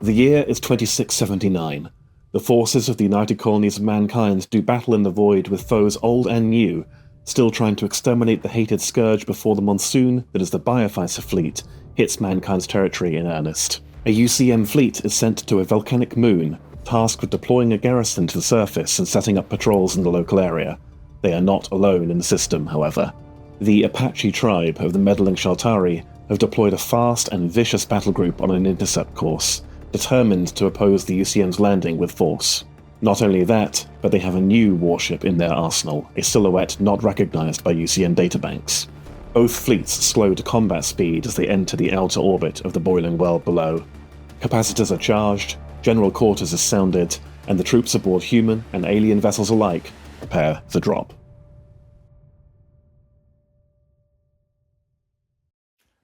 The year is 2679. The forces of the United Colonies of Mankind do battle in the void with foes old and new, still trying to exterminate the hated scourge before the monsoon that is the Biophycer fleet hits mankind's territory in earnest. A UCM fleet is sent to a volcanic moon, tasked with deploying a garrison to the surface and setting up patrols in the local area. They are not alone in the system, however. The Apache tribe of the meddling Shaltari have deployed a fast and vicious battle group on an intercept course, determined to oppose the UCM's landing with force. Not only that, but they have a new warship in their arsenal, a silhouette not recognized by UCM databanks. Both fleets slow to combat speed as they enter the outer orbit of the boiling world below. Capacitors are charged, general quarters is sounded, and the troops aboard human and alien vessels alike prepare for drop.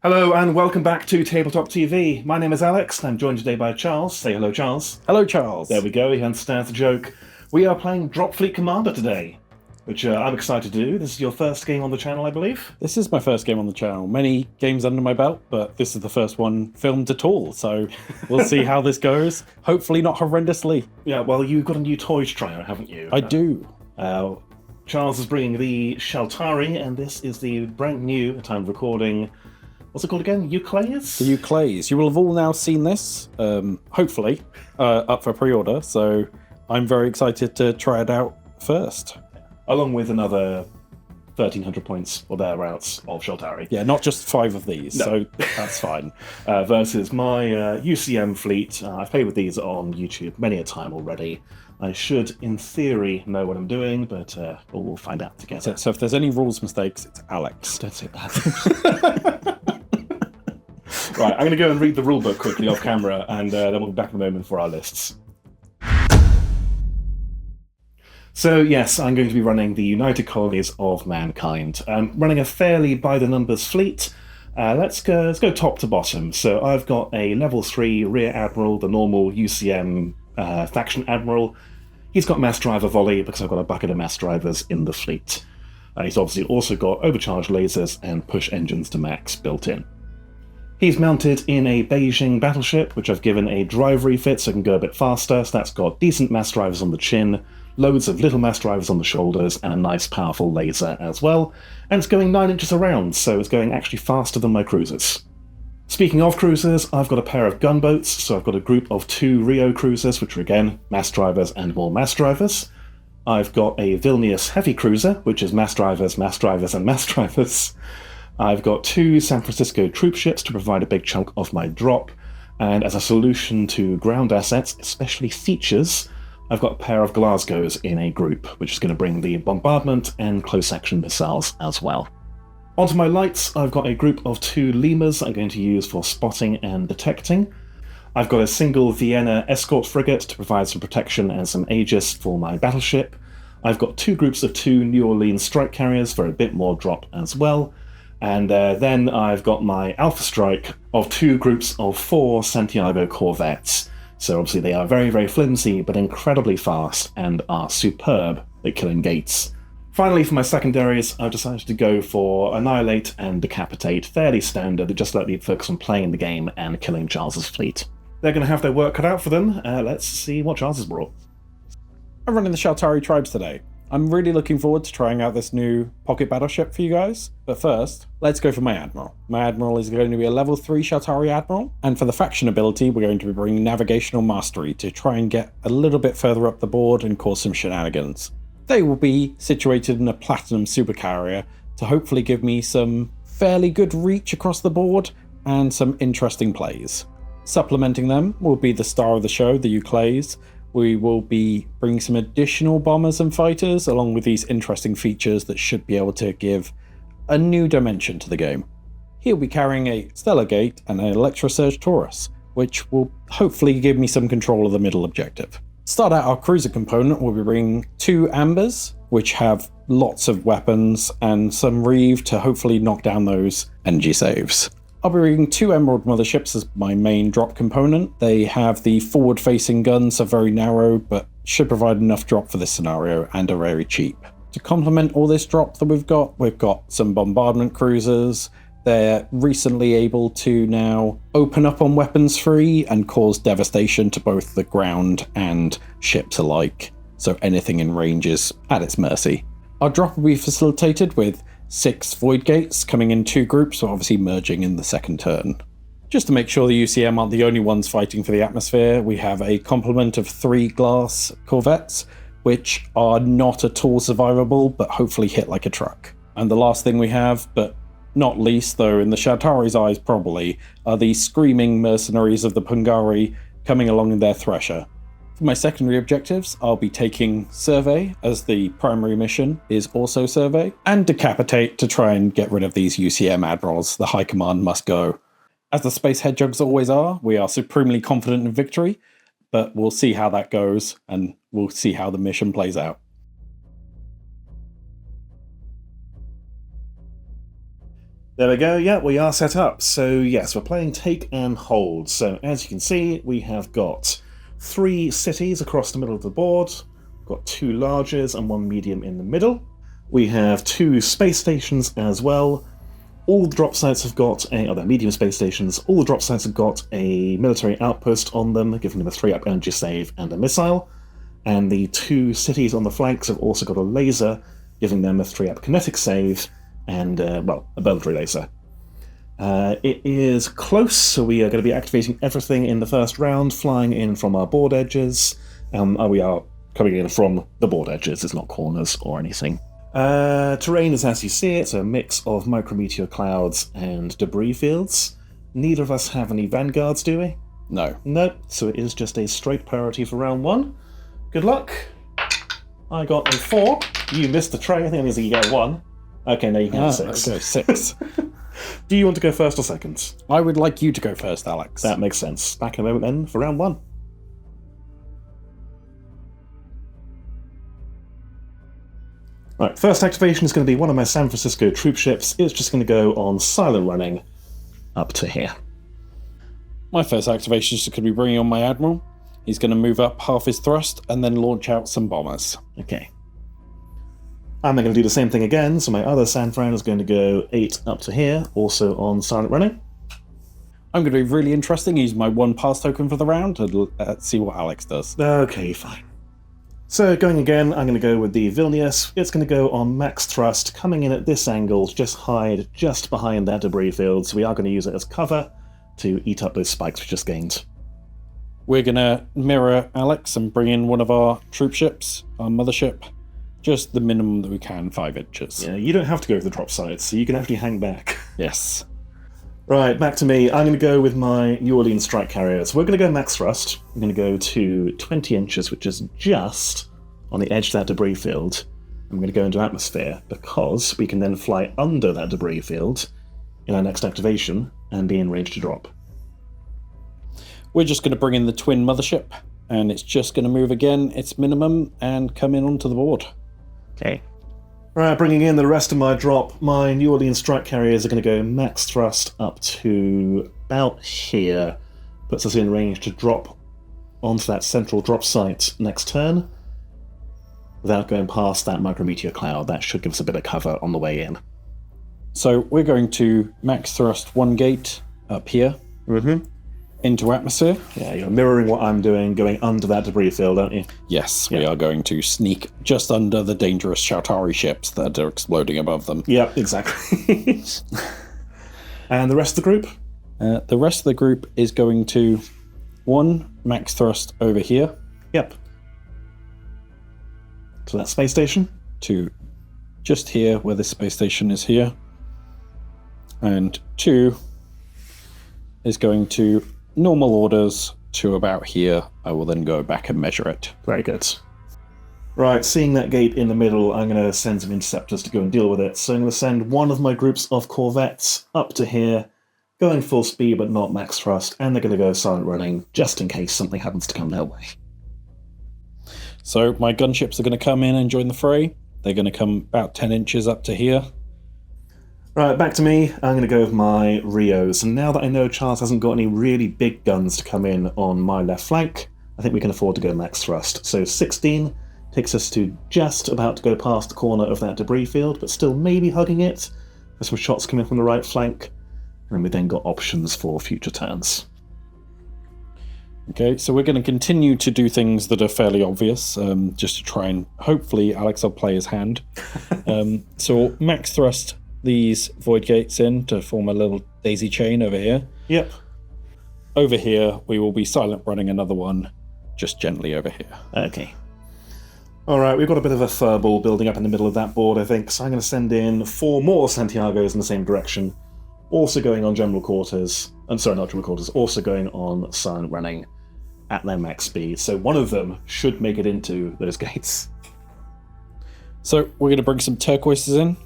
Hello and welcome back to Tabletop TV. My name is Alex and I'm joined today by Charles. Say hello, Charles. Hello, Charles. There we go, he understands the joke. We are playing Dropfleet Commander today, which I'm excited to do. This is your first game on the channel, I believe? This is my first game on the channel. Many games under my belt, but this is the first one filmed at all, so we'll see how this goes. Hopefully not horrendously. Yeah, well, you've got a new toy to try out, haven't you? I do. Charles is bringing the Shaltari, and this is the brand new, at time of recording, what's it called again? Euclase? The Euclase. You will have all now seen this, hopefully, up for pre-order, so I'm very excited to try it out first. Along with another 1,300 points or thereabouts of Shaltari. Yeah, not just 5 of these, No. so that's fine. Versus my UCM fleet. I've played with these on YouTube many a time already. I should, in theory, know what I'm doing, but we'll find out together. So if there's any rules mistakes, it's Alex. Don't say that. Right, I'm going to go and read the rulebook quickly off camera, and then we'll be back in a moment for our lists. So yes, I'm going to be running the United Colonies of Mankind. I'm running a fairly by-the-numbers fleet. Let's go top to bottom. So I've got a level 3 Rear Admiral, the normal UCM faction Admiral. He's got mass driver Volley because I've got a bucket of mass drivers in the fleet. He's obviously also got overcharged lasers and push engines to max built in. He's mounted in a Beijing battleship, which I've given a drive refit so it can go a bit faster, so that's got decent mass drivers on the chin, loads of little mass drivers on the shoulders, and a nice powerful laser as well, and it's going 9 inches around, so it's going actually faster than my cruisers. Speaking of cruisers, I've got a pair of gunboats, so I've got a group of 2 Rio Cruisers, which are again mass drivers and more mass drivers. I've got a Vilnius heavy cruiser, which is mass drivers, and mass drivers. I've got 2 San Francisco Troopships to provide a big chunk of my drop, and as a solution to ground assets, especially features, I've got a pair of Glasgows in a group, which is going to bring the bombardment and close-action missiles as well. Onto my lights, I've got a group of 2 Limas I'm going to use for spotting and detecting. I've got a single Vienna Escort frigate to provide some protection and some Aegis for my battleship. I've got 2 groups of 2 New Orleans strike carriers for a bit more drop as well. And then I've got my Alpha Strike of 2 groups of 4 Santiago Corvettes. So obviously they are very, very flimsy, but incredibly fast and are superb at killing gates. Finally, for my secondaries, I've decided to go for Annihilate and Decapitate, fairly standard, just let me focus on playing the game and killing Charles's fleet. They're going to have their work cut out for them. Let's see what Charles has brought. I'm running the Shaltari tribes today. I'm really looking forward to trying out this new pocket battleship for you guys. But first, let's go for my Admiral. My Admiral is going to be a level 3 Shaltari Admiral, and for the faction ability, we're going to be bringing Navigational Mastery to try and get a little bit further up the board and cause some shenanigans. They will be situated in a Platinum Supercarrier to hopefully give me some fairly good reach across the board and some interesting plays. Supplementing them will be the star of the show, the Euclase. We will be bringing some additional bombers and fighters along with these interesting features that should be able to give a new dimension to the game. He'll be carrying a Stellargate and an Electrosurge Taurus, which will hopefully give me some control of the middle objective. Start out our cruiser component, we'll be bringing 2 Ambers, which have lots of weapons and some Reeve to hopefully knock down those energy saves. I'll be bringing 2 Emerald Motherships as my main drop component. They have the forward-facing guns, so very narrow, but should provide enough drop for this scenario and are very cheap. To complement all this drop that we've got some bombardment cruisers, They're recently able to now open up on weapons free and cause devastation to both the ground and ships alike. So anything in range is at its mercy. Our drop will be facilitated with 6 Void Gates coming in 2 groups, so obviously merging in the second turn. Just to make sure the UCM aren't the only ones fighting for the atmosphere, we have a complement of 3 Glass Corvettes, which are not at all survivable, but hopefully hit like a truck. And the last thing we have, but not least, though in the Shaltari's eyes probably, are the screaming mercenaries of the Pungari coming along in their Thresher. For my secondary objectives, I'll be taking Survey, as the primary mission is also Survey, and Decapitate to try and get rid of these UCM admirals. The High Command must go. As the Space Hedgehogs always are, we are supremely confident in victory, but we'll see how that goes, and we'll see how the mission plays out. There we go, yeah, we are set up. So yes, we're playing Take and Hold. So as you can see, we have got 3 cities across the middle of the board. We've got 2 larges and 1 medium in the middle. We have 2 space stations as well. All the drop sites have got they're medium space stations. All the drop sites have got a military outpost on them, giving them a 3-up energy save and a missile. And the 2 cities on the flanks have also got a laser, giving them a 3-up kinetic save and, a beltry laser. It is close, so we are going to be activating everything in the first round, flying in from our board edges. We are coming in from the board edges, it's not corners or anything. Terrain is as you see it, a mix of micrometeor clouds and debris fields. Neither of us have any vanguards, do we? No. Nope, so it is just a straight priority for round 1. Good luck. I got a 4. You missed the tray, I think that means you get 1. Okay, now you can have 6. Okay, 6. Do you want to go first or second? I would like you to go first, Alex. That makes sense. Back in a moment then for round 1. Right, first activation is going to be one of my San Francisco Troopships. It's just going to go on silent running up to here. My first activation is just going to be bringing on my Admiral. He's going to move up half his thrust and then launch out some bombers. Okay. I'm going to do the same thing again, so my other San Fran is going to go 8 up to here, also on silent running. I'm going to be really interesting, use my 1 pass token for the round, and see what Alex does. Okay, fine. So going again, I'm going to go with the Vilnius. It's going to go on max thrust, coming in at this angle, just hide just behind that debris field, so we are going to use it as cover to eat up those spikes we just gained. We're going to mirror Alex and bring in one of our troop ships, our mothership. Just the minimum that we can, 5 inches. Yeah, you don't have to go to the drop sites, so you can actually hang back. Yes. Right, back to me. I'm going to go with my New Orleans strike carriers. We're going to go max thrust. I'm going to go to 20 inches, which is just on the edge of that debris field. I'm going to go into atmosphere, because we can then fly under that debris field in our next activation and be in range to drop. We're just going to bring in the twin mothership, and it's just going to move again, its minimum, and come in onto the board. Okay. Right, bringing in the rest of my drop, my New Orleans strike carriers are going to go max thrust up to about here. Puts us in range to drop onto that central drop site next turn, without going past that micrometeor cloud. That should give us a bit of cover on the way in. So we're going to max thrust 1 gate up here into atmosphere. Yeah, you're mirroring what I'm doing, going under that debris field, aren't you? Yes, we are going to sneak just under the dangerous Shaltari ships that are exploding above them. Yep, exactly. And the rest of the group? The rest of the group is going to 1 max thrust over here. Yep. To that space station? To just here, where the space station is here. And 2 is going to normal orders to about here. I will then go back and measure it. Very good. Right, seeing that gate in the middle, I'm going to send some interceptors to go and deal with it. So I'm going to send one of my groups of corvettes up to here, going full speed but not max thrust, and they're going to go silent running just in case something happens to come their way. So my gunships are going to come in and join the fray. They're going to come about 10 inches up to here. Right, back to me. I'm going to go with my Rios. And now that I know Charles hasn't got any really big guns to come in on my left flank, I think we can afford to go max thrust. So 16 takes us to just about to go past the corner of that debris field, but still maybe hugging it. There's some shots coming from the right flank, and we then got options for future turns. Okay, so we're going to continue to do things that are fairly obvious, just to try and hopefully Alex will play his hand. So we'll max thrust these void gates in to form a little daisy chain over here. Yep. Over here, we will be silent running another one, just gently over here. Okay. All right, we've got a bit of a furball building up in the middle of that board, I think, so I'm going to send in 4 more Santiagos in the same direction, also going on general quarters. I'm sorry, not general quarters, also going on silent running at their max speed, so one of them should make it into those gates. So we're going to bring some turquoises in.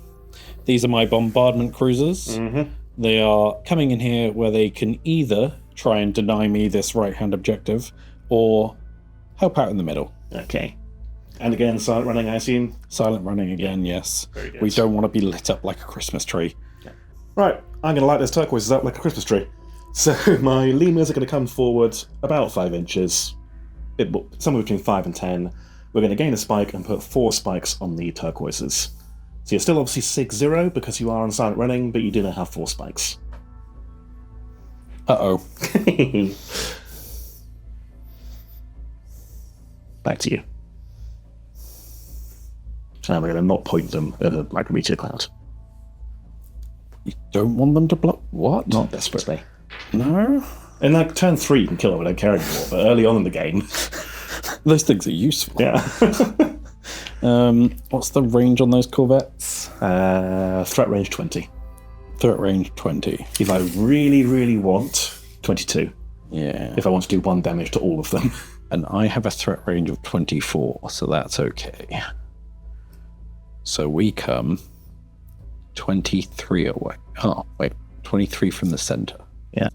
These are my bombardment cruisers. Mm-hmm. They are coming in here where they can either try and deny me this right-hand objective or help out in the middle. Okay. And again, silent running, I assume? Silent running again, yes. Very good. We don't want to be lit up like a Christmas tree. Right, I'm going to light those turquoises up like a Christmas tree. So my lemurs are going to come forward about 5 inches, somewhere between 5 and 10. We're going to gain a spike and put 4 spikes on the turquoises. So you're still obviously 6-0 because you are on silent running, but you do now have 4 spikes. Uh-oh. Back to you. So now we're going to not point them like a meteor cloud. You don't want them to block? What? Not desperately. No? In like turn 3 you can kill them, I don't care anymore, but early on in the game... Those things are useful. Yeah. What's the range on those corvettes? Threat range 20. Threat range 20. If I really, really want, 22. Yeah. If I want to do 1 damage to all of them. And I have a threat range of 24, so that's okay. So we come 23 away. Oh, wait. 23 from the center. Yeah.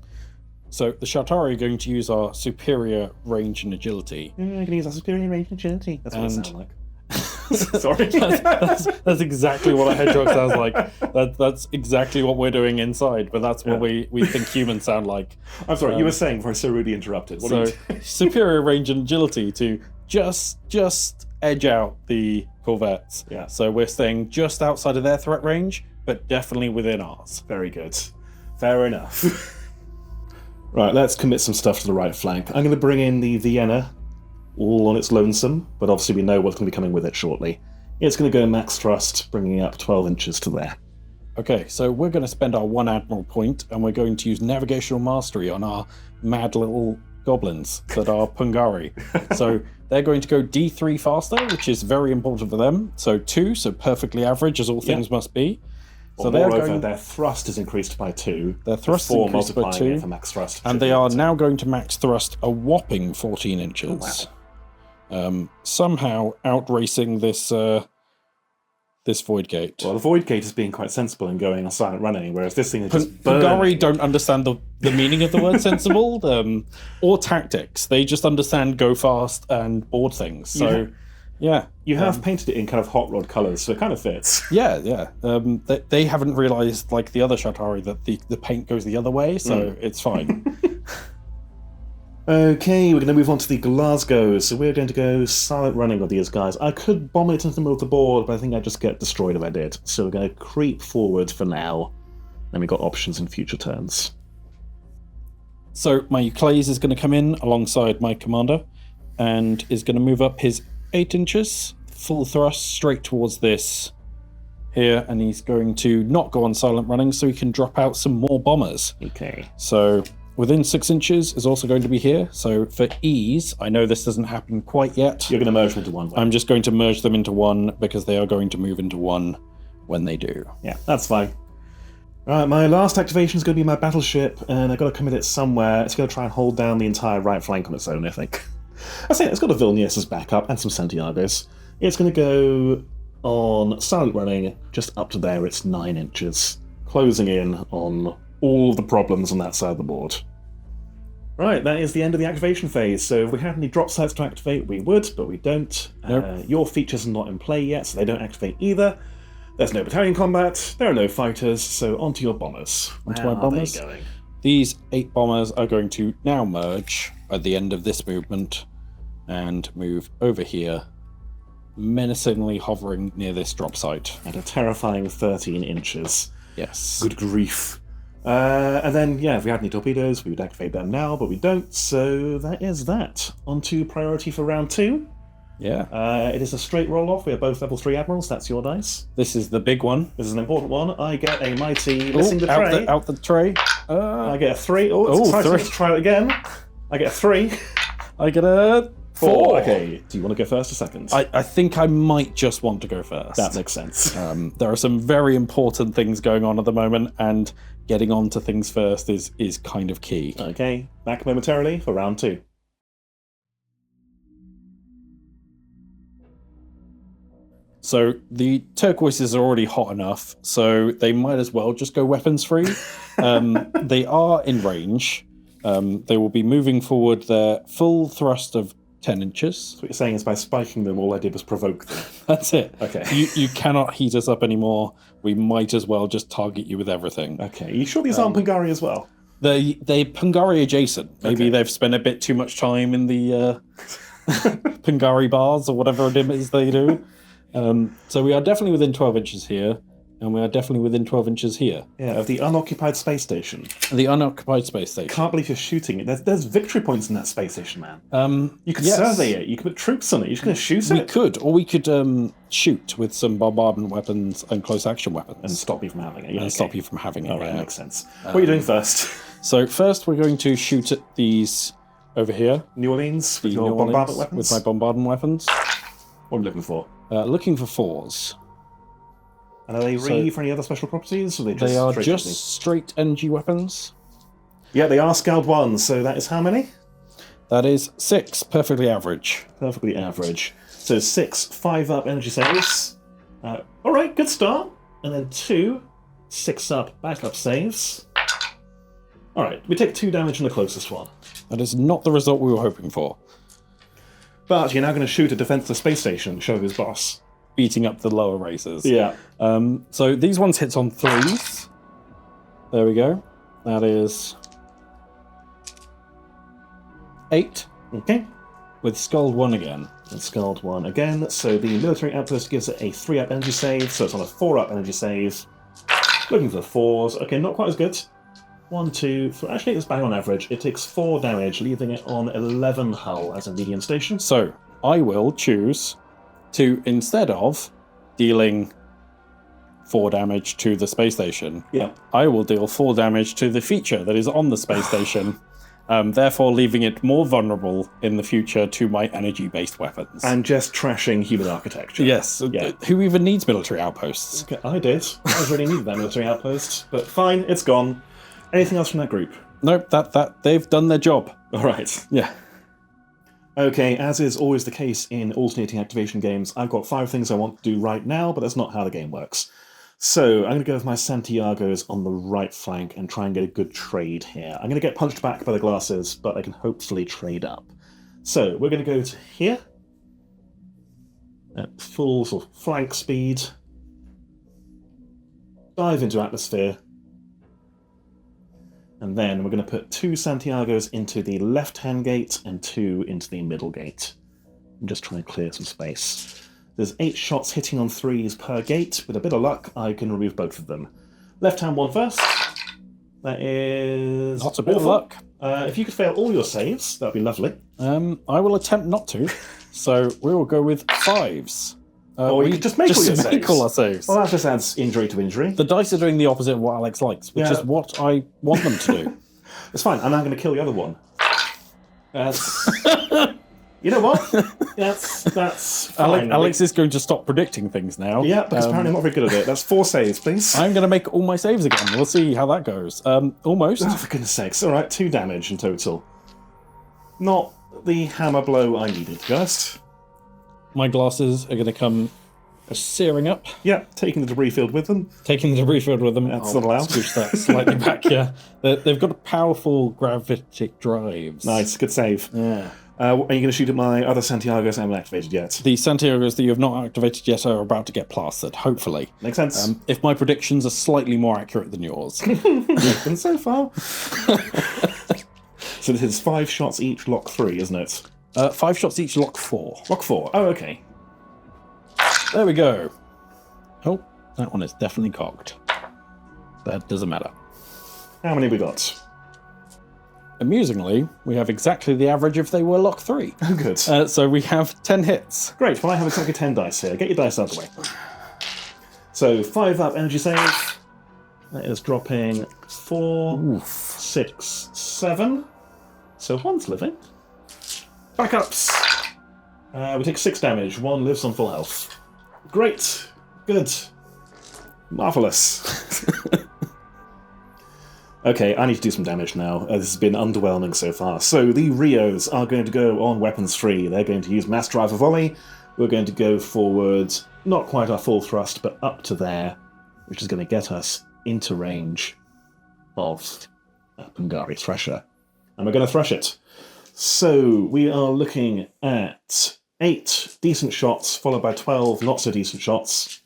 So the Shaltari are going to use our superior range and agility. I'm going to use our superior range and agility. That's what it sounds like. Sorry. That's exactly what a hedgehog sounds like. That's exactly what we're doing inside, but that's what we think humans sound like. I'm sorry, you were saying before I so rudely interrupted. What are you doing? Superior range and agility to just edge out the corvettes. Yeah. So we're staying just outside of their threat range, but definitely within ours. Very good. Fair enough. Right, let's commit some stuff to the right flank. I'm going to bring in the Vienna, all on its lonesome, but obviously we know what's going to be coming with it shortly. It's going to go max thrust, bringing up 12 inches to there. Okay, so we're going to spend our 1 Admiral point, and we're going to use Navigational Mastery on our mad little goblins that are Pungari. So they're going to go D3 faster, which is very important for them. So 2, so perfectly average, as all things must be. So moreover, their thrust is increased by 2. Their thrust is 4 increased by 2. for max thrust. And they are now going to max thrust a whopping 14 inches. Oh, wow. Somehow outracing this this void gate. Well, the void gate is being quite sensible and going on silent running, whereas this thing is just Pungari don't understand the meaning of the word sensible or tactics. They just understand go fast and board things. So, yeah. You have painted it in kind of hot rod colours, so it kind of fits. Yeah. They haven't realised, like the other Shaltari, that the paint goes the other way, so it's fine. Okay, we're going to move on to the Glasgow. So we're going to go silent running with these guys. I could bomb it into the middle of the board, but I think I'd just get destroyed if I did. So we're going to creep forward for now. Then we've got options in future turns. So my Euclase is going to come in alongside my commander and is going to move up his 8 inches, full thrust straight towards this here, and he's going to not go on silent running so he can drop out some more bombers. Okay. So within 6 inches is also going to be here. So for ease, I know this doesn't happen quite yet. You're going to merge them into one. I'm just going to merge them into one because they are going to move into one when they do. Yeah, that's fine. Right, my last activation is going to be my battleship, and I've got to commit it somewhere. It's going to try and hold down the entire right flank on its own, I think. I say it's got a Vilnius as backup and some Santiagos. It's going to go on silent running just up to there. It's 9 inches, closing in on all the problems on that side of the board. Right, that is the end of the activation phase. So if we had any drop sites to activate, we would, but we don't. Nope. Your features are not in play yet, so they don't activate either. There's no battalion combat, there are no fighters, so onto your bombers. Onto my bombers. Where are they going? These 8 bombers are going to now merge at the end of this movement and move over here, menacingly hovering near this drop site. At a terrifying 13 inches. Yes. Good grief. And then, yeah, if we had any torpedoes, we would activate them now, but we don't, so that is that. On to priority for round 2. Yeah. It is a straight roll-off. We are both level 3 admirals. That's your dice. This is the big one. This is an important one. I get a mighty missing the tray. Out the tray. I get a 3. Oh, it's exciting. 3. Let's try it again. I get a 3. I get a 4. Okay. Do you want to go first or second? I think I might just want to go first. That makes sense. There are some very important things going on at the moment, and getting on to things first is kind of key. Okay. Back momentarily for round 2. So the turquoises are already hot enough, so they might as well just go weapons free. They are in range. They will be moving forward their full thrust of 10 inches. So what you're saying is by spiking them, all I did was provoke them. That's it. Okay. You cannot heat us up anymore. We might as well just target you with everything. Okay. Are you sure these aren't Pungari as well? They Pungari adjacent. Maybe Okay. they've spent a bit too much time in the Pungari bars or whatever it is they do. So we are definitely within 12 inches here, and we are definitely within 12 inches here. Yeah, of the unoccupied space station. The unoccupied space station. Can't believe you're shooting it. There's victory points in that space station, man. You could yes. survey it. You could put troops on it. You're just going to shoot We it could, or we could shoot with some bombardment weapons and close action weapons. and stop you from having it. Yeah, and okay. stop you from having it. All right, yeah. makes sense. What are you doing first? So first we're going to shoot at these over here. New Orleans with The your New bombardment Orleans weapons? With my bombardment weapons. What are you looking for? Looking for 4s. And are they re for any other special properties? Or are they just They are straight just energy? straight energy weapons. Yeah, they are scaled 1, so that is how many? That is 6, perfectly average. Perfectly average. So 6, 5 up energy saves. All right, good start. And then 2, 6 up backup saves. All right, we take 2 damage on the closest one. That is not the result we were hoping for. But you're now going to shoot a defenseless space station and show his boss. Beating up the lower races. Yeah. So these ones hits on 3s. There we go. That is 8. Okay. With Scald 1 again. And Scald 1 again. So the military outpost gives it a 3-up energy save, so it's on a 4-up energy save. Looking for 4s. Okay, not quite as good. 1, 2, 3. Actually, it's bang on average. It takes 4 damage, leaving it on 11 hull as a medium station. So I will choose to, instead of dealing 4 damage to the space station, Yeah. I will deal 4 damage to the feature that is on the space station, therefore leaving it more vulnerable in the future to my energy-based weapons. And just trashing human architecture. yes, Yeah. Who even needs military outposts? Okay, I did. I really needed that military outpost. But fine, it's gone. Anything else from that group? Nope, that they've done their job. All right. Yeah. Okay, as is always the case in alternating activation games, I've got 5 things I want to do right now, but that's not how the game works. So I'm going to go with my Santiagos on the right flank and try and get a good trade here. I'm going to get punched back by the glasses, but I can hopefully trade up. So we're going to go to here. At full sort of flank speed. Dive into atmosphere. And then we're going to put 2 Santiagos into the left-hand gate and 2 into the middle gate. I'm just trying to clear some space. There's 8 shots hitting on 3s per gate. With a bit of luck, I can remove both of them. Left-hand one first. That is... Not a bit of awful. luck. If you could fail all your saves, that would be lovely. I will attempt not to. So we will go with 5s. Or you could just make all your saves. make all our saves. Well, that just adds injury to injury. The dice are doing the opposite of what Alex likes, which Yeah. is what I want them to do. It's fine. I'm now going to kill the other one. That's... You know what? That's fine. Alex is going to stop predicting things now. Yeah, because apparently I'm not very good at it. That's 4 saves, please. I'm going to make all my saves again. We'll see how that goes. Almost. Oh, for goodness sakes. All right, 2 damage in total. Not the hammer blow I needed, just. My glasses are going to come searing up. Yeah, taking the debris field with them. Taking the debris field with them. That's not allowed. Scooch that slightly back, yeah. They've got powerful gravitic drives. Nice, good save. Yeah. Are you going to shoot at my other Santiagos I haven't activated yet? The Santiagos that you have not activated yet are about to get plastered, hopefully. Makes sense. If my predictions are slightly more accurate than yours. And so far. So this is 5 shots each, lock 3, isn't it? 5 shots each, lock 4. Lock 4. Oh, okay. There we go. Oh, that one is definitely cocked. That doesn't matter. How many we got? Amusingly, we have exactly the average if they were lock 3. Oh, good. So we have 10 hits. Great, well I have exactly 10 dice here. Get your dice out of the way. So 5 up energy save. That is dropping 4, 6, 7. So 1's living. Backups. We take 6 damage. 1 lives on full health. Great. Good. Marvellous. Okay, I need to do some damage now. This has been underwhelming so far. So the Rios are going to go on weapons 3. They're going to use mass driver volley. We're going to go forward, not quite our full thrust, but up to there, which is going to get us into range of a Pungari Thresher. And we're going to thresh it. So we are looking at 8 decent shots, followed by 12 not so decent shots,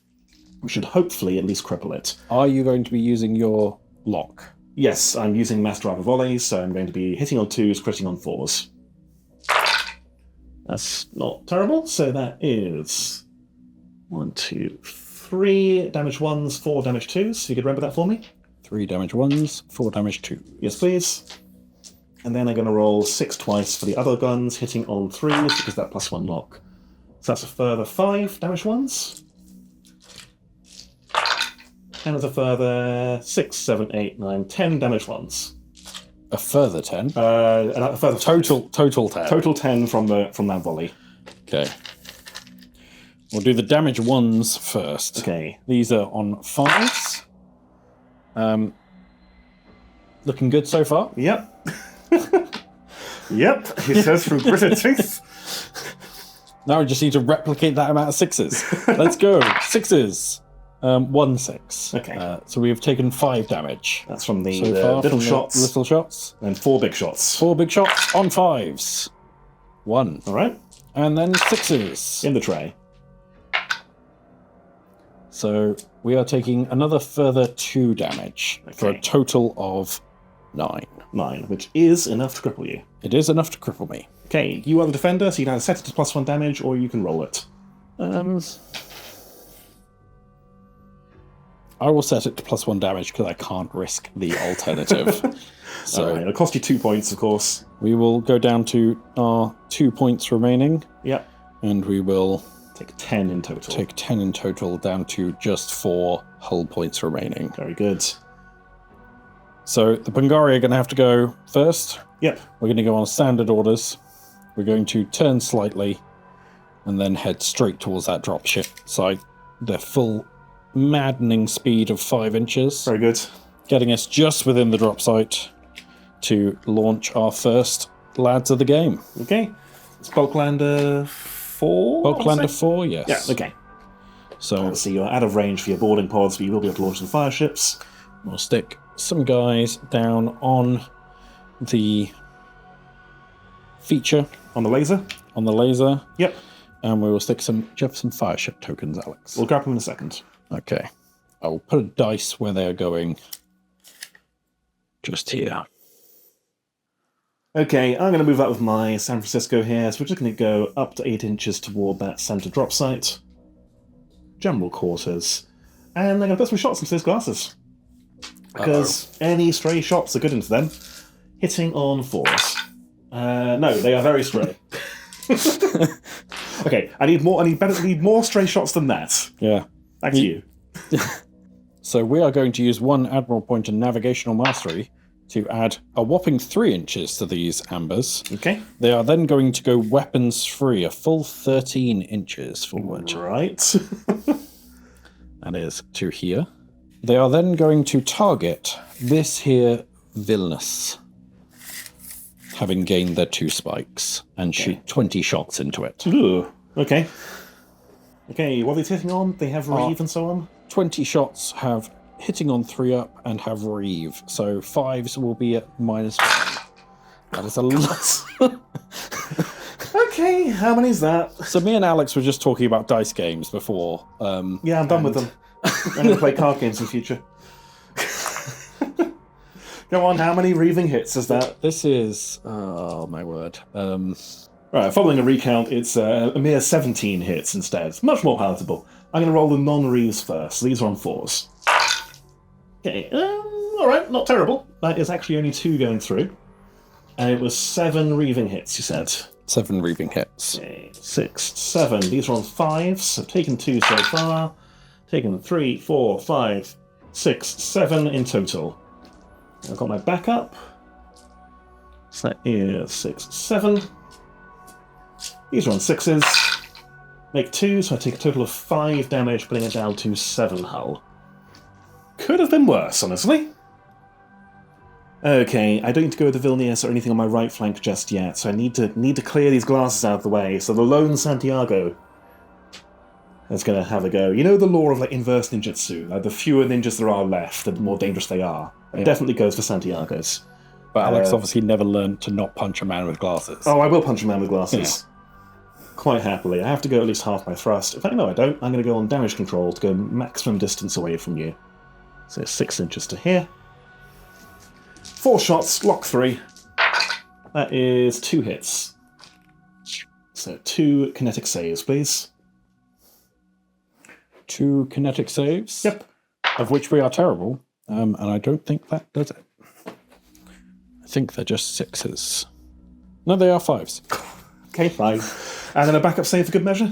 which should hopefully at least cripple it. Are you going to be using your lock? Yes, I'm using mass driver volley, so I'm going to be hitting on 2s, critting on 4s. That's not terrible, so that is 1, 2, 3 damage 1s, 4 damage 2s. You could remember that for me? 3 damage 1s, 4 damage 2s. Yes, please. And then I'm going to roll 6 twice for the other guns, hitting on 3s, because that +1 lock. So that's a further 5 damage 1s. And there's a further 6, 7, 8, 9, 10 damage 1s. A further 10? A further Total 10. Total 10 from that volley. Okay. We'll do the damage 1s first. Okay. These are on 5s. Looking good so far? Yep. Yep, he says through gritted teeth. Now we just need to replicate that amount of 6s. Let's go. 6s. 1 6. Okay. So we have taken 5 damage. That's from the So far little from shots. The little shots. And 4 big shots. 4 big shots on 5s. 1. All right. And then 6s. In the tray. So we are taking another further 2 damage for a total of 9. 9, which is enough to cripple you. It is enough to cripple me. Okay, you are the defender, so you can either set it to +1 damage or you can roll it. I will set it to +1 damage because I can't risk the alternative. So All right, it'll cost you 2 points, of course. we will go down to our 2 points remaining. Yep. And we will Take 10 in total. take 10 in total down to just 4 hull points remaining. Very good. So the Pungari are going to have to go first. Yep. We're going to go on standard orders. We're going to turn slightly and then head straight towards that dropship site. Their full maddening speed of 5 inches, Very good. getting us just within the drop site to launch our first lads of the game. Okay. It's Bulklander 4? Bulklander 4, yes. Yeah, okay. So Obviously, you're out of range for your boarding pods, but you will be able to launch some fire ships. we'll stick some guys down on the feature, On the laser? on the laser, Yep. and we will stick some... Do you have some fire ship tokens, Alex? We'll grab them in a second. Okay. I will put a dice where they're going. Just here. Okay, I'm going to move that with my San Francisco here, so we're just going to go up to 8 inches toward that center drop site. General quarters. And I'm going to put some shots into those glasses. Because any stray shots are good into them. Hitting on 4s. No, they are very stray. Okay, I need more stray shots than that. Yeah. Back to you. So we are going to use 1 Admiral point in Navigational Mastery to add a whopping 3 inches to these ambers. Okay. They are then going to go weapons free, a full 13 inches forward. Right. That is to here. They are then going to target this here Vilnius, having gained their 2 spikes, and shoot 20 shots into it. Ooh. Okay. Okay, what are they hitting on? They have Reeve and so on? 20 shots have hitting on 3 up and have Reeve, so 5s will be at -1. That is a lot. Okay, how many is that? So me and Alex were just talking about dice games before. Yeah, I'm done with them. I'm going to play card games in future. Go on, how many reaving hits is that? This is... oh, my word. Right, following a recount, it's a mere 17 hits instead. Much more palatable. I'm going to roll the non-reaves first. These are on 4s. Okay, alright, not terrible. That is actually only 2 going through. And it was 7 reaving hits, you said. 7 reaving hits. Okay, 6, 7. These are on 5s. I've taken 2 so far. Taken 3, 4, 5, 6, 7 in total. I've got my backup. So that is 6, 7. These are on 6s. Make 2, so I take a total of 5 damage, putting it down to 7 hull. Could have been worse, honestly. Okay, I don't need to go with the Vilnius or anything on my right flank just yet, so I need to clear these glasses out of the way. So the lone Santiago is going to have a go. You know the law of like inverse ninjutsu? Like, the fewer ninjas there are left, the more dangerous they are. It definitely goes for Santiagos. But Alex obviously never learned to not punch a man with glasses. Oh, I will punch a man with glasses. Yeah. Quite happily. I have to go at least half my thrust. In fact, no, I don't. I'm going to go on damage control to go maximum distance away from you. So 6 inches to here. 4 shots, lock 3. That is 2 hits. So 2 kinetic saves, please. 2 kinetic saves? Yep. Of which we are terrible, and I don't think that does it. I think they're just 6s. No, they are 5s. Okay, 5. And then a backup save for good measure?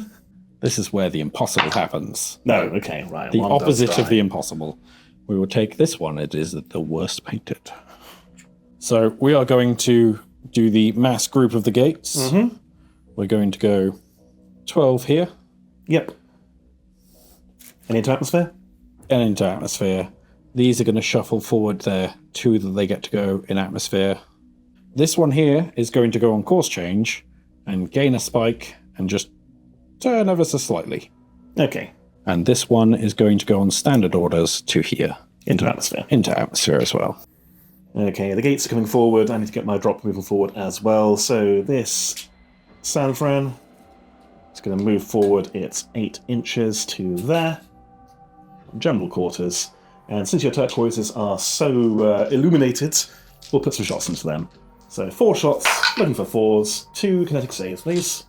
This is where the impossible happens. No, okay, right. The one does opposite of die. the impossible. We will take this one. It is the worst painted. So we are going to do the mass group of the gates. Mm-hmm. We're going to go 12 here. Yep. And into atmosphere? And into atmosphere. These are going to shuffle forward there. 2 that they get to go in atmosphere. This one here is going to go on course change and gain a spike and just turn ever so slightly. Okay. And this one is going to go on standard orders to here. Into atmosphere. Into atmosphere as well. Okay, the gates are coming forward. I need to get my drop moving forward as well. So this Sanfran is going to move forward its 8 inches to there. General quarters. And since your turquoises are so illuminated, we'll put some shots into them. So 4 shots, looking for 4s. 2 kinetic saves, please.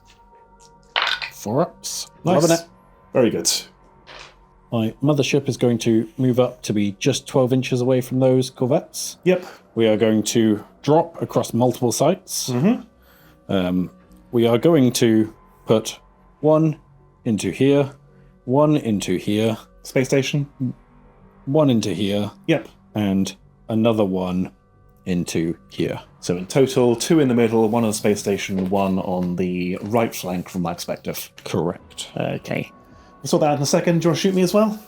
4 ups. Nice. Loving it. Very good. My mothership is going to move up to be just 12 inches away from those corvettes. Yep. We are going to drop across multiple sites. Mm-hmm. We are going to put 1 into here, 1 into here, Space station? 1 into here, Yep. and another 1 into here. So in total, 2 in the middle, 1 on the space station, 1 on the right flank from my perspective. Correct. Okay. We'll sort that out in a second. Do you want to shoot me as well?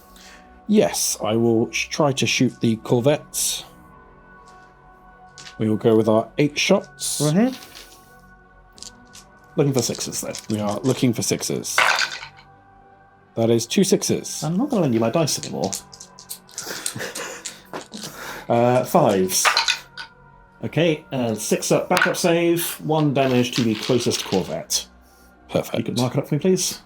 Yes, I will try to shoot the corvettes. We will go with our 8 shots. Mm-hmm. Looking for 6s, though. We are looking for 6s. That is 2 6s. I'm not going to lend you my dice anymore. 5s. Okay, and 6 up, backup save, 1 damage to the closest corvette. Perfect. You could mark it up for me, please.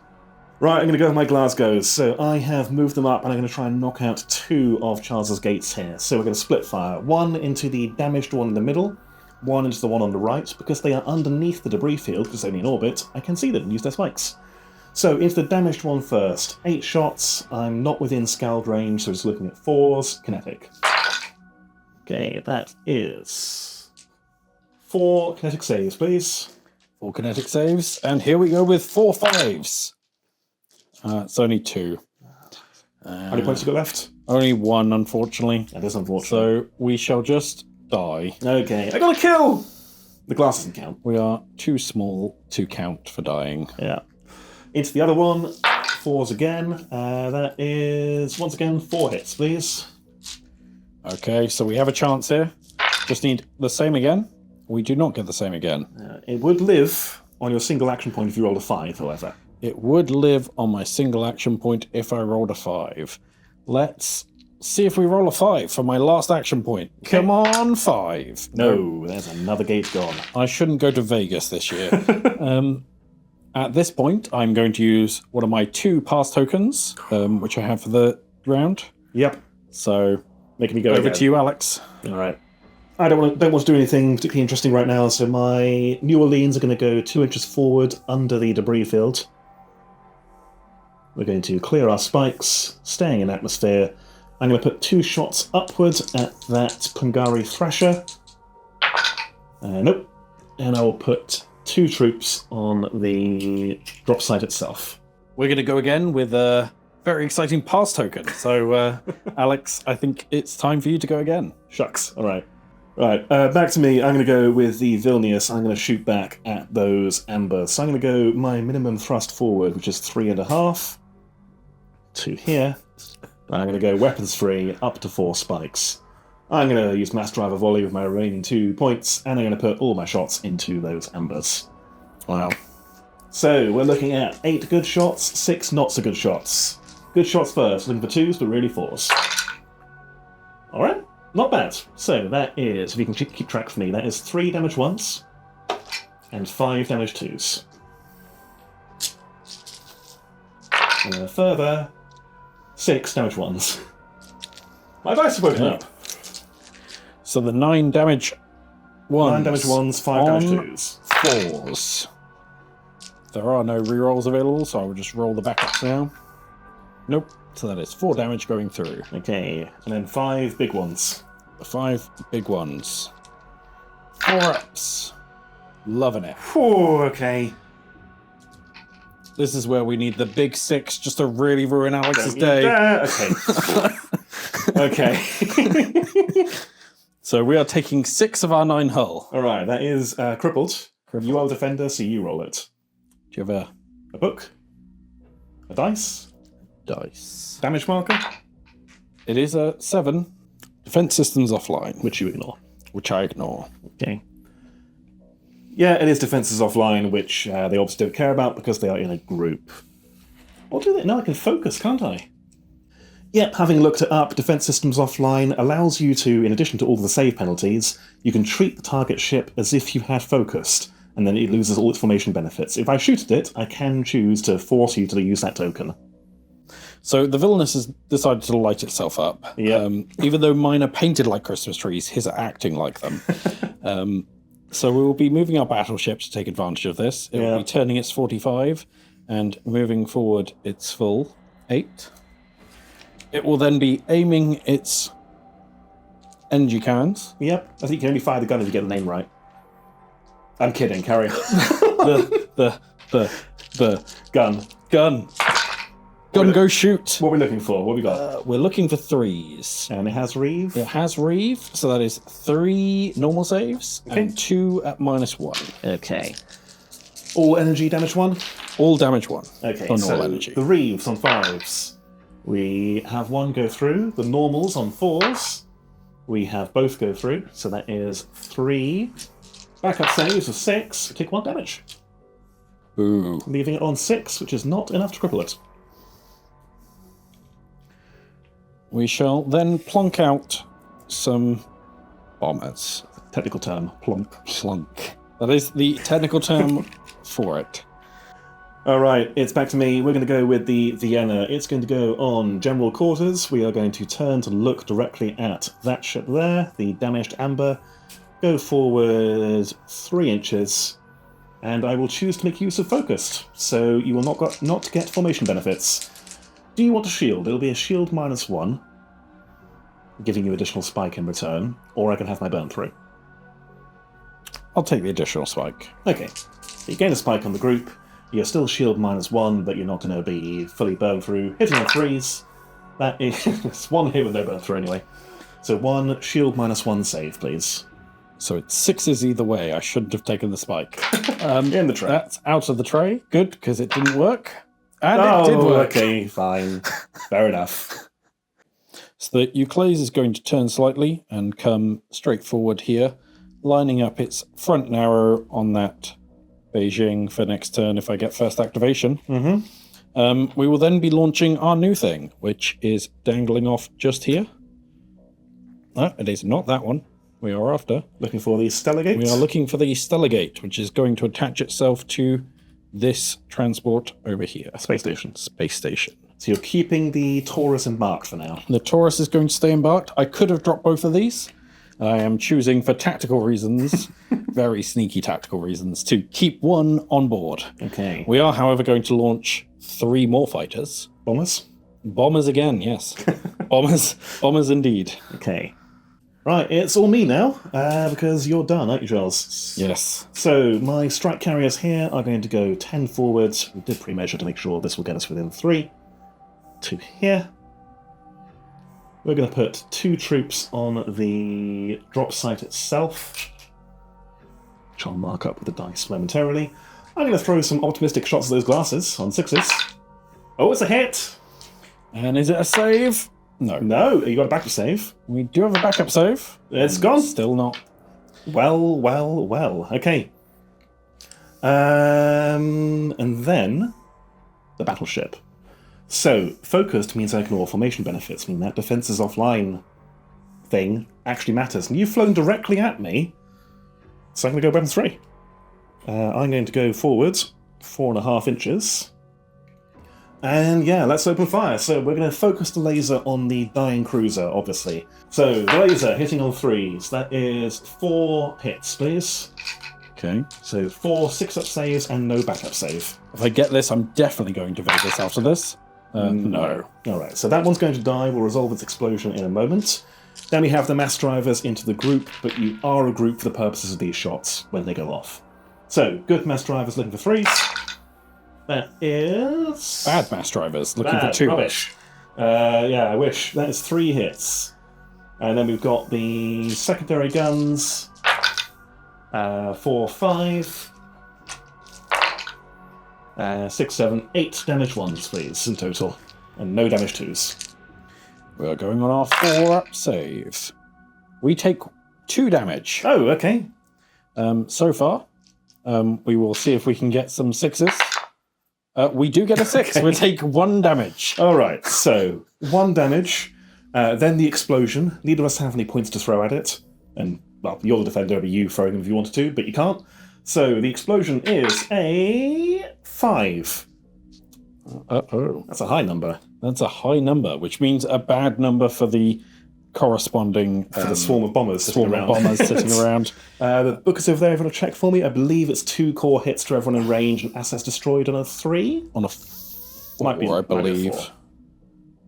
Right, I'm going to go with my Glasgows. So I have moved them up, and I'm going to try and knock out 2 of Charles's gates here. So we're going to split fire. 1 into the damaged one in the middle, 1 into the one on the right. Because they are underneath the debris field, because they're only in orbit, I can see them and use their spikes. So into the damaged one first. 8 shots. I'm not within scald range, so just looking at 4s. Kinetic. Okay, that is 4 kinetic saves, please. 4 kinetic saves, and here we go with 4 5s. It's only 2. How many points you got left? Only 1, unfortunately. That is unfortunate. So we shall just die. Okay, I got a kill! The glass doesn't count. We are too small to count for dying. Yeah. Into the other one. 4s again. That is, once again, 4 hits, please. Okay, so we have a chance here. Just need the same again. We do not get the same again. It would live on your single action point if you rolled a 5, however. It would live on my single action point if I rolled a 5. Let's see if we roll a 5 for my last action point. Okay. Come on, 5. No, there's another gate gone. I shouldn't go to Vegas this year. At this point, I'm going to use one of my 2 pass tokens, which I have for the round. Yep. So, Making me go over again. to you, Alex. All right. I don't want to do anything particularly interesting right now, so my New Orleans are going to go 2 inches forward under the debris field. We're going to clear our spikes, staying in atmosphere, I'm going to put 2 shots upward at that Pungari Thrasher. Nope. And I will put 2 troops on the drop site itself. We're going to go again with a very exciting pass token. So, Alex, I think it's time for you to go again. Shucks. All right. Right, back to me. I'm going to go with the Vilnius. I'm going to shoot back at those ambers. So I'm going to go my minimum thrust forward, which is 3.5 to here. I'm going to go weapons free up to 4 spikes. I'm going to use mass driver volley with my remaining 2 points, and I'm going to put all my shots into those ambers. Wow. So we're looking at 8 good shots, 6 not so good shots. Good shots first, looking for 2s, but really 4s. Alright. Not bad. So that is, if you can keep track for me, that is 3 damage 1s and 5 damage 2s. And then a further 6 damage 1s. My dice have woken up. So the 9 damage 1s. 9 damage 1s, 5 damage 2s. 4s. There are no rerolls available, so I will just roll the backups now. Nope. So that is 4 damage going through. Okay, and then 5 big ones. 5 big ones. 4 ups. Loving it. Whew, okay. This is where we need the big 6 just to really ruin Alex's day. Okay. Okay. So we are taking 6 of our 9 hull. Alright, that is crippled. You are the defender, so you roll it. Do you have A book. A dice. dice? Damage marker. It is a 7. Defense systems offline. Which you ignore. Which I ignore. Okay. Yeah, it is defenses offline, which they obviously don't care about because they are in a group. Or do they? No, I can focus, can't I? Yep, having looked it up, defense systems offline allows you to, in addition to all the save penalties, you can treat the target ship as if you had focused, and then it loses all its formation benefits. If I shoot at it, I can choose to force you to use that token. So the Vilnius has decided to light itself up. Yeah. Even though mine are painted like Christmas trees, his are acting like them. So we will be moving our battleship to take advantage of this. It will be turning its 45 and moving forward its full 8. It will then be aiming its energy cannons. Yep, I think you can only fire the gun if you get the name right. I'm kidding, carry on. the Gun. Gun, go shoot. What are we looking for? What have we got? We're looking for 3s. And it has Reeve. It has Reeve, so that is 3 normal saves and 2 at -1. Okay. All energy damage 1? All damage 1. Okay, On so all energy. the Reeves on 5s. We have 1 go through. The normals on 4s. We have both go through, so that is 3. Backup saves of 6. Take 1 damage. Ooh. Leaving it on 6, which is not enough to cripple it. We shall then plonk out some bombers. Technical term, plonk. Plunk. That is the technical term for it. Alright, it's back to me. We're going to go with the Vienna. It's going to go on general quarters. We are going to turn to look directly at that ship there, the damaged amber. Go forward 3 inches, and I will choose to make use of focused, so you will not get formation benefits. Do you want a shield? It'll be a shield -1, giving you additional spike in return, or I can have my burn through. I'll take the additional spike. Okay, so you gain a spike on the group. You're still shield -1, but you're not going to be fully burn through. Hitting on 3s, that is 1 hit with no burn through anyway. So 1 shield -1 save, please. So it's 6s either way. I shouldn't have taken the spike. In the tray. That's out of the tray. Good, because it didn't work. And it did work. Okay, fine. Fair enough. So the Euclase is going to turn slightly and come straight forward here, lining up its front narrow on that Beijing for next turn if I get first activation. We will then be launching our new thing, which is dangling off just here. No, it is not that one. We are after. Looking for the Stellargate? We are looking for the Stellargate, which is going to attach itself to this transport over here. Space station. Space station. So you're keeping the Taurus embarked for now. The Taurus is going to stay embarked. I could have dropped both of these. I am choosing for tactical reasons, very sneaky tactical reasons, to keep 1 on board. Okay. We are, however, going to launch 3 more fighters. Bombers? Bombers again, yes. Bombers indeed. Okay. Right, it's all me now, because you're done, aren't you, Charles? Yes. So, my strike carriers here are going to go 10 forwards. We did pre-measure to make sure this will get us within 3. 2 here. We're going to put 2 troops on the drop site itself, which I'll mark up with the dice momentarily. I'm going to throw some optimistic shots at those glasses on 6s. Oh, it's a hit! And is it a save? No. No, you got a backup save. We do have a backup save. It's gone. Still not. Well. Okay. And then the battleship. So, focused means I ignore formation benefits, meaning that defenses offline thing actually matters. And you've flown directly at me, so I'm going to go weapon 3. I'm going to go forwards 4.5 inches. And yeah, let's open fire. So we're going to focus the laser on the dying cruiser, obviously. So the laser hitting on 3s. That is 4 hits, please. Okay. So 4 6-up saves and no backup save. If I get this, I'm definitely going to Vegas after this. No. Alright, so that one's going to die. We'll resolve its explosion in a moment. Then we have the mass drivers into the group, but you are a group for the purposes of these shots when they go off. So, good mass drivers looking for 3s. That is... Bad mass drivers looking bad, for 2. Rubbish. Yeah, I wish. That is 3 hits. And then we've got the secondary guns. 4, 5. 6, 7, 8 damage 1s, please, in total. And no damage 2s. We're going on our 4-up save. We take 2 damage. Oh, okay. So far. We will see if we can get some 6s. We do get a 6. Okay. We'll take 1 damage. All right, so 1 damage. Then the explosion. Neither of us have any points to throw at it. And, well, you're the defender, it'd be you throwing them if you wanted to, but you can't. So the explosion is a 5. Uh-oh. That's a high number. That's a high number, which means a bad number for the corresponding... for the swarm of bombers sitting around. The book is over there. If you want to check for me, I believe it's 2 core hits to everyone in range and assets destroyed on a 3? On a 4, I believe. Might be 4.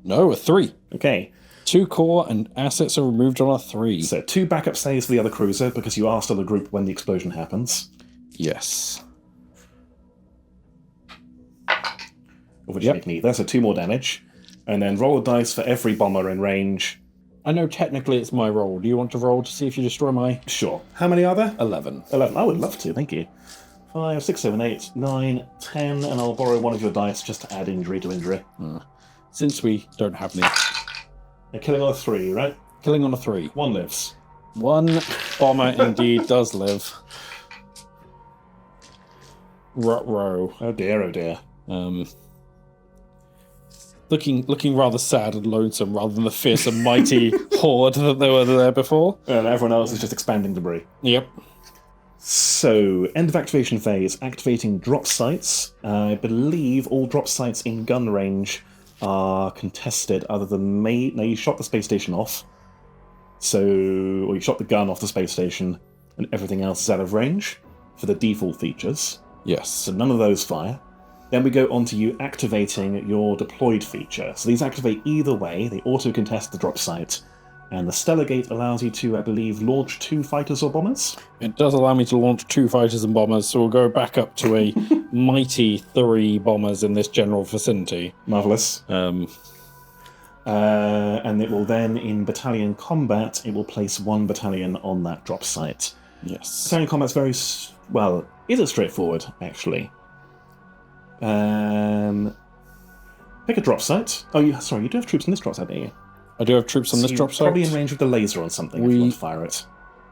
No, a 3. Okay. 2 core and assets are removed on a 3. So 2 backup saves for the other cruiser, because you are still a group when the explosion happens. Yes. Of which you make neither, so 2 more damage. And then roll a dice for every bomber in range. I know technically it's my roll. Do you want to roll to see if you destroy my... Sure. How many are there? 11. 11. I would love to, thank you. 5, 6, 7, 8, 9, 10, and I'll borrow one of your dice just to add injury to injury. Since we don't have any... They're killing on a 3, right? Killing on a 3. 1 lives. 1 bomber indeed does live. Ruh-roh. Oh dear, oh dear. Looking rather sad and lonesome rather than the fierce and mighty horde that they were there before. And everyone else is just expanding debris. Yep. So, end of activation phase, activating drop sites. I believe all drop sites in gun range are contested other than Now, you shot the space station off. Or you shot the gun off the space station, and everything else is out of range for the default features. Yes. So none of those fire. Then we go on to you activating your deployed feature. So these activate either way, they auto-contest the drop site, and the Stellargate allows you to, I believe, launch 2 fighters or bombers? It does allow me to launch 2 fighters and bombers, so we'll go back up to a mighty 3 bombers in this general vicinity. Marvellous. And it will then, in battalion combat, it will place 1 battalion on that drop site. Yes. Battalion combat's very, well, is it straightforward, actually? Pick a drop site. Oh, sorry, you do have troops on this drop site, don't you? I do have troops on this drop site. Probably in range with the laser on something if you want to fire it.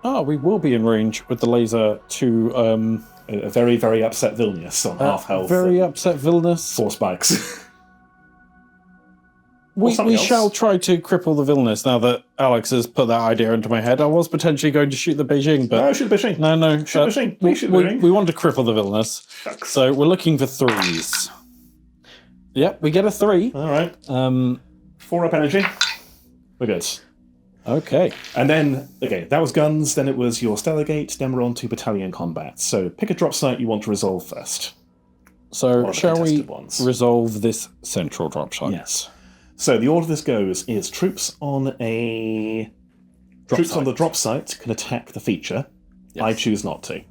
Oh, we will be in range with the laser to... a very, very upset Vilnius on half health. Very upset Vilnius. 4 spikes. We shall try to cripple the Vilnius now that Alex has put that idea into my head. I was potentially going to shoot the Beijing, but... No, shoot Beijing. No. Shoot Beijing. We want to cripple the Vilnius. Shucks. So we're looking for 3s. Yep, we get a 3. All right. 4 up energy. We're good. Okay. And then, that was guns, then it was your Stellargate, then we're on to battalion combat. So pick a drop site you want to resolve first. So shall we ones. resolve this central drop site? Yes. So the order this goes is troops on the drop site can attack the feature. Yes. I choose not to.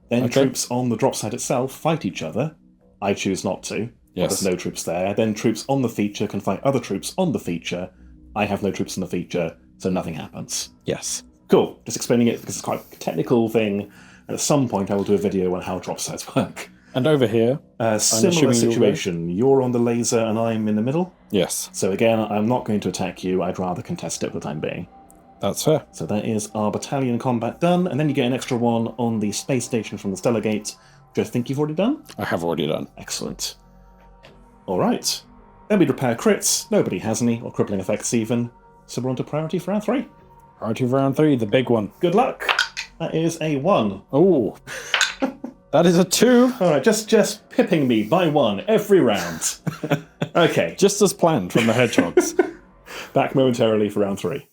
Then troops on the drop site itself fight each other. I choose not to. Yes. There's no troops there. Then troops on the feature can fight other troops on the feature. I have no troops on the feature, so nothing happens. Yes. Cool. Just explaining it because it's quite a technical thing. And at some point I will do a video on how drop sites work. And over here, similar situation. You're on the laser and I'm in the middle. yes, So again, I'm not going to attack you. I'd rather contest it for the time being. that's fair. So that is our battalion combat done. And then you get an extra one on the space station from the Stellargate, which I think you've already done. I have already done. Excellent. All right. Then we repair crits. Nobody has any, or crippling effects even. So we're on to priority for round 3. Priority for round 3, the big one. Good luck. That is a 1. Oh, that is a 2. All right, just pipping me by 1 every round. Okay. Just as planned from the hedgehogs. Back momentarily for round 3.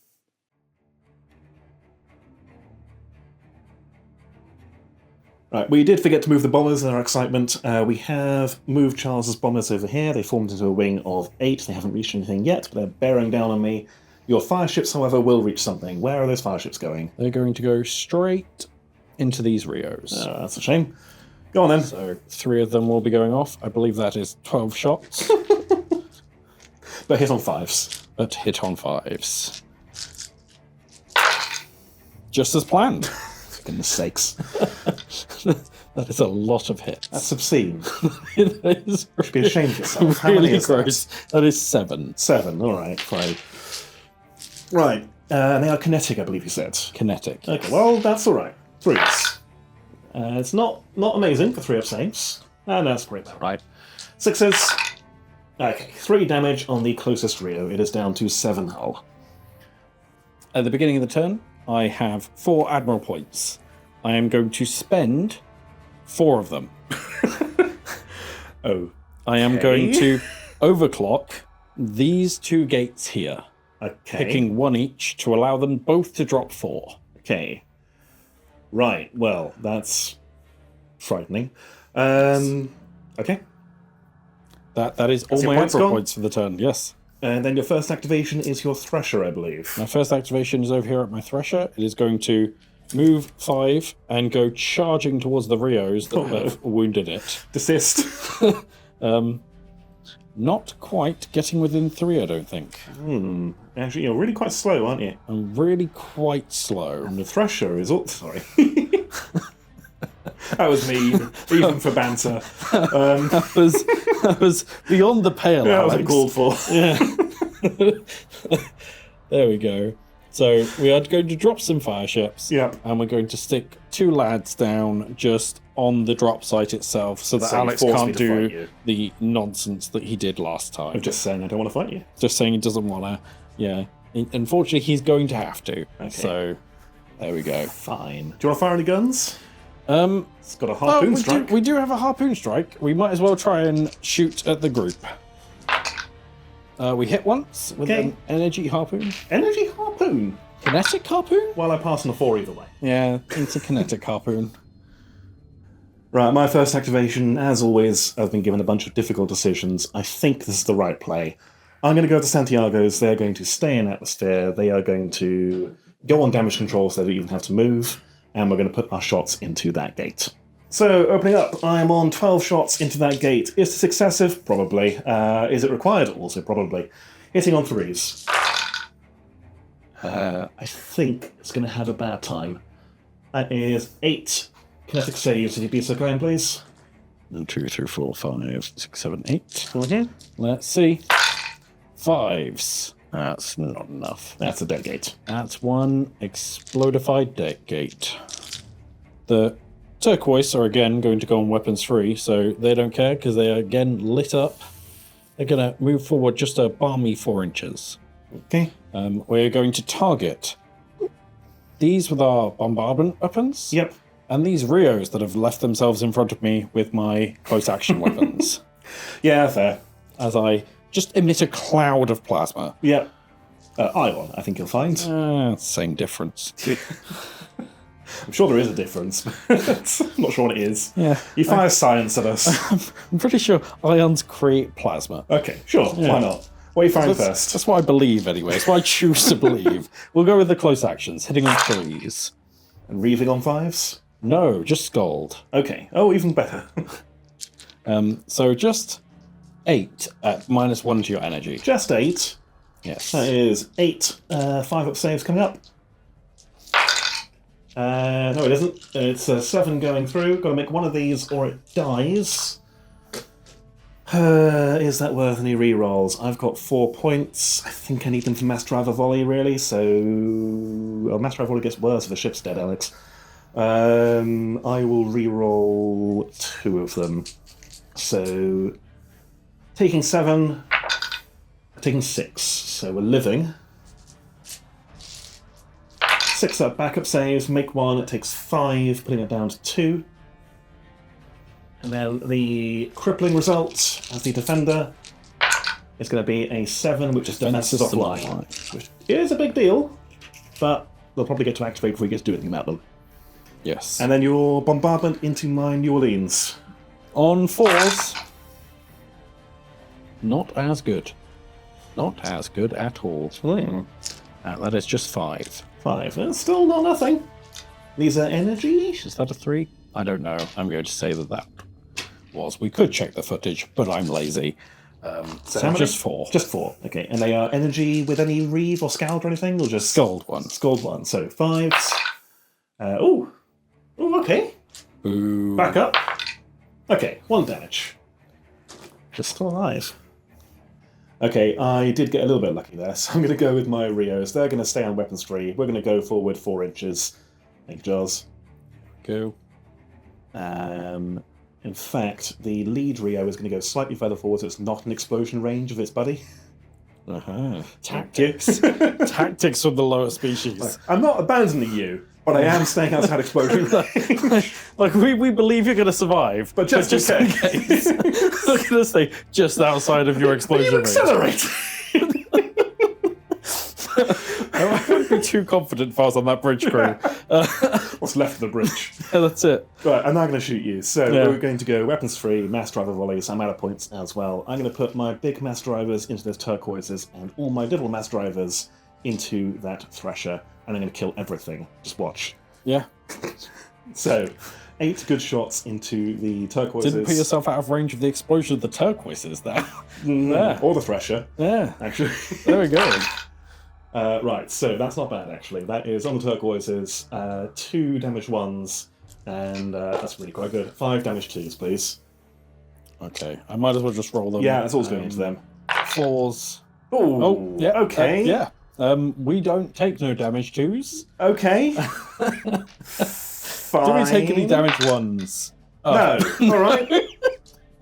Right, we did forget to move the bombers in our excitement. We have moved Charles's bombers over here. They formed into a wing of 8. They haven't reached anything yet, but they're bearing down on me. Your fireships, however, will reach something. Where are those fireships going? They're going to go straight into these Rios. That's a shame. Go on then. So 3 of them will be going off. I believe that is 12 shots, But hit on 5s. but hit on 5s. Just as planned. For goodness sakes. That is a lot of hits. That's obscene. That is Should be ashamed of yourself. How many really is that? gross. That is 7. 7, alright, fine. Right, they are kinetic, I believe you said. Kinetic. Okay, well, that's alright. 3s. It's not amazing for 3 up saves. And that's great, right? 6s. Okay, 3 damage on the closest Rio. It is down to 7 hull. At the beginning of the turn, I have 4 Admiral points. I am going to spend 4 of them. Oh. I am going to overclock these 2 gates here, Okay. picking 1 each to allow them both to drop 4. Okay. Right, well, that's frightening. Okay. That is all your my points Admiral gone? points for the turn, yes. And then your first activation is your Thresher, I believe. My first activation is over here at my Thresher. It is going to move 5 and go charging towards the Rios that have wounded it. Desist. Not quite getting within 3, I don't think. Actually, you're really quite slow, aren't you? I'm really quite slow. And the Thresher is all... Sorry. That was mean, even for banter. That was beyond the pale, That Alex. wasn't called for. Yeah. There we go. So we are going to drop some fireships. Yeah. And we're going to stick 2 lads down just on the drop site itself so that So you Alex forced me can't to fight do you. the nonsense that he did last time. I'm just saying I don't want to fight you. Just saying he doesn't want to. Yeah. Unfortunately, he's going to have to. Okay. So there we go. Fine. Do you want to fire any guns? It's got a Oh, harpoon strike. we do have a harpoon strike. We might as well try and shoot at the group. We hit once with Okay. an energy harpoon. Energy harpoon? Kinetic harpoon? Well, I pass on a 4 either way. Yeah, it's a kinetic harpoon. Right, my first activation, as always, I've been given a bunch of difficult decisions. I think this is the right play. I'm going to go to Santiago's. They're going to stay in atmosphere. They are going to go on damage control so they don't even have to move. And we're going to put our shots into that gate. So, opening up, I'm on 12 shots into that gate. Is this excessive? Probably. Is it required? Also, probably. Hitting on 3s. I think it's going to have a bad time. That is 8 kinetic saves. If you'd be so kind, please. 1, 2, 3, 4, 5, 6, 7, 8. Let's see. 5s. That's not enough. That's a dead gate. That's 1 explodified deck gate. The Turquoise are again going to go on weapons free, so they don't care because they are again lit up. They're going to move forward just a balmy 4 inches. Okay. We're going to target these with our bombardment weapons. Yep. And these Rios that have left themselves in front of me with my close action weapons. Yeah, fair. As I just emit a cloud of plasma. Yep. Ion, I think you'll find. Same difference. I'm sure there is a difference. I'm not sure what it is. Yeah. You fire science at us. I'm pretty sure ions create plasma. Okay, sure. Yeah. Why not? What are you firing first? That's what I believe, anyway. That's what I choose to believe. We'll go with the close actions, hitting on 3s. And reaving on 5s? No, just Scald. Okay. Oh, even better. So just 8 at -1 to your energy. Just 8. Yes. That is 8 5-up saves coming up. No, it isn't. It's 7 going through. Got to make one of these or it dies. Is that worth any rerolls? I've got 4 points. I think I need them for Mass Driver Volley, really. So, Mass Driver Volley gets worse if the ship's dead, Alex. I will reroll 2 of them. So, taking 7, taking 6. So we're living. 6 up backup saves, make 1, it takes 5, putting it down to 2. And then the crippling result as the defender is going to be a 7, which is defenses offline. Which is a big deal, but they'll probably get to activate before we get to do anything about them. Yes. And then your bombardment into my New Orleans. On 4s. Not as good. Not as good at all. That is just 5. 5. That's still not nothing. These are energy. Is that a 3? I don't know. I'm going to say that was. We could check the footage, but I'm lazy. So just 4. Just 4. Okay. And they are energy with any reeve or scald or anything, or just Scald 1. Scald 1. So 5s. Oh, okay. Boo. Back up. Okay, 1 damage. Just still alive. Okay, I did get a little bit lucky there, so I'm going to go with my Rios. They're going to stay on weapons 3. We're going to go forward 4 inches. Thank you, Jaws. Go. In fact, the lead Rio is going to go slightly further forward, so it's not an explosion range of its buddy. Tactics. Tactics from the lower species. I'm not abandoning you, but I am staying outside explosion range. Like we believe you're going to survive, but just in case. We're going to stay just outside of your explosion range. Accelerate! I wouldn't be too confident if I was on that bridge crew. What's left of the bridge? Yeah, that's it. Right, I'm now going to shoot you. So we're going to go weapons free, mass driver volleys. I'm out of points as well. I'm going to put my big mass drivers into those turquoises and all my little mass drivers into that thresher. And I'm going to kill everything. Just watch. Yeah. So, 8 good shots into the turquoises. Didn't put yourself out of range of the explosion of the turquoises there. Yeah. Or the thresher. Yeah. Actually. There we go. Right, so that's not bad, actually. That is, on the turquoises, 2 damage 1s, and that's really quite good. 5 damage 2s, please. Okay, I might as well just roll them. Yeah, that's all's going into them. 4s. Ooh, Oh, yeah. Okay. Yeah. We don't take no damage 2s. Okay. Do we take any damage 1s? Oh. No. All right.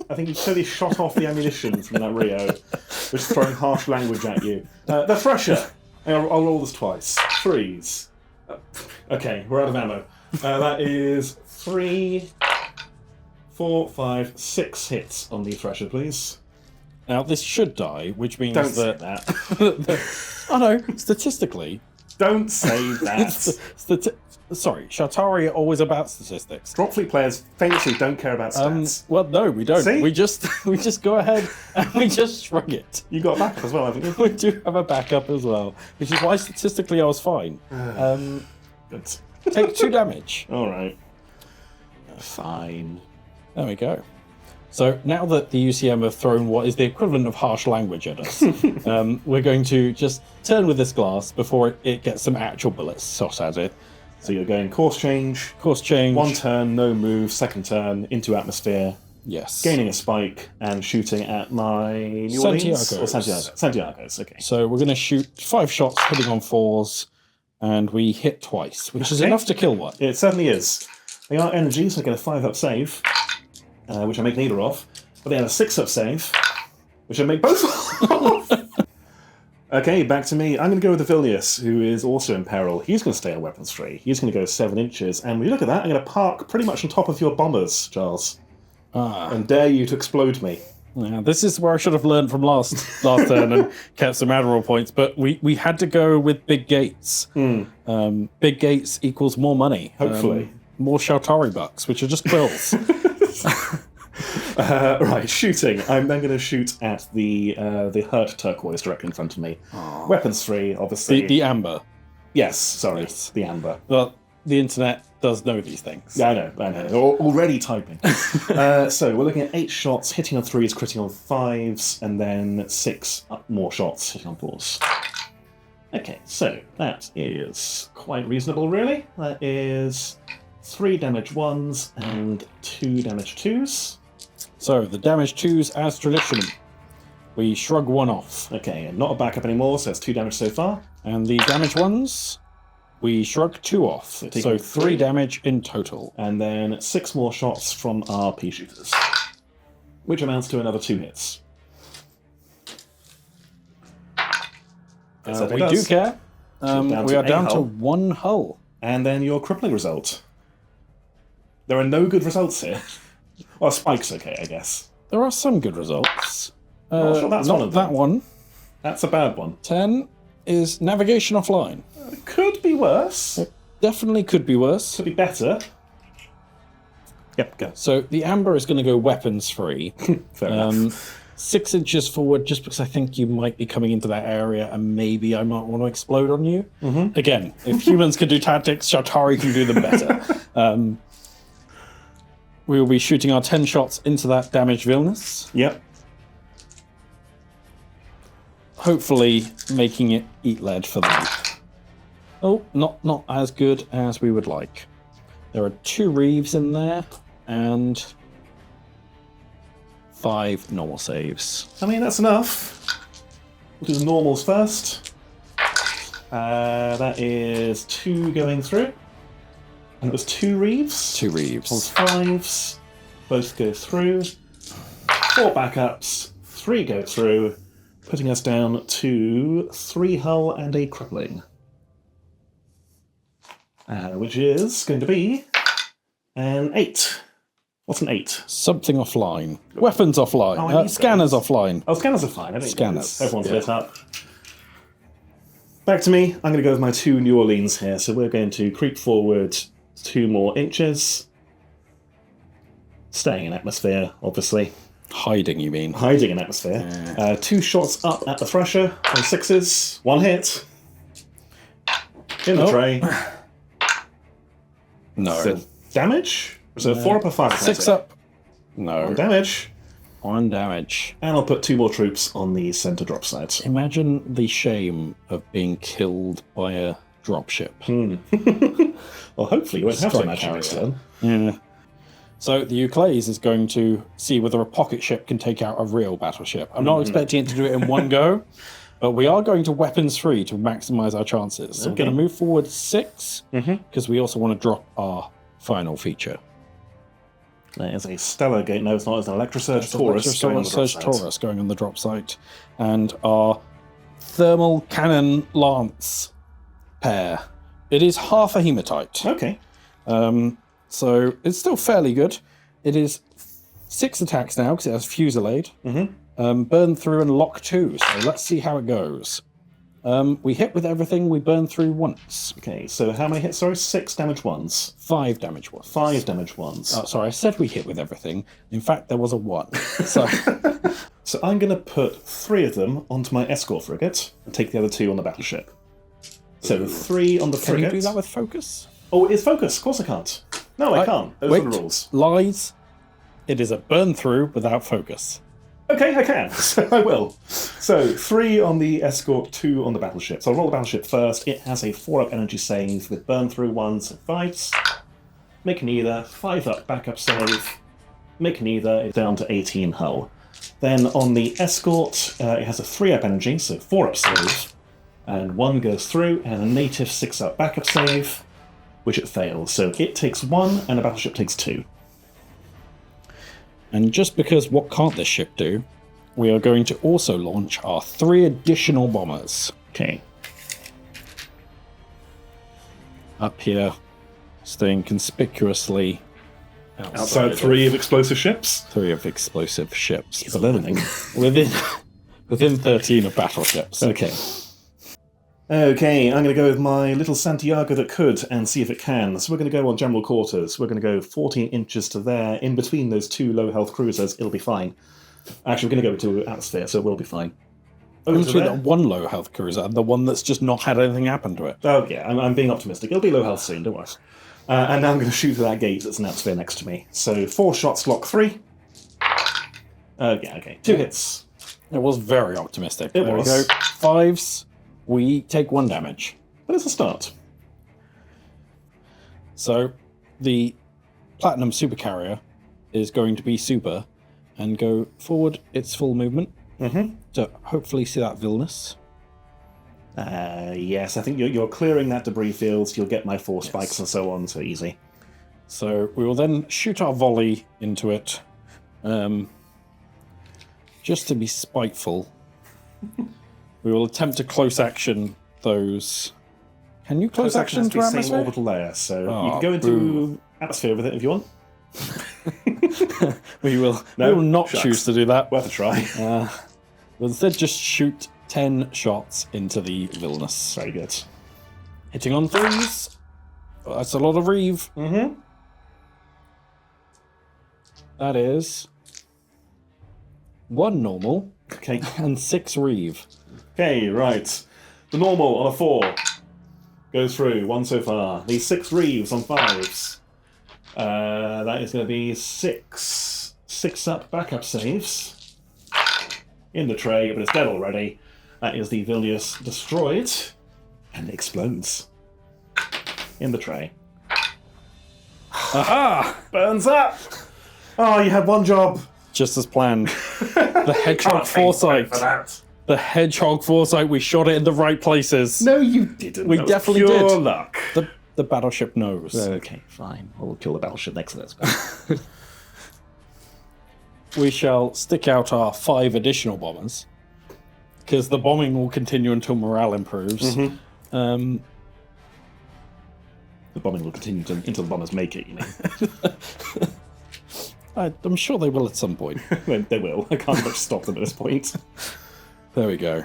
I think you totally shot off the ammunition from that Rio, which is throwing harsh language at you. The thresher. I'll roll this twice. 3s. Okay, we're out of ammo. That is 3, 4, 5, 6 hits on the thresher, please. Now, this should die, which means Don't say that... Oh no, statistically... Don't say that. Sorry, Shaltari are always about statistics. Dropfleet players famously don't care about stats. Well, no, we don't. See? We just go ahead and we just shrug it. You got a backup as well, haven't you? We do have a backup as well, which is why statistically I was fine. Good. Take 2 damage. All right. Fine. There we go. So now that the UCM have thrown what is the equivalent of harsh language at us, we're going to just turn with this glass before it gets some actual bullets shot at it. So you're going course change. Course change. 1 turn, no move. 2nd turn, into atmosphere. Yes. Gaining a spike and shooting at my New Orleans? Or Santiago. Santiago's, okay. So we're going to shoot 5 shots, hitting on 4s, and we hit twice, which is enough to kill one. It certainly is. They are energy, so I get a 5-up save, which I make neither of. But they have a 6-up save, which I make both of. Okay, back to me. I'm going to go with the Vilnius, who is also in peril. He's going to stay on weapons free. He's going to go 7 inches. And when you look at that, I'm going to park pretty much on top of your bombers, Charles. And dare you to explode me. Yeah, this is where I should have learned from last turn and kept some Admiral points. But we had to go with big gates. Big gates equals more money. Hopefully. More Shaltari bucks, which are just quills. Right, shooting. I'm then going to shoot at the hurt turquoise directly in front of me. Weapons free, obviously. The amber. Yes, sorry, Yes. the amber. Well, the internet does know these things. Yeah, I know. Already typing. So we're looking at 8 shots, hitting on 3s, critting on 5s, and then 6 more shots, hitting on 4s. Okay, so that is quite reasonable, really. That is 3 damage 1s and 2 damage 2s. So, the damage 2s as tradition. We shrug 1 off. Okay, and not a backup anymore, so it's 2 damage so far. And the damage 1s, we shrug 2 off. So 3 damage in total. And then 6 more shots from our pea shooters, which amounts to another 2 hits. We do care. We are down to 1 hull. And then your crippling result. There are no good results here. Well, Spike's okay, I guess. There are some good results. Sure that's not one of them. that one. That's a bad one. 10 is navigation offline. It could be worse. Definitely could be worse. Could be better. Yep, go. So the amber is going to go weapons free. Fair enough. 6 inches forward, just because I think you might be coming into that area and maybe I might want to explode on you. Mm-hmm. Again, if humans can do tactics, Shaltari can do them better. We will be shooting our 10 shots into that damaged Vilnius. Yep. Hopefully making it eat lead for them. Oh, not as good as we would like. There are 2 reeves in there and 5 normal saves. I mean, that's enough. We'll do the normals first. That is 2 going through. And it was 2 reeves. 2 reeves. On 5s. Both go through. 4 backups. 3 go through. Putting us down to 3 hull and a crippling. Which is going to be an 8. What's an 8? Something offline. Weapons offline. Oh, I need scanners offline. Oh, scanners are fine. I think Scanners, everyone's yeah. lit up. Back to me. I'm going to go with my 2 New Orleans here. So we're going to creep forward 2 more inches. Staying in atmosphere, obviously. Hiding, you mean? Hiding in atmosphere. Yeah. 2 shots up at the thresher on 6s. 1 hit. In the tray. No. So damage? So 4 up or 5? 6 up. No. 1 damage. 1 damage. And I'll put 2 more troops on the center drop side. Imagine the shame of being killed by a dropship. Well, hopefully you won't have to Strike imagine next carrier. turn. Yeah. So the Euclase is going to see whether a pocket ship can take out a real battleship. I'm not expecting it to do it in one go, but we are going to weapons free to maximize our chances. So we're going to move forward 6 because we also want to drop our final feature. There is a Stellargate. No, it's not. It's an Electrosurge Taurus going on the drop Electrosurge side. Taurus going on the drop site. And our thermal cannon lance pair. It is half a hematite. Okay. So it's still fairly good. It is 6 attacks now because it has Fusillade. Burn through and lock 2. So let's see how it goes. We hit with everything. We burn through once. Okay, so how many hits? Sorry, 6 damage 1s. 5 damage ones. 5 damage 1s. Oh, sorry, I said we hit with everything. In fact, there was a 1. So So I'm going to put 3 of them onto my Escort frigate and take the other 2 on the battleship. So 3 on the can frigate. you do that with focus? Oh, it is focus. Of course I can't. No, I can't. Those are the rules. Lies. It is a burn through without focus. Okay, I can. So I will. So 3 on the Escort, 2 on the battleship. So I'll roll the battleship first. It has a 4-up energy save with burn through 1s and 5s. Make neither. 5-up backup save. Make neither. It's down to 18 hull. Then on the Escort, it has a 3-up energy, so 4-up save. And 1 goes through, and a native 6-up backup save, which it fails. So it takes 1, and the battleship takes 2. And just because what can't this ship do, we are going to also launch our 3 additional bombers. Okay. Up here, staying conspicuously Outside 3 of explosive ships. 3 of explosive ships. He's learning. Within 13 of battleships. Okay. Okay, I'm going to go with my little Santiago that could and see if it can. So we're going to go on general quarters. We're going to go 14 inches to there, in between those two low-health cruisers. It'll be fine. Actually, we're going to go to atmosphere, so it will be fine. Over to Between there. that one low health cruiser and the one that's just not had anything happen to it. Oh, yeah, I'm being optimistic. It'll be low health soon, don't worry. And now I'm going to shoot through that gate that's an atmosphere next to me. So 4 shots, lock 3. Yeah, okay. 2 hits. It was very optimistic. It there was. we go. 5s. We take 1 damage. But it's a start. So the Platinum Supercarrier is going to be super and go forward its full movement to hopefully see that Vilnius. Yes, I think you're clearing that debris field. You'll get my 4 spikes and so on, so easy. So we will then shoot our volley into it, just to be spiteful. We will attempt to close action those. Can you close action has to to be same atmosphere? orbital layer, so you Oh, can go into atmosphere with it if you want. We will No, not shucks. choose to do that. Worth a try. We'll instead just shoot 10 shots into the Vilnius. Very good. Hitting on 3s. Well, that's a lot of reeve. That is 1 normal Okay. and 6 reeve. Okay, right. The normal on a 4 goes through. 1 so far. The 6 reeves on 5s. That is going to be 6. 6 up backup saves. In the tray, but it's dead already. That is the Vilnius destroyed. And explodes. In the tray. Aha! Burns up! Oh, you had 1 job. Just as planned. The hedgehog foresight. The hedgehog foresight. We shot it in the right places. No, you didn't. We That was definitely pure did. luck. The battleship knows. Okay, fine. We'll kill the battleship next to this. We shall stick out our 5 additional bombers, because the bombing will continue until morale improves. The bombing will continue until the bombers make it, you know. I'm sure they will at some point. They will. I can't much stop them at this point. There we go.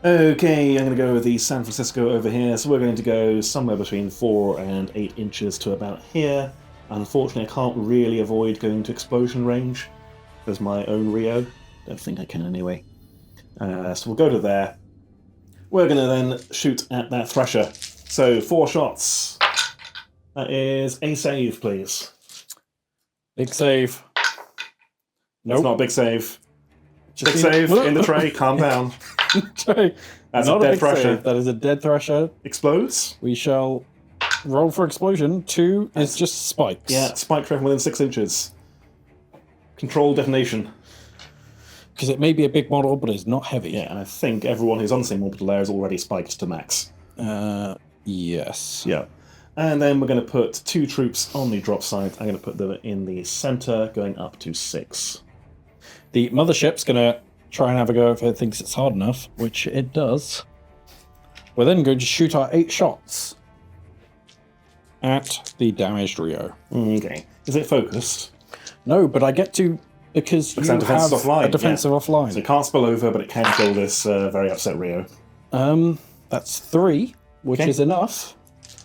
Okay, I'm going to go with the San Francisco over here. So we're going to go somewhere between 4 and 8 inches to about here. Unfortunately, I can't really avoid going to explosion range. There's my own Rio. Don't think I can anyway. So we'll go to there. We're going to then shoot at that Thresher. So 4 shots. That is a save, please. Big save. Nope. It's not a big save. Just Big save in the tray. Calm down. Sorry. That's Not a dead big Thresher. save. That is a dead Thresher. Explodes. We shall roll for explosion. 2 is just spikes. Yeah, spike from within 6 inches. Controlled detonation. Because it may be a big model, but it's not heavy. Yeah, and I think everyone who's on the same orbital layer is already spiked to max. Yes. Yeah. And then we're going to put 2 troops on the drop side. I'm going to put them in the center, going up to 6. The mothership's going to try and have a go if it thinks it's hard enough, which it does. We're then going to shoot our 8 shots at the damaged Rio. Okay. Is it focused? No, but I get to, because you that defense have is offline, a defensive So offline. it can't spill over, but it can kill this very upset Rio. That's 3, which Okay. is enough.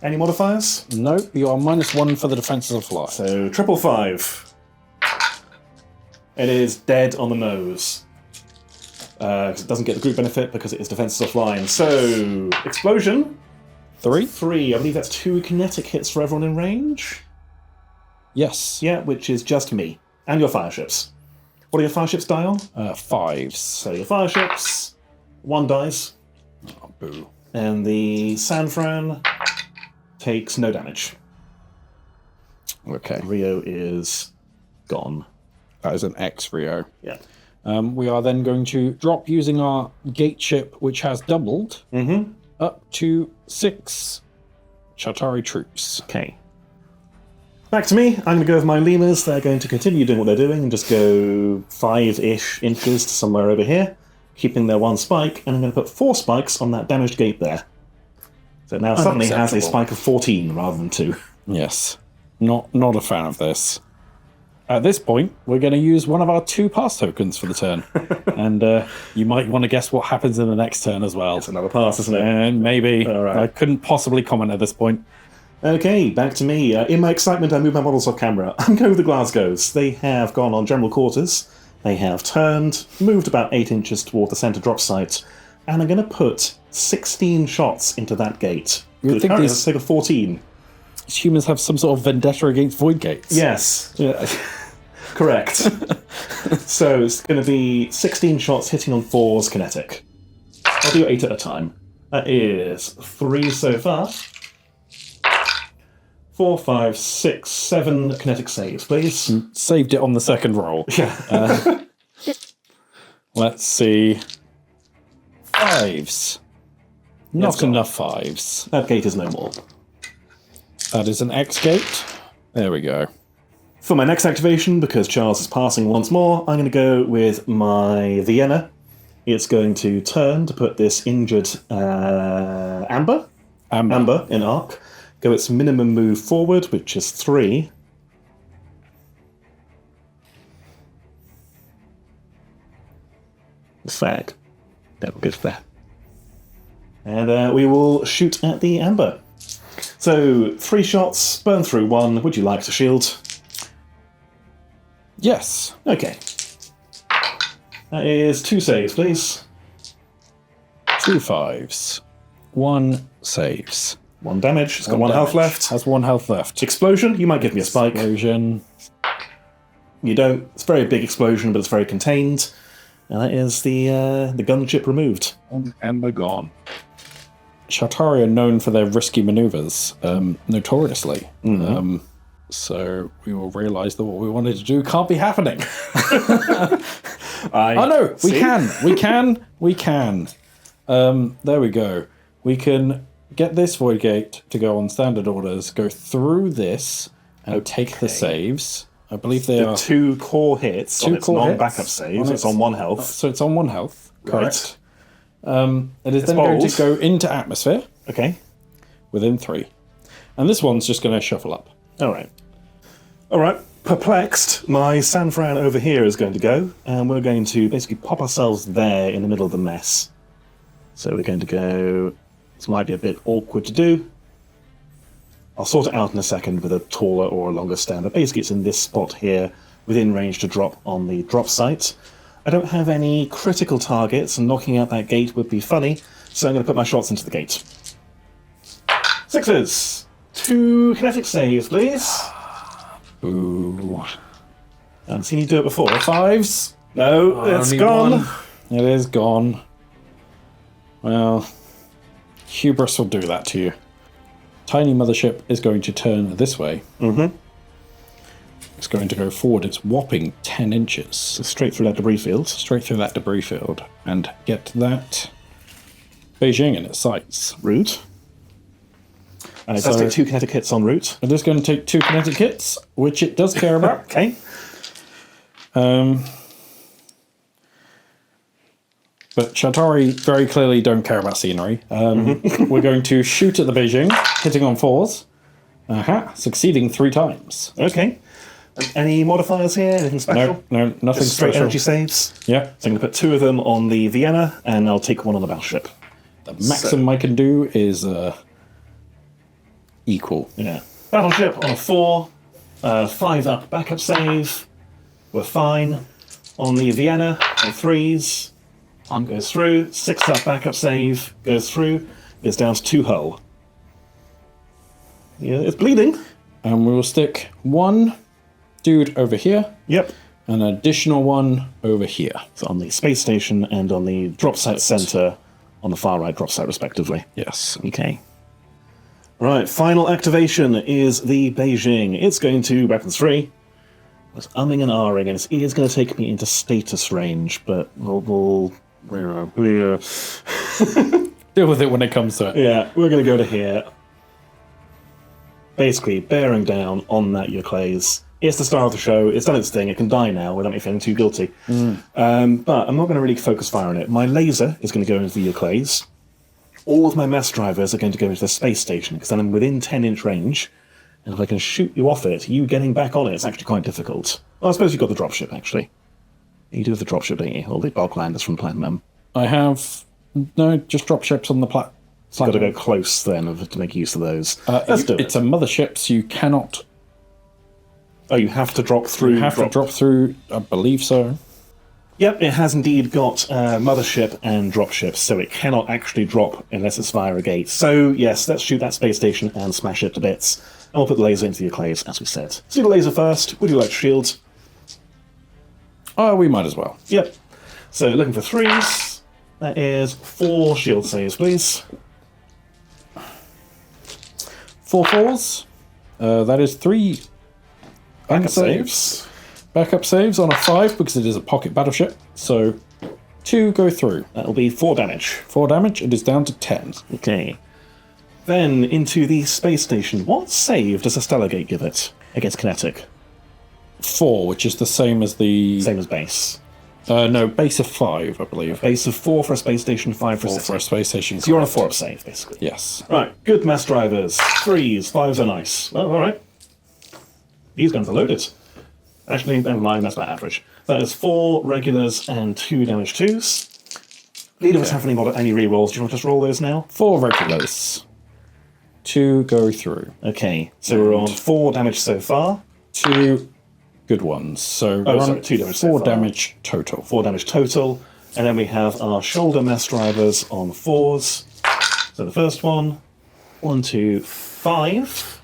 Any modifiers? Nope, you are -1 for the defensive offline. So 555. It is dead on the nose. 'Cause it doesn't get the group benefit because it is defenses offline. So, explosion. 3? 3. I believe that's 2 kinetic hits for everyone in range. Yes. Yeah, which is just me. And your fireships. What are your fireships dial? 5s. So your fireships, 1 dies. Oh, boo. And the San Fran takes no damage. Okay. Rio is gone. That is an X Rio. Yeah. We are then going to drop using our gate ship, which has doubled, up to 6 Shaltari troops. Okay. Back to me. I'm going to go with my Limas. They're going to continue doing what they're doing and just go 5-ish inches to somewhere over here, keeping their 1 spike, and I'm going to put 4 spikes on that damaged gate there. So it now suddenly has a Unacceptable. spike of 14 rather than 2. Yes. Not a fan of this. At this point, we're going to use one of our 2 pass tokens for the turn. And you might want to guess what happens in the next turn as well. It's another pass, isn't it? And maybe. All right. I couldn't possibly comment at this point. Okay, back to me. In my excitement, I move my models off camera. I'm going with the Glasgows. They have gone on general quarters. They have turned, moved about 8 inches toward the centre drop site, and I'm going to put 16 shots into that gate. You think these take a 14. humans have some sort of vendetta against void gates? Yes. Yeah. Correct. So it's going to be 16 shots hitting on 4s kinetic. I'll do 8 at a time. That is 3 so far. 4, 5, 6, 7 kinetic saves, please. Saved it on the second roll. Yeah. Let's see. 5s. Not enough 5s. That gate is no more. That is an X gate. There we go. For my next activation, because Charles is passing once more, I'm going to go with my Vienna. It's going to turn to put this injured Amber in arc. Go its minimum move forward, which is 3. Fag. That'll get that. And we will shoot at the Amber. So, 3 shots, burn through 1. Would you like to shield? Yes. Okay. That is 2 saves, please. 2 5s. 1 saves. 1 damage. It's got 1 health left. Has 1 health left. Explosion. You might give me a spike. Explosion. You don't. It's a very big explosion, but it's very contained. And that is the gunship removed. And they're gone. Shaltari are known for their risky maneuvers, notoriously. Mm-hmm. So we will realise that what we wanted to do can't be happening. We can. There we go. We can get this void gate to go on standard orders, go through this, and take the saves. I believe they are 2 core hits on its non-backup saves. It's on 1 health. So it's on 1 health. Correct. Right. It is then going to go into atmosphere. Okay. Within 3. And this one's just going to shuffle up. All right. Perplexed, my San Fran over here is going to go, and we're going to basically pop ourselves there in the middle of the mess. So we're going to go... This might be a bit awkward to do. I'll sort it out in a second with a taller or a longer stand, but basically it's in this spot here, within range to drop on the drop site. I don't have any critical targets, and knocking out that gate would be funny, so I'm going to put my shots into the gate. 6s! 2 kinetic saves, please. Ooh. I haven't seen you do it before. 5s? No, it's gone. 1. It is gone. Well, hubris will do that to you. Tiny mothership is going to turn this way. Mm-hmm. It's going to go forward. It's whopping 10 inches. So straight through that debris field. Straight through that debris field. And get that Beijing in its sights. Route. It does take 2 kinetic hits en route. It is going to take 2 kinetic hits, which it does care about. Okay. But Shaltari very clearly don't care about scenery. We're going to shoot at the Beijing, hitting on 4s. Succeeding 3 times. Okay. Any modifiers here? Anything special? No, nothing Just straight special. energy saves. Yeah. So I'm going to put 2 of them on the Vienna, and I'll take 1 on the battleship. The maximum I can do is equal. Yeah. Battleship on a 4. 5 up backup save. We're fine. On the Vienna, on 3s. Arm goes through. 6 up backup save. Goes through. It's down to 2 hull. Yeah, it's bleeding. And we will stick 1 dude over here. Yep. An additional 1 over here. So on the space station and on the drop site center on the far right drop site, respectively. Yes. Okay. Right, final activation is the Beijing. It's going to weapons 3. It's umming and ahhing, and it is going to take me into status range, but we'll Deal with it when it comes to it. yeah, we're going to go to here. Basically, bearing down on that Euclase. It's the star of the show. It's done its thing. It can die now without me feeling too guilty. But I'm not going to really focus fire on it. My laser is going to go into the Euclase. All of my mass drivers are going to go into the space station, because then I'm within 10-inch range, And if I can shoot you off it, you getting back on it is actually quite difficult. Well, I suppose you've got the dropship, actually. You do have the dropship, don't you? Or the bulk landers from Platinum. I have... No, just dropships on the So you've got to go close, then, to make use of those. Let's do it. It's a mothership, so you cannot... Oh, you have to drop through... You have to drop through, I believe so. Yep, it has indeed got mothership and dropship, so it cannot actually drop unless it's via a gate. So, yes, let's shoot that space station and smash it to bits. And we'll put the laser into the Euclase, as we said. So the laser first. Would you like shields? We might as well. Yep. So, looking for 3s. That is 4 shield saves, please. 4 4s. That is 3 Backup unsaves. saves. Backup saves on a 5 because it is a pocket battleship. So 2 go through. That'll be 4 damage. 4 damage. It is down to 10. Okay. Then into the space station. What save does a Stellargate give it against kinetic? 4, which is the same as the... Same as base. No, base of 5, I believe. Base of 4 for a space station, 5 for a 4 for a space station. So you're on a 4-up save, basically. Yes. Right, good mass drivers. 3s, 5s are nice. Well, alright. These guns are loaded. Actually, never mind, that's about average. That is 4 regulars and 2 damage 2s. Neither of us have any rerolls. Do you want to just roll those now? 4 regulars. 2 go through. Okay, so we're on 4 damage so far. 2 good ones. So we're on 2 damage so 4 far. damage total. 4 damage total. And then we have our shoulder mass drivers on 4s. So the first one, 1, 2, 5.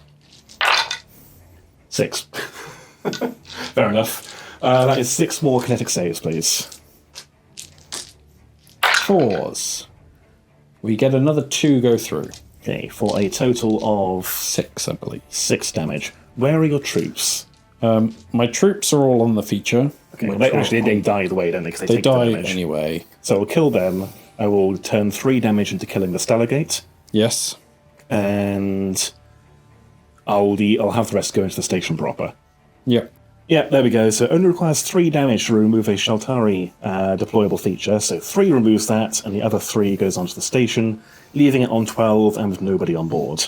6. Fair enough. That is 6 more kinetic saves, please. 4s. We get another 2 go through. Okay, for a total of 6, I believe. 6 damage. Where are your troops? My troops are all on the feature. Okay, well, they die either way, don't they? 'Cause They take the die damage. anyway. So I'll kill them. I will turn 3 damage into killing the Stellargate. Yes. And I'll have the rest go into the station proper. Yep. Yeah, there we go. So it only requires 3 damage to remove a Shaltari deployable feature. So 3 removes that, and the other 3 goes onto the station, leaving it on 12 and with nobody on board.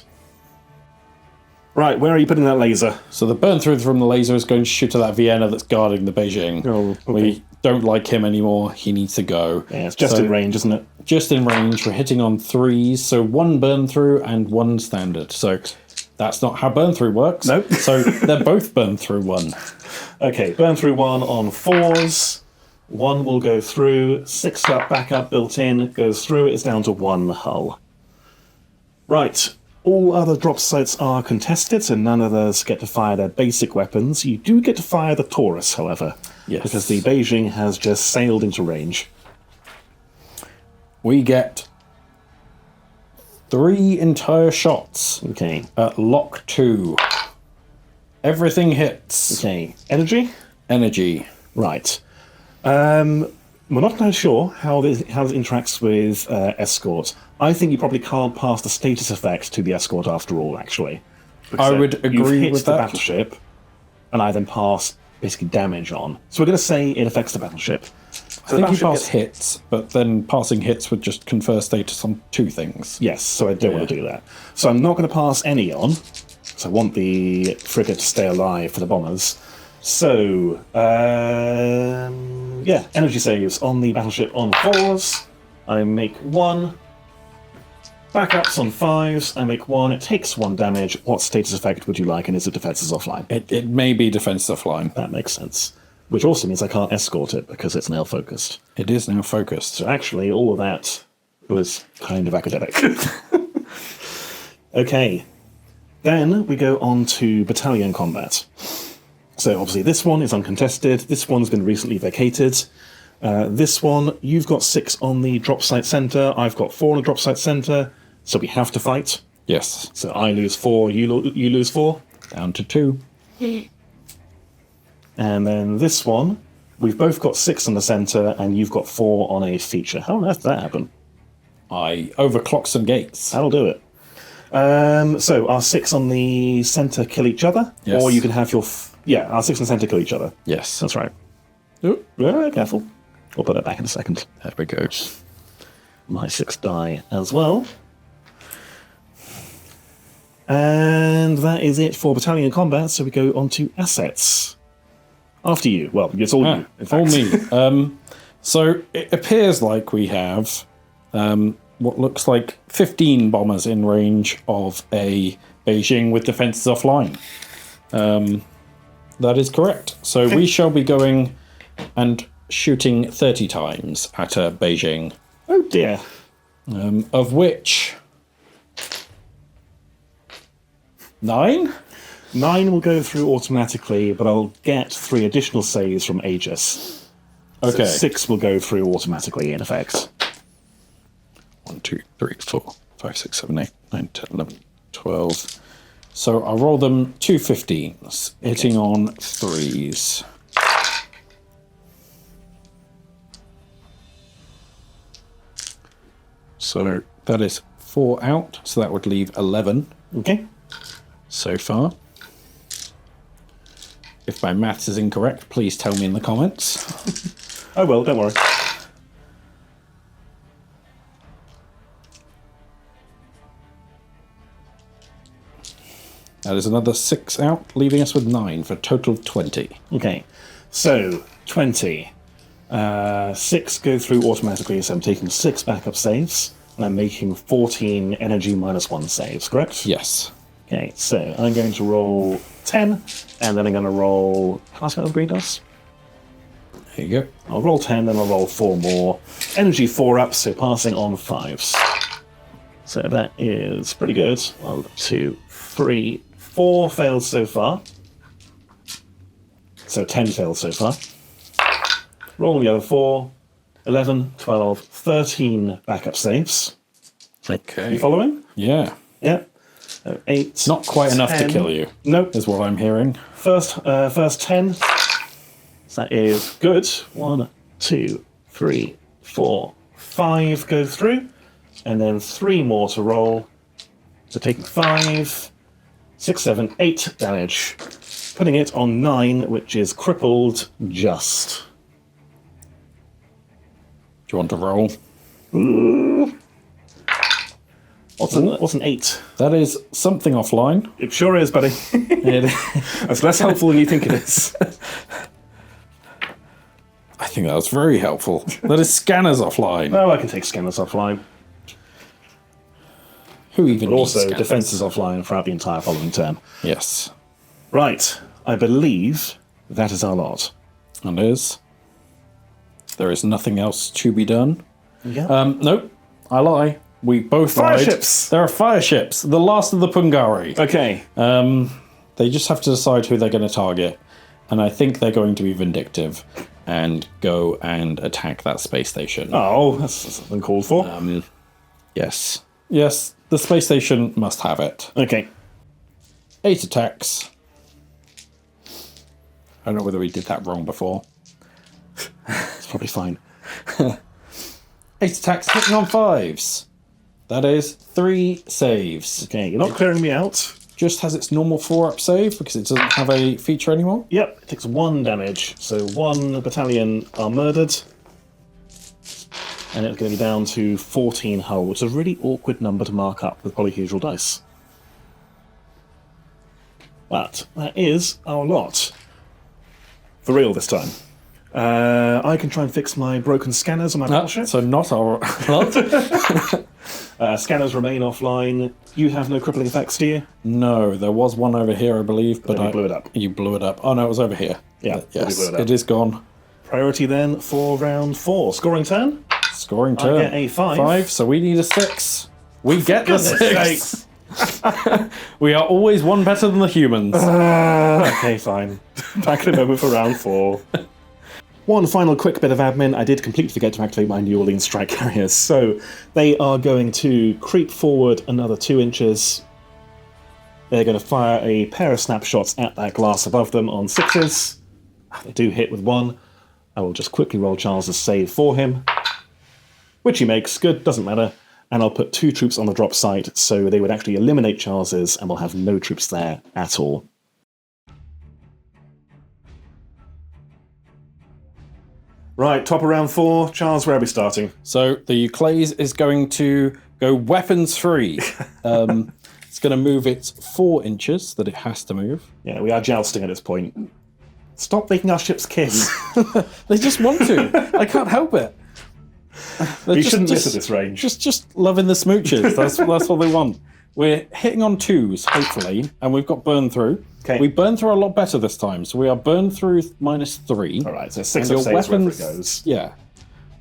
Right, where are you putting that laser? So the burn through from the laser is going to shoot at that Vienna that's guarding the Beijing. Oh, okay. We don't like him anymore. He needs to go. Yeah, it's just in range, isn't it? Just in range. We're hitting on 3s. So 1 burn through and 1 standard. So that's not how burn through works. Nope. So they're both burn through 1. Okay, burn through 1 on 4s. 1 will go through. 6 up, backup built in, goes through. It's down to 1 hull. Right. All other drop sites are contested, so none of those get to fire their basic weapons. You do get to fire the Taurus, however. Yes. Because the Beijing has just sailed into range. We get 3 entire shots Okay. at lock 2. Everything hits. Okay. Energy? Energy. Right. We're not entirely sure how this interacts with Escort. I think you probably can't pass the status effect to the Escort after all, actually. I would You've agree hit with the that. battleship, and I then pass basically damage on. So we're going to say it affects the battleship. So I think you battleship pass hits, but then passing hits would just confer status on 2 things. Yes, so I don't want to do that. So I'm not going to pass any on, because I want the frigate to stay alive for the bombers. So, yeah, energy saves on the battleship on 4s. I make 1. Backups on 5s. I make 1. It takes 1 damage. What status effect would you like? And is it defenses offline? It may be defense offline. That makes sense. Which also means I can't escort it because it's now focused. It is now focused. So actually, all of that was kind of academic. Okay. Then we go on to battalion combat. So obviously this one is uncontested. This one's been recently vacated. This one, you've got 6 on the drop site center. I've got 4 on the drop site center. So we have to fight. Yes. So I lose 4, you lose 4. Down to 2. And then this one, we've both got 6 on the center, and you've got 4 on a feature. How on earth did that happen? I overclock some gates. That'll do it. So our 6 on the center kill each other, Yes. or you can have your our 6 on the center kill each other. Yes. That's right. Oh, Careful. We'll put that back in a second. there we go. My 6 die as well. And that is it for battalion combat, so we go on to assets. After you. Well, it's all you, in fact. All me. So it appears like we have what looks like 15 bombers in range of a Beijing with defences offline. That is correct. So we shall be going and shooting 30 times at a Beijing. Oh dear. Of which 9? 9 will go through automatically, but I'll get 3 additional saves from Aegis. Okay. So 6 will go through automatically, in effect. 1, 2, 3, 4, 5, 6, 7, 8, 9, 10, 11, 12. So I'll roll them 2 15s, hitting on 3s. So that is 4 out, so that would leave 11 Okay. so far. If my maths is incorrect, please tell me in the comments. Oh well, don't worry. That is another 6 out, leaving us with 9 for a total of 20. Okay. So, 20. 6 go through automatically, so I'm taking 6 backup saves, and I'm making 14 energy -1 saves, correct? Yes. Okay, so I'm going to roll 10, and then I'm going to roll... Can I see what the green does? There you go. I'll roll 10, then I'll roll 4 more. Energy 4 up, so passing on 5s. So that is pretty good. 1, 2, 3, 4 failed so far. So 10 failed so far. Roll the other 4. 11, 12, 13 backup saves. Okay. You following? Yeah. Yep. So 8. Not quite enough to 10. kill you. Nope. Is what I'm hearing. First 10. So that is good. 1, 2, 3, 4, 5 go through. And then 3 more to roll. So taking 5, 6, 7, 8 damage. Putting it on 9, which is crippled just. Do you want to roll? What's an 8? That is something offline. It sure is, buddy. That's less helpful than you think it is. I think that was very helpful. That is scanners offline. Oh, I can take scanners offline. Who even But needs also scanners? defenses offline throughout the entire following turn. Yes. Right. I believe that is our lot. And is. There is nothing else to be done. Yeah. Nope. I lie. We both Fire lied. ships! There are fire ships. The last of the Pungari. Okay. They just have to decide who they're going to target. And I think they're going to be vindictive and go and attack that space station. Oh, that's something called for. Yes. Yes, the space station must have it. Okay. 8 attacks. I don't know whether we did that wrong before. It's probably fine. 8 attacks hitting on 5s. That is 3 saves. Okay, you're not clearing me out. Just has its normal 4-up save because it doesn't have a feature anymore. Yep, it takes 1 damage. So 1 battalion are murdered. And it's going to be down to 14 hull, which is a really awkward number to mark up with polyhedral dice. But that is our lot. For real this time. I can try and fix my broken scanners on my battleship. So not our lot. Scanners remain offline. You have no crippling effects, do you? No, there was one over here, I believe, but Then you blew it up. You blew it up. Oh no, it was over here. Yeah, Yes, blew it up. it is gone. Priority then for round 4. Scoring turn? Scoring turn. get a 5. 5, so we need a 6. We get the Goodness 6. We are always one better than the humans. Okay, fine. Back in a moment for round 4. One final quick bit of admin. I did completely forget to activate my New Orleans strike carriers. So they are going to creep forward another 2 inches. They're going to fire a pair of snapshots at that glass above them on 6s. They do hit with 1. I will just quickly roll Charles's save for him, which he makes. Good, doesn't matter. And I'll put 2 troops on the drop site, so they would actually eliminate Charles's, and we'll have no troops there at all. Right, top of round 4. Charles, where are we starting? So the Euclase is going to go weapons free. It's going to move its 4 inches that it has to move. Yeah, we are jousting at this point. Stop making our ships kiss. They just want to. I can't help it. You shouldn't miss at this range. Just loving the smooches. That's what they want. We're hitting on 2s, hopefully, and we've got burn through. Okay. We burn through a lot better this time, so we are burn through -3. All right, so 6 And of your saves wherever it weapons- goes. Yeah.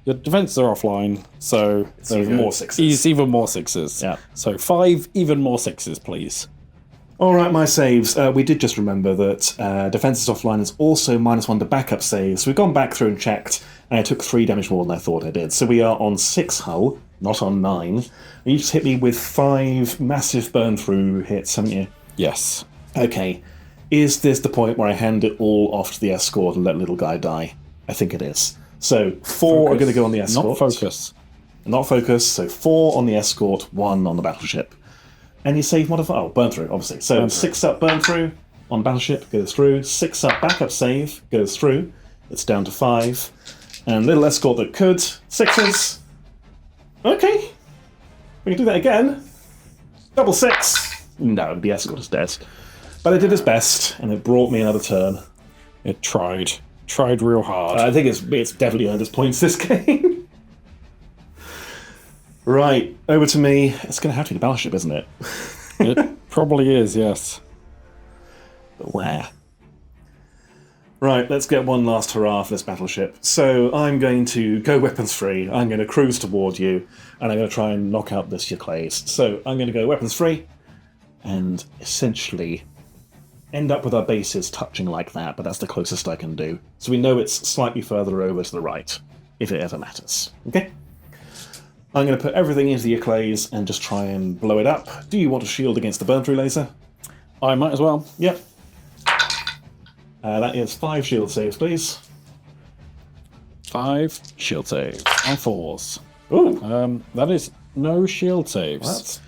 Your defenses are offline, so It's even more 6s. It's even more 6s. Yeah. So 5 even more 6s, please. All right, my saves. We did just remember that defenses offline is also -1 to backup saves. So we've gone back through and checked, and I took 3 damage more than I thought I did. So we are on 6 hull, not on 9. And you just hit me with 5 massive burn through hits, haven't you? Yes. Okay. Is this the point where I hand it all off to the escort and let little guy die? I think it is. So 4 are going to go on the escort. Not focus. Not focus. So 4 on the escort, 1 on the battleship. And you save modifier. Oh, burn through, obviously. So 6 up burn through on battleship goes through. 6 up backup save goes through. It's down to 5. And little escort that could. 6s. Okay. We can do that again. Double 6. No, the escort is dead. But it did its best, and it brought me another turn. It tried. Tried real hard. I think it's definitely earned its points this game. Right, over to me. It's going to have to be the battleship, isn't it? It probably is, yes. But where? Right, let's get one last hurrah for this battleship. So I'm going to go weapons free. I'm going to cruise toward you, and I'm going to try and knock out this Euclase. So I'm going to go weapons free, and essentially end up with our bases touching like that, but that's the closest I can do. So we know it's slightly further over to the right, if it ever matters. Okay? I'm going to put everything into the Euclase and just try and blow it up. Do you want to shield against the burn-through laser? I might as well. Yep. That is 5 shield saves, please. 5 shield saves on 4s. Ooh, That is no shield saves.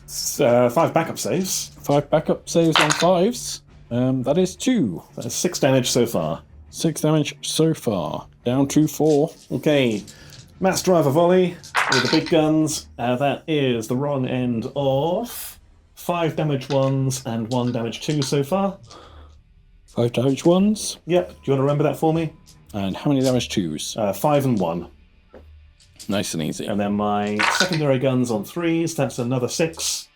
that's 5 backup saves. 5 backup saves on 5s. That is 2. That is 6 damage so far. 6 damage so far. Down to 4. Okay, mass driver volley with the big guns. That is the wrong end of 5 damage 1s and 1 damage 2 so far. 5 damage 1s. Yep, do you want to remember that for me? And how many damage 2s? 5 and 1. Nice and easy. And then my secondary guns on 3s, that's another 6.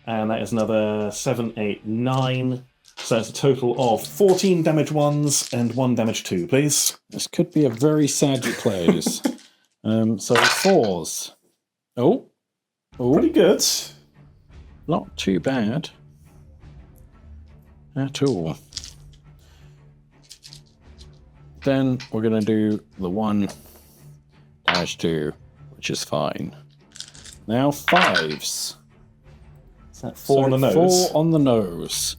And that is another 7, 8, 9. So that's a total of 14 damage 1s and 1 damage 2, please. This could be a very sad Euclase. So 4s. Oh. Pretty good. Not too bad. At all. Then we're going to do the 1 dash 2, which is fine. Now 5s. Is that 4 on the nose? 4 on the nose.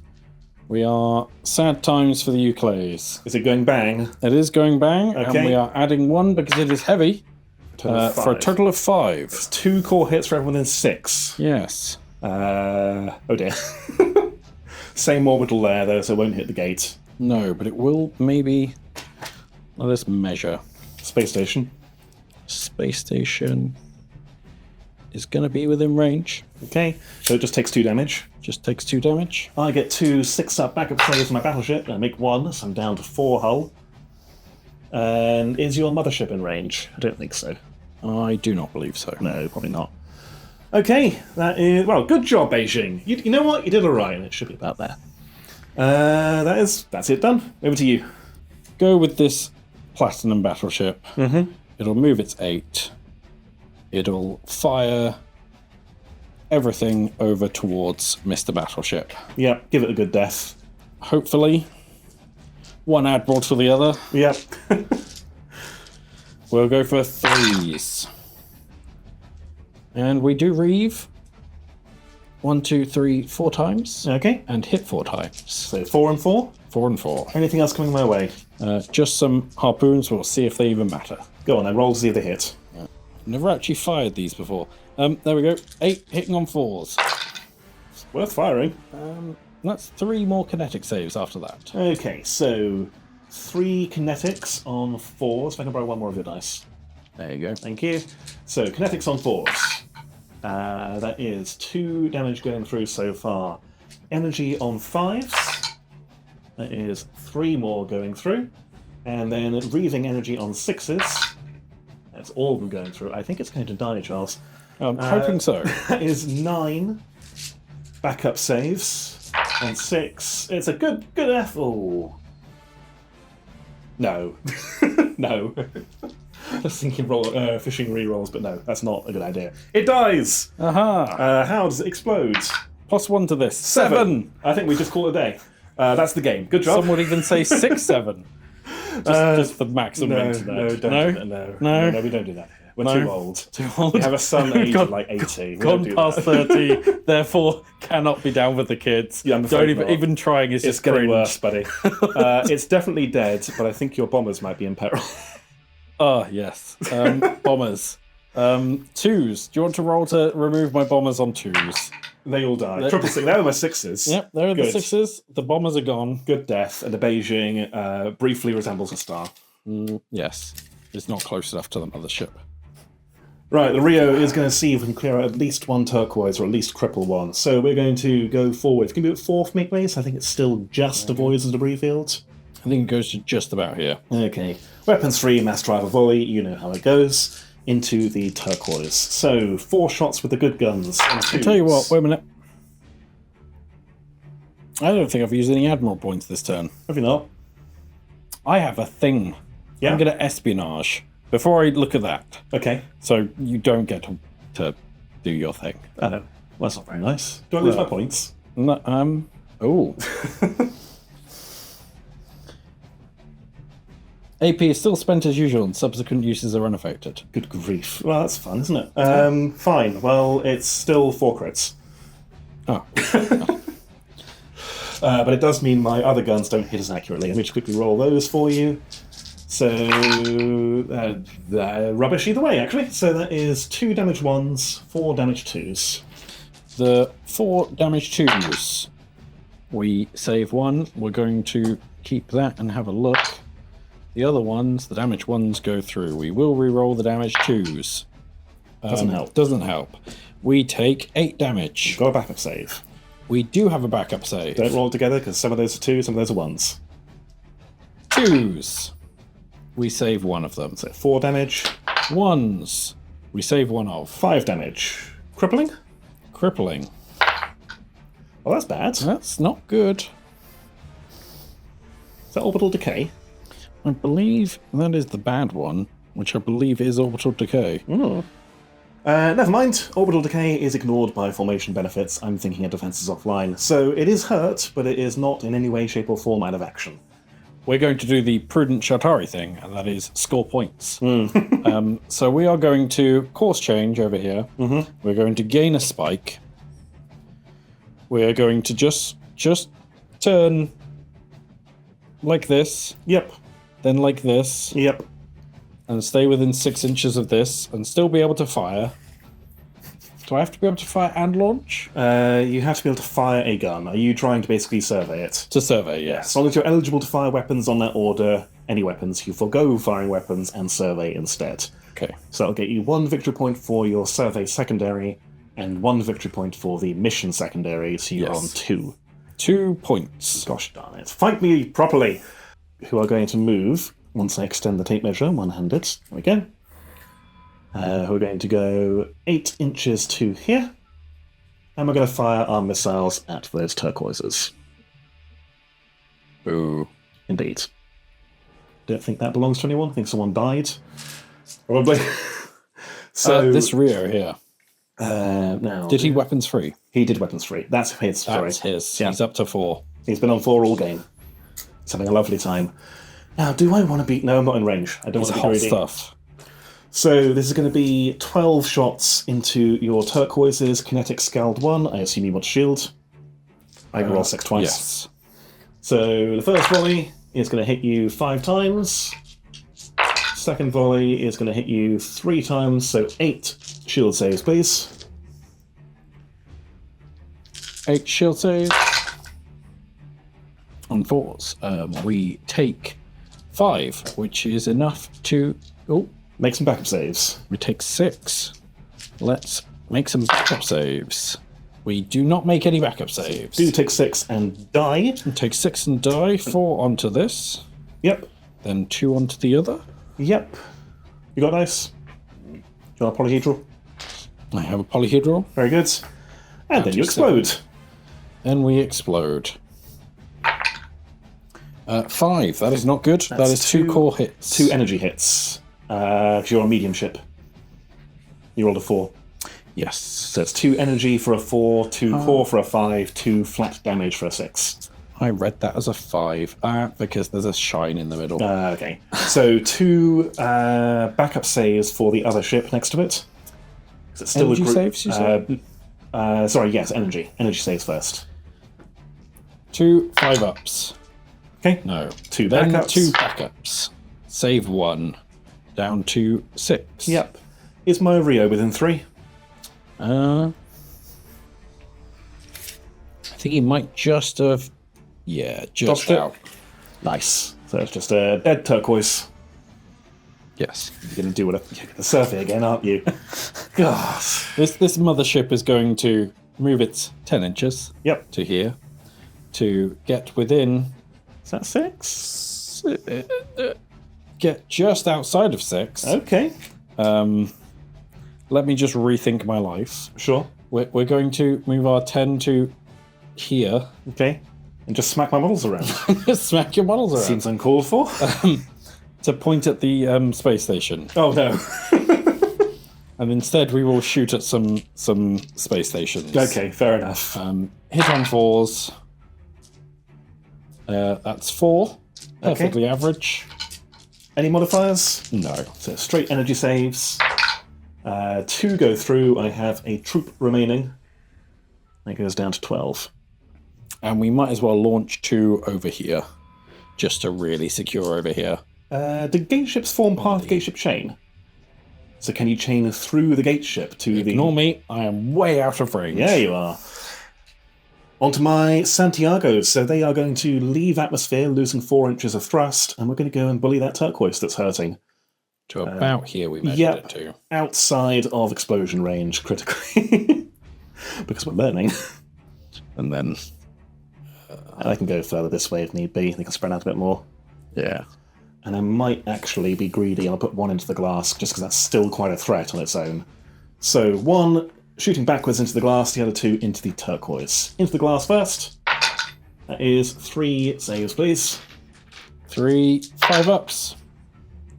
We are sad times for the Euclase. Is it going bang? It is going bang, Okay. and we are adding 1 because it is heavy for a total of 5. It's 2 core hits for everyone in 6. Yes. Oh dear. Same orbital there, though, so it won't hit the gate. No, but it will maybe... Let us measure. Space station. Space station is going to be within range. Okay, so it just takes 2 damage. Just takes 2 damage. I get 2 6-up backup saves on my battleship, and I make 1, so I'm down to 4 hull. And is your mothership in range? I don't think so. I do not believe so. No, probably not. Okay, that is... Well, good job, Beijing. You know what? You did alright, and it should be about there. That's it done. Over to you. Go with this platinum battleship. Mm-hmm. It'll move its 8. It'll fire everything over towards Mr. Battleship. Yep, give it a good death. Hopefully. One Admiral to the other. Yep. We'll go for 3s. And we do reeve 1, 2, 3, 4 times. Okay, And hit 4 times. so 4 and 4. 4 and 4. Anything else coming my way? Just some harpoons. We'll see if they even matter. Go on, then roll to see if they hit. Never actually fired these before. There we go. 8 hitting on 4s. Worth firing. That's 3 more kinetic saves after that. Okay, so 3 kinetics on 4s. If I can borrow 1 more of your dice. There you go. Thank you. So, kinetics on 4s. That is 2 damage going through so far. Energy on 5s. That is 3 more going through. And then breathing energy on 6s. That's all of them going through. I think it's going to die, Charles. I'm hoping so. That is 9 backup saves. And 6. It's a good F. Oh. No. No. I was thinking fishing rerolls, but no, that's not a good idea. It dies! Aha! How does it explode? +1 to this. 7! I think we just call it a day. That's the game. Good job. Some would even say 6-7. Just the maximum internet. No, we don't do that here. We're too old. Too old. We have a son aged like 80. Gone past 30, therefore cannot be down with the kids. Yeah, I'm don't afraid not. even trying is It's just getting cringe. worse, buddy. It's definitely dead, but I think your bombers might be in peril. Oh, yes. Bombers. 2s. Do you want to roll to remove my bombers on 2s? They all die. Triple 6. There are my 6s. Yep, there are Good. the 6s. The bombers are gone. Good death, and the Beijing briefly resembles a star. Yes. It's not close enough to the mothership. Right, the Rio is going to see if we can clear out at least 1 turquoise or at least cripple 1. So we're going to go forward. Can we do it 4th, Euclase? I think it still just avoids the debris field. I think it goes to just about here. Okay. Weapons 3, mass driver volley, you know how it goes. Into the turquoise. So, 4 shots with the good guns. I'll tell you what, wait a minute. I don't think I've used any Admiral points this turn. Have you not? I have a thing. Yeah. I'm going to espionage. Before I look at that. Okay. So you don't get to do your thing. Oh, well, that's not very nice. Do I lose my points? No, oh. AP is still spent as usual and subsequent uses are unaffected. Good grief. Well, that's fun, isn't it? Fine. Well, it's still 4 crits. Oh. But it does mean my other guns don't hit as accurately. Let me just quickly roll those for you. So, rubbish either way, actually. So that is 2 damage 1s, 4 damage 2s. The 4 damage 2s. We save 1. We're going to keep that and have a look. The other ones, the damage 1s go through. We will re-roll the damage 2s. Doesn't help. Doesn't help. We take 8 damage. Got a backup save. We do have a backup save. Don't roll it together because some of those are 2s, some of those are 1s. 2s. We save 1 of them. So 4 damage. 1s. We save 1 of. 5 damage. Crippling? Crippling. Well, that's bad. That's not good. Is that orbital decay? I believe that is the bad one, which I believe is orbital decay. Never mind. Orbital decay is ignored by formation benefits. I'm thinking of defenses offline. So it is hurt, but it is not in any way, shape, or form out of action. We're going to do the prudent Shaltari thing, and that is score points. So we are going to course change over here. We're going to gain a spike. We're going to just turn like this, Yep. then like this, Yep. and stay within 6 inches of this, and still be able to fire. Do I have to be able to fire and launch? You have to be able to fire a gun. Are you trying to basically survey it? To survey, yes. As long as you're eligible to fire weapons on that order, any weapons, you forgo firing weapons and survey instead. Okay. So that'll get you 1 victory point for your survey secondary, and 1 victory point for the mission secondary, so you're Yes. on 2. 2 points. Gosh darn it. Fight me properly! Who are going to move, once I extend the tape measure, one-handed. There we go. We're going to go 8 inches to here, and we're going to fire our missiles at those turquoises. Boo. Indeed. Don't think that belongs to anyone. I think someone died. Probably. So this Rio here. now Did he weapons free? He did weapons free. That's his. Sorry. That's his. Yeah. He's up to 4. He's been on 4 all game. He's having a lovely time. Now, do I want to beat? No, I'm not in range. I don't It's want to be hot greedy. stuff. So this is going to be 12 shots into your turquoises. Kinetic scald 1. I assume you want shield. I can roll 6 twice. Yes. So the first volley is going to hit you 5 times. Second volley is going to hit you 3 times, so 8 shield saves, please. 8 shield saves. On 4s. We take 5, which is enough to... Oh, Make some backup saves. we take 6. Let's Make some backup saves. We do not make any backup saves. Do take 6 and die. Take 6 and die. 4 onto this. Yep. Then 2 onto the other. Yep. You got dice? Do you want a polyhedral? I have a polyhedral. Very good. And then you explode. Then we explode. 5. That is not good. That is 2 core hits. 2 energy hits. Because you're a medium ship. You rolled a 4. Yes. So it's 2 energy for a 4, 2 core for a 5, 2 flat damage for a 6. I read that as a 5. Because there's a shine in the middle. Okay. So 2 backup saves for the other ship next to it. It's still Energy a group, saves, you said? sorry, yes, energy. Energy saves first. 2 5-ups. Okay. No. 2 Then backups. 2 backups. Save 1. Down to 6. Yep. Is my Rio within 3? I think he might just have... Yeah, just Dodged it. out. Nice. So it's just a dead turquoise. Yes. You're going to do whatever. You're going to surf it again, aren't you? God. This mothership is going to move its 10 inches Yep. to here to get within... Is that 6? Get just outside of 6. Okay. Let me just rethink my life. Sure. We're going to move our 10 to here. Okay. And just smack my models around. Smack your models around. Seems uncalled for. To point at the space station. Oh, no. And instead we will shoot at some space stations. Okay, fair enough. Hit on 4s. That's 4. Perfectly average. Any modifiers? No. So straight energy saves. 2 go through. I have a troop remaining. That goes down to 12. And we might as well launch 2 over here. Just to really secure over here. Do gate ships form part of the gate ship chain? So can you chain through the gate ship to the... Ignore me, I am way out of range. Yeah, you are. Onto my Santiago. So they are going to leave atmosphere, losing 4 inches of thrust, and we're going to go and bully that turquoise that's hurting. To about here we measured Yep, it to. outside of explosion range, critically. Because we're learning. And then... And I can go further this way if need be. They can spread out a bit more. Yeah. And I might actually be greedy. I'll put 1 into the glass, just because that's still quite a threat on its own. So 1 shooting backwards into the glass, the other 2 into the turquoise. Into the glass first. That is 3 saves, please. 3 5-ups.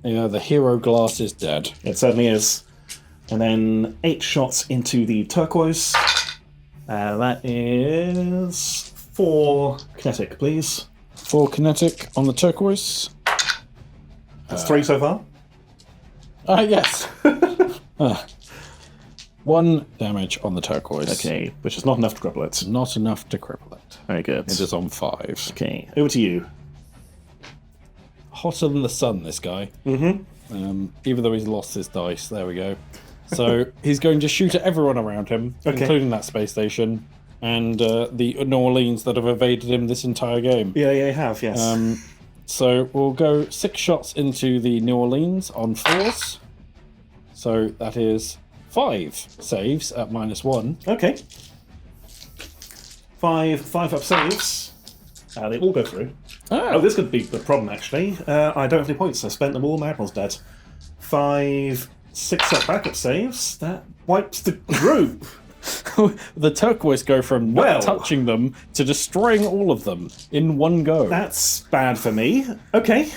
Yeah, the hero glass is dead. It certainly is. And then 8 shots into the turquoise. That is 4 kinetic, please. 4 kinetic on the turquoise. That's 3 so far. Yes. 1 damage on the turquoise. Okay, which is not enough to cripple it. Not enough to cripple it. Very good. It is on 5. Okay, over to you. Hotter than the sun, this guy. Mm-hmm. Even though he's lost his dice. There we go. So he's going to shoot at everyone around him, including that space station, and the New Orleans that have evaded him this entire game. Yeah, you have, yes. So we'll go 6 shots into the New Orleans on 4s. So that is 5 saves at -1. Okay. 5 up saves. They all go through. Oh, this could be the problem, actually. I don't have any points. I spent them all. My Admiral's dead. 5 6-up backup saves. That wipes the group. The turquoise go from not touching them to destroying all of them in one go. That's bad for me. Okay.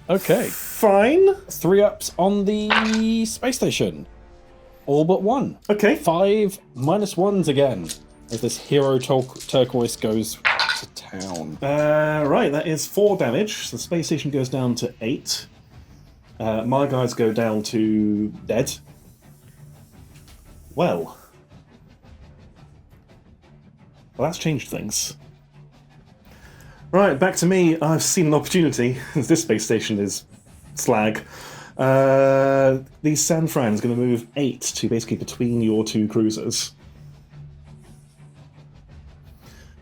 Okay. Fine. 3 ups on the space station. All but 1. Okay. 5 -1s again. As this hero turquoise goes to town. Right, that is 4 damage. So the space station goes down to 8. My guys go down to dead. Well, that's changed things. Right, back to me. I've seen an opportunity. This space station is slag. The San Fran's going to move 8 to basically between your 2 cruisers.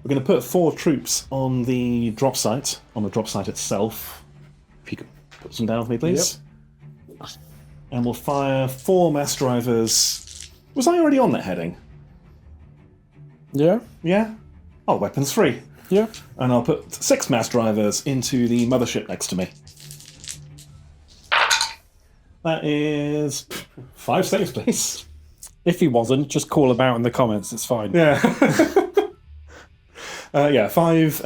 We're going to put 4 troops on the drop site itself. If you could put some down for me, please. Yep. And we'll fire 4 mass drivers Was I already on that heading? Yeah. Yeah? Oh, weapons free. Yeah. And I'll put 6 mass drivers into the mothership next to me. That is 5 saves, please. If he wasn't, just call him out in the comments. It's fine. Yeah. 5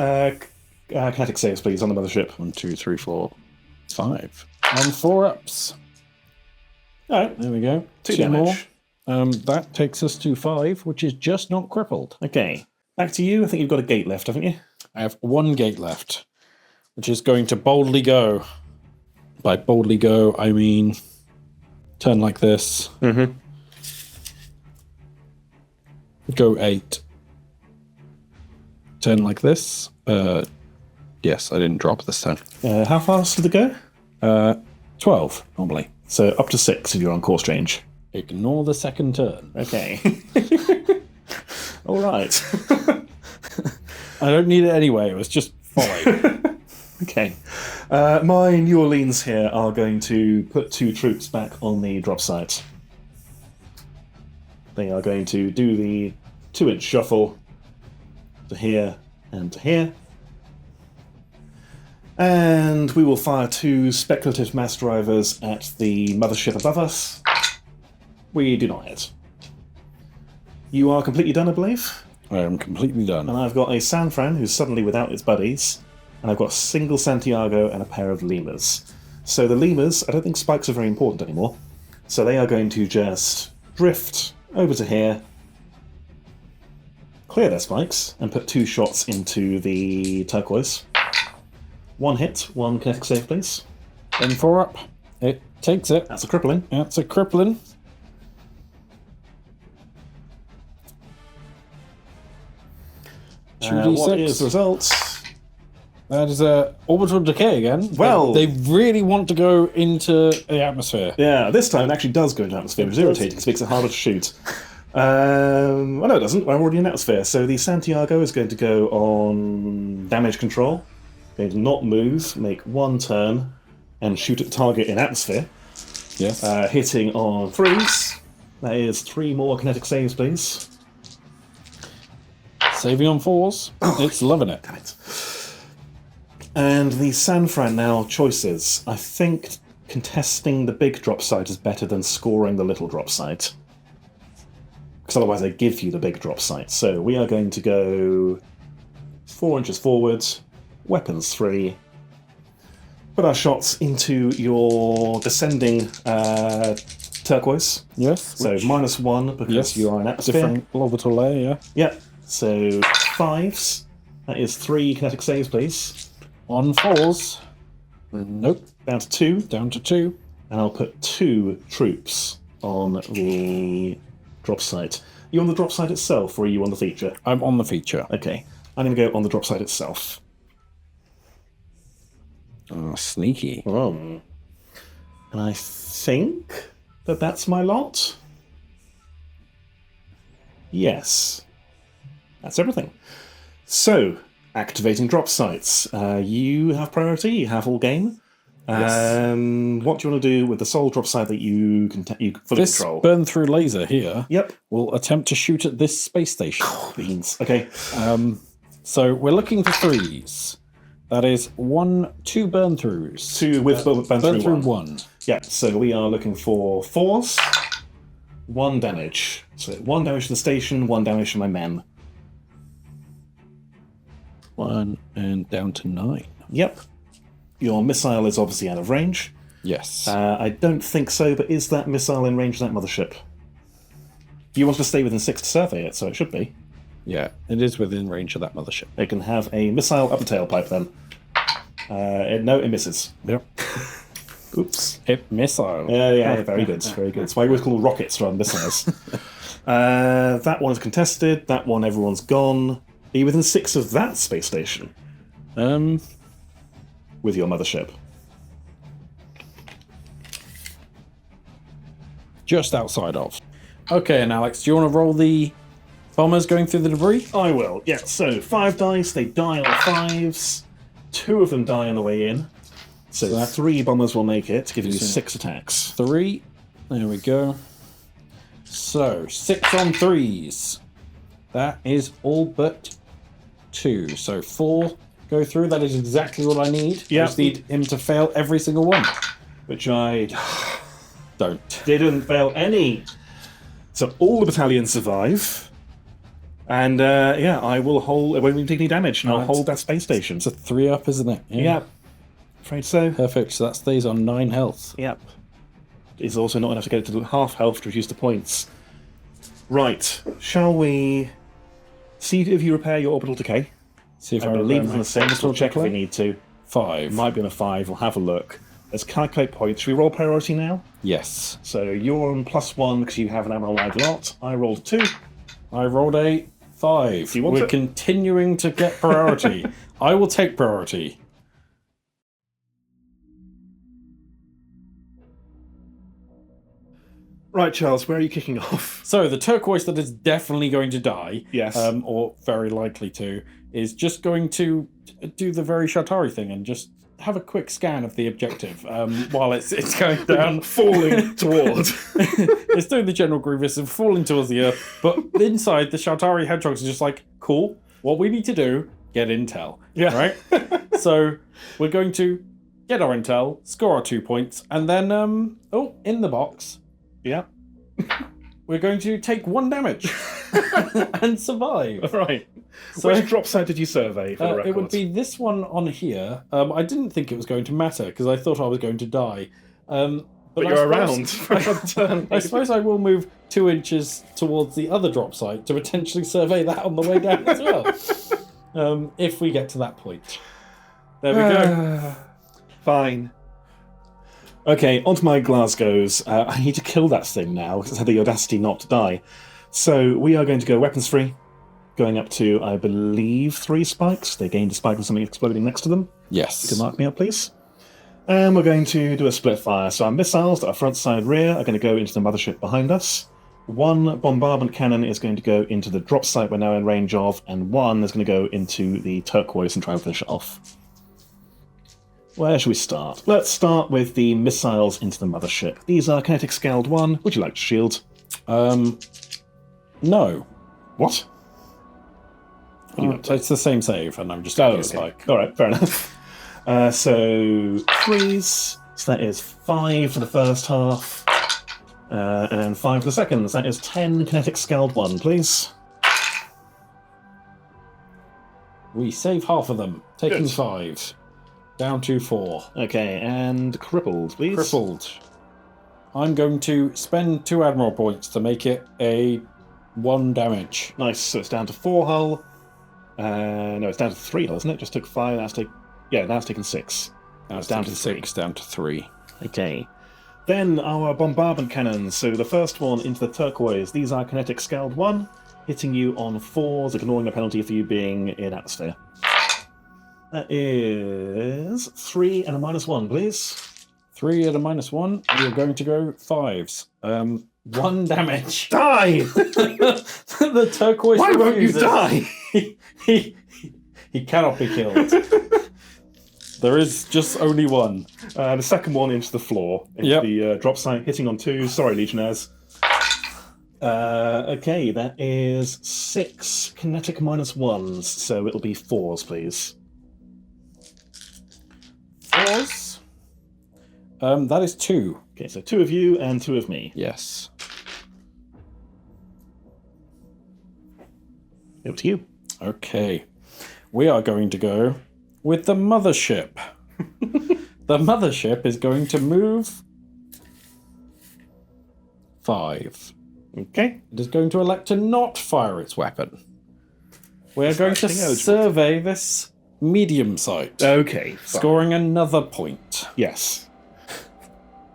kinetic saves, please, on the mothership. 1, 2, 3, 4, 5. And 4 ups. All right. There we go. 2 damage. more. That takes us to 5, which is just not crippled. Okay. Back to you. I think you've got a gate left, haven't you? I have 1 gate left, which is going to boldly go. By boldly go, I mean turn like this. Mm-hmm. Go 8. Turn like this. Yes, I didn't drop this time. How fast did it go? 12, normally. So up to 6 if you're on course change. Ignore the second turn. Okay. All right. I don't need it anyway. It was just Volley. Okay. My New Orleans here are going to put 2 troops back on the drop site. They are going to do the 2-inch shuffle to here and to here. And we will fire 2 speculative mass drivers at the mothership above us. We do not hit. You are completely done, I believe? I am completely done. And I've got a San Fran who's suddenly without its buddies. And I've got a single Santiago and a pair of Limas. So the Limas, I don't think spikes are very important anymore. So they are going to just drift over to here, clear their spikes, and put 2 shots into the turquoise. 1 hit, 1 kinetic save, please. Then 4 up. It takes it. That's a crippling. That's a crippling. What is the result? That is a orbital decay again. Well, they really want to go into the atmosphere. Yeah, this time it actually does go into atmosphere, which is irritating because it makes it harder to shoot. No, it doesn't. I'm already in atmosphere. So the Santiago is going to go on damage control. Going to not move, make 1 turn, and shoot at target in atmosphere. Yes. Hitting on 3s. That is 3 more kinetic saves, please. Saving on 4s. It's loving it. Damn it. And the San Fran now choices. I think contesting the big drop site is better than scoring the little drop site. Because otherwise they give you the big drop site. So we are going to go 4 inches forward, weapons 3. Put our shots into your descending turquoise. Yes. So -1 because you are in atmosphere. Different orbital layer, yeah. Yep. So 5s. That is 3 kinetic saves, please. On 4s. Nope. Down to 2. Down to 2. And I'll put 2 troops on the drop site. Are you on the drop site itself, or are you on the feature? I'm on the feature. Okay. I'm going to go on the drop site itself. Oh, sneaky. Oh. And I think that that's my lot. Yes. That's everything. So, activating drop sites. You have priority, you have all game. Yes. What do you want to do with the sole drop site that you fully This control? burn through laser here Yep. will attempt to shoot at this space station. Beans. Okay. So we're looking for 3s. That is 2 burn throughs. 2 with burn Burn through through 1. 1. Yeah, so we are looking for 4s, 1 damage. So 1 damage to the station, 1 damage to my men. 1 and down to 9. Yep. Your missile is obviously out of range. Yes. I don't think so, but is that missile in range of that mothership? You want to stay within 6 to survey it, so it should be. Yeah, it is within range of that mothership. It can have a missile up the tailpipe then. No, it misses. Yep. Oops. Hit missile. Yeah, very good, very good. That's why we always call rockets rather than missiles. That one is contested, that one everyone's gone. Are you within 6 of that space station? With your mothership? Just outside of. Okay, and Alex, do you want to roll the bombers going through the debris? I will, yeah. So 5 dice, they die on 5s. 2 of them die on the way in. So 3 bombers will make it, giving you 6 attacks. 3. There we go. So, 6 on 3s. That is all but 2. So 4 go through. That is exactly what I need. Yep. I just need him to fail every single one. Which I Don't. didn't fail any. So all the battalions survive. And yeah, I will hold, I won't even take any damage, and I'll hold that space station. It's a 3-up, isn't it? Yeah. Afraid so. Perfect. So that stays on 9 health. Yep. It's also not enough to get it to half health to reduce the points. Right. Shall we see if you repair your orbital decay? See if I believe it's on the same. We'll check if we need to. 5. Might be on a 5. We'll have a look. Let's calculate points. Should we roll priority now? Yes. So you're on +1 because you have an Admiral wide lot. I rolled a 2. I rolled a 5. You want We're it? continuing to get priority. I will take priority. Right, Charles, where are you kicking off? So the turquoise that is definitely going to die, Yes. or very likely to, is just going to do the very Shaltari thing and just have a quick scan of the objective while it's going down. Falling toward. It's doing the General Grievous and falling towards the earth, but inside the Shaltari hedgehogs are just like, cool, what we need to do, get intel. Yeah. Right? So we're going to get our intel, score our 2 points, and then, in the box, Yeah. we're going to take 1 damage and survive. Right. So Which drop site did you survey for the record? it would be this one on here. I didn't think it was going to matter because I thought I was going to die. But you're around suppose- for another turn. I suppose I will move 2 inches towards the other drop site to potentially survey that on the way down as well. If we get to that point. There we go. Fine. Okay, onto my Glasgows. I need to kill that thing now because it had the audacity not to die. So we are going to go weapons free, going up to, I believe, 3 spikes. They gained a spike with something exploding next to them. Yes. You can mark me up, please. And we're going to do a split fire. So our missiles that are front, side, rear are going to go into the mothership behind us. 1 bombardment cannon is going to go into the drop site we're now in range of, and 1 is going to go into the turquoise and try and finish it off. Where should we start? Let's start with the missiles into the mothership. These are kinetic scaled 1. Would you like to shield? No. What? It's the same save, and I'm just Oh, going to okay. like. Alright, fair enough. So 3s. So that is 5 for the first half. And then 5 for the second. So that is 10 kinetic scaled 1, please. We save half of them, taking Good. 5. Down to 4. Okay, and crippled, please. Crippled. I'm going to spend 2 Admiral points to make it a 1 damage. Nice, so it's down to 4 hull. No, it's down to 3 hull, isn't it? Just took 5, now it's taken 6. Now it's down down to to 3. 6, down to 3. Okay. Then our bombardment cannons. So the first one into the turquoise. These are kinetic scaled 1, hitting you on 4s, ignoring the penalty for you being in atmosphere. That is 3 and a -1, please. 3 at a -1. You're going to go 5s. 1 damage. Die! The turquoise. Why won't you refuses. die? He cannot be killed. There is just only 1. The second one into the floor, into Yep. the drop site, hitting on 2. Sorry, Legionnaires. Okay, that is 6 kinetic -1s, so it'll be 4s, please. 4s. That is 2. Okay, so 2 of you and 2 of me. Yes. Over to you. Okay. We are going to go with the mothership. The mothership is going to move 5. Okay. It is going to elect to not fire its weapon. We are going to actually eligible. survey this medium site, Okay. Fine. scoring another point. Yes.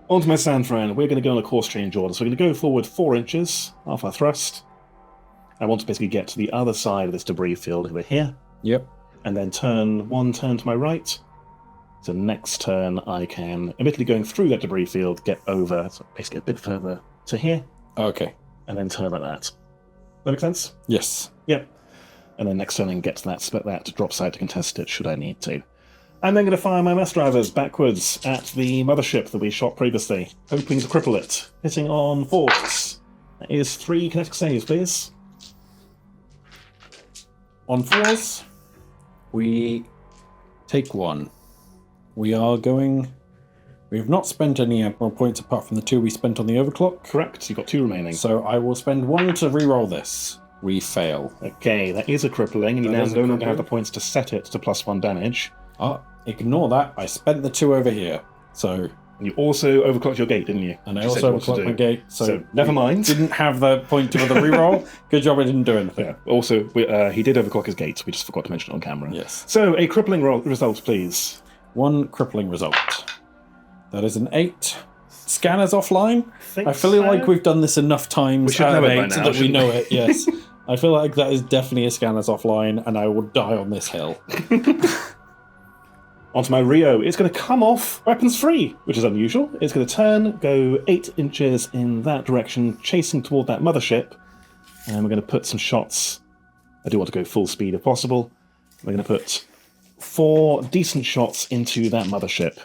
Onto my sand friend. We're going to go on a course change order. So we're going to go forward 4 inches, half our thrust. I want to basically get to the other side of this debris field over here. Yep. And then turn 1 turn to my right. So next turn I can, admittedly going through that debris field, get over, so basically a bit further to here, Okay. and then turn like that. That make sense? Yes. Yep. And then next turn I can get to that drop site to contest it should I need to. I'm then going to fire my mass drivers backwards at the mothership that we shot previously, hoping to cripple it, hitting on 4s That is 3 kinetic saves, please. On 4s, we take 1. We are going... We have not spent any Admiral points apart from the 2 we spent on the overclock. Correct, you've got 2 remaining. So I will spend 1 to re-roll this. We fail. Okay, that is a crippling, and you now no longer have the points to set it to +1 damage. Ignore that. I spent the 2 over here. So... You also overclocked your gate, didn't you? And I also overclocked my gate, so never mind. Didn't have the point to the reroll. Good job I didn't do anything. Yeah. Also, he did overclock his gate. We just forgot to mention it on camera. Yes. So, a crippling result, please. 1 crippling result. That is an 8. Scanners offline. I feel like we've done this enough times we should know it by now, that we know it, yes. I feel like that is definitely a scanners offline, and I will die on this hill. Onto my Rio. It's going to come off weapons free, which is unusual. It's going to turn, go 8 inches in that direction, chasing toward that mothership. And we're going to put some shots. I do want to go full speed if possible. We're going to put 4 decent shots into that mothership,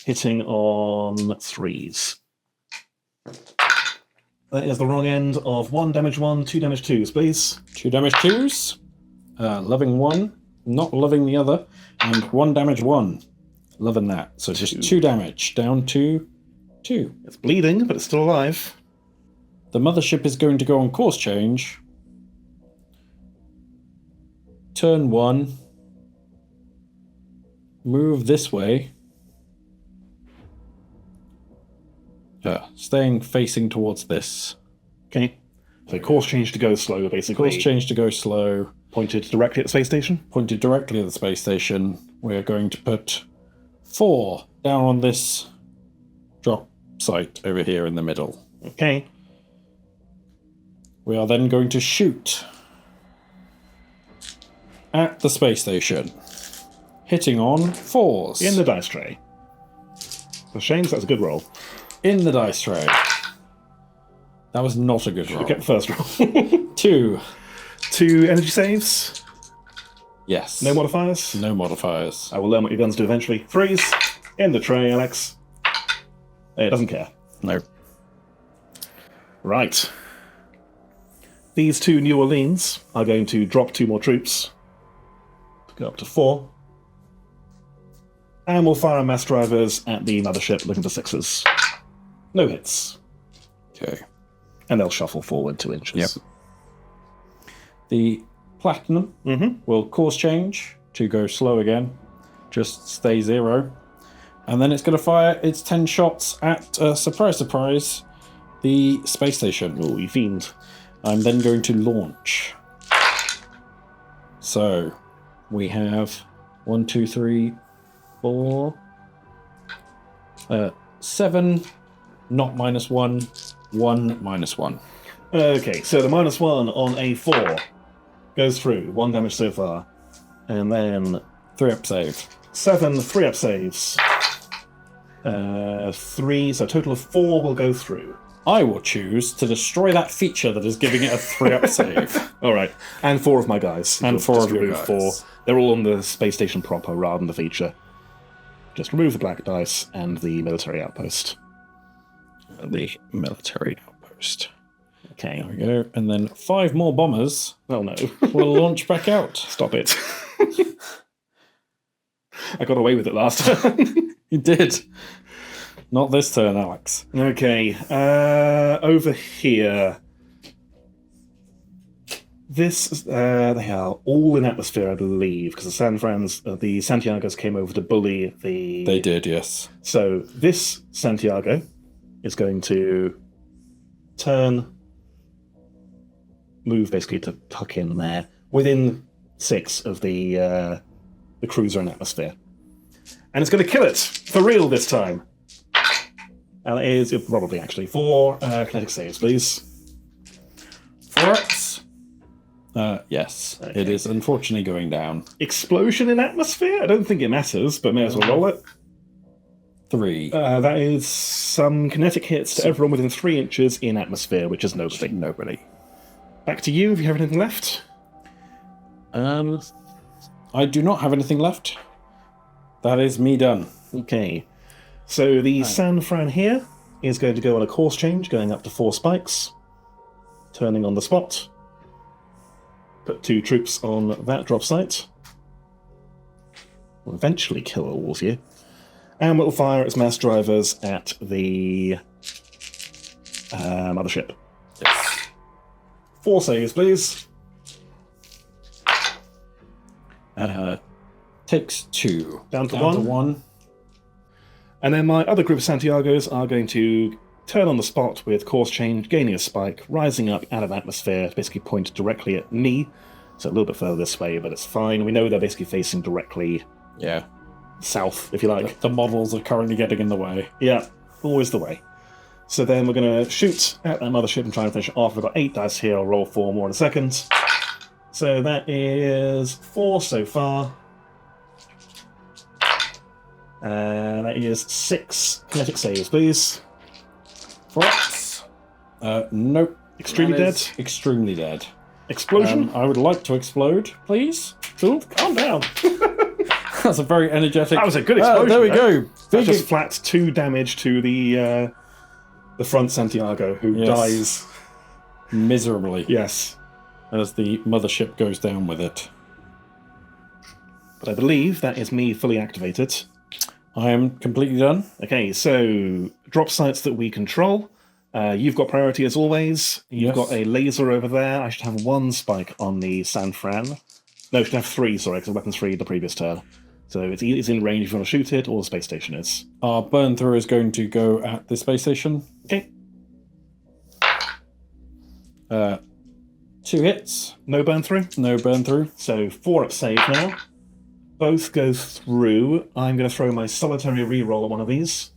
hitting on 3s. That is the wrong end of 1 damage 1, 2 damage 2s, please. 2 damage 2s. Loving 1. Not loving the other, and 1 damage 1. Loving that. So just 2 damage, down to 2. It's bleeding, but it's still alive. The mothership is going to go on course change. Turn 1. Move this way. Staying facing towards this. Okay. So course change to go slow, basically. Course change to go slow. Pointed directly at the space station? Pointed directly at the space station. We are going to put 4 down on this drop site over here in the middle. Okay. We are then going to shoot at the space station, hitting on 4s. In the dice tray. It's a shame, 'cause that's a good roll. In the dice tray. That was not a good roll. Okay, first roll. 2. 2 energy saves. Yes. No modifiers? No modifiers. I will learn what your guns do eventually. 3s. In the tray, Alex. It doesn't care. No. Right. These 2 New Orleans are going to drop 2 more troops. To go up to 4. And we'll fire mass drivers at the mothership looking for 6s. No hits. Okay. And they'll shuffle forward 2 inches. Yep. The Platinum will course change to go slow again. Just stay 0. And then it's going to fire its 10 shots at, surprise, surprise, the space station. Oh, you fiend. I'm then going to launch. So, we have 1, 2, 3, 4, 7, not -1, 1, -1. Okay, so the -1 on a 4 goes through. 1 damage so far. And then 3-up save. 7 3-up saves. 3, so a total of 4 will go through. I will choose to destroy that feature that is giving it a 3-up save. Alright, and 4 of my guys. And Just 4 of your remove guys. 4. They're all on the space station proper rather than the feature. Just remove the black dice and the military outpost. The military outpost. Okay. There we go. And then 5 more bombers Oh no. will launch back out. Stop it. I got away with it last time. You did. Not this turn, Alex. Okay. Over here. This, they are all in atmosphere, I believe, because the Santiagos came over to bully the... They did, yes. So this Santiago is going to move basically to tuck in there, within 6 of the cruiser in atmosphere. And it's going to kill it, for real this time. And it is probably actually 4 kinetic saves, please. 4-ups. Yes, Okay. it is unfortunately going down. Explosion in atmosphere? I don't think it matters, but may as well roll it. 3. That is some kinetic hits to everyone within 3 inches in atmosphere, which is nobody. Nobody. Back to you, if you have anything left. I do not have anything left. That is me done. Okay. So the San Fran here is going to go on a course change, going up to 4 spikes. turning on the spot. Put 2 troops on that drop site. Will eventually kill all of you. And we'll fire its mass drivers at the mothership. Yes. 4 saves, please. Takes 2. Down to Down to 1. 1. And then my other group of Santiagos are going to turn on the spot with course change, gaining a spike, rising up out of atmosphere to basically point directly at me. So a little bit further this way, but it's fine. We know they're basically facing directly south, if you like. The models are currently getting in the way. Yeah, always the way. So then we're going to shoot at that mothership and try and finish it off. We've got 8 dice here. I'll roll 4 more in a second. So that is 4 so far. That is 6 kinetic saves, please. Frauds. Nope. Extremely dead. Extremely dead. Explosion. I would like to explode, please. Ooh, calm down. That's a very energetic... That was a good explosion. There we go. That's just flat 2 damage to the front Santiago, who dies miserably. Yes. As the mothership goes down with it. But I believe that is me fully activated. I am completely done. Okay, so drop sites that we control. You've got priority as always. You've got a laser over there. I should have 1 spike on the San Fran. No, I should have 3, sorry, because weapons 3 the previous turn. So it's in range if you want to shoot it, or the space station is. Our burn through is going to go at the space station. Okay. 2 hits. No burn through? No burn through. So 4 up save now. Both go through. I'm going to throw my solitary reroll at one of these,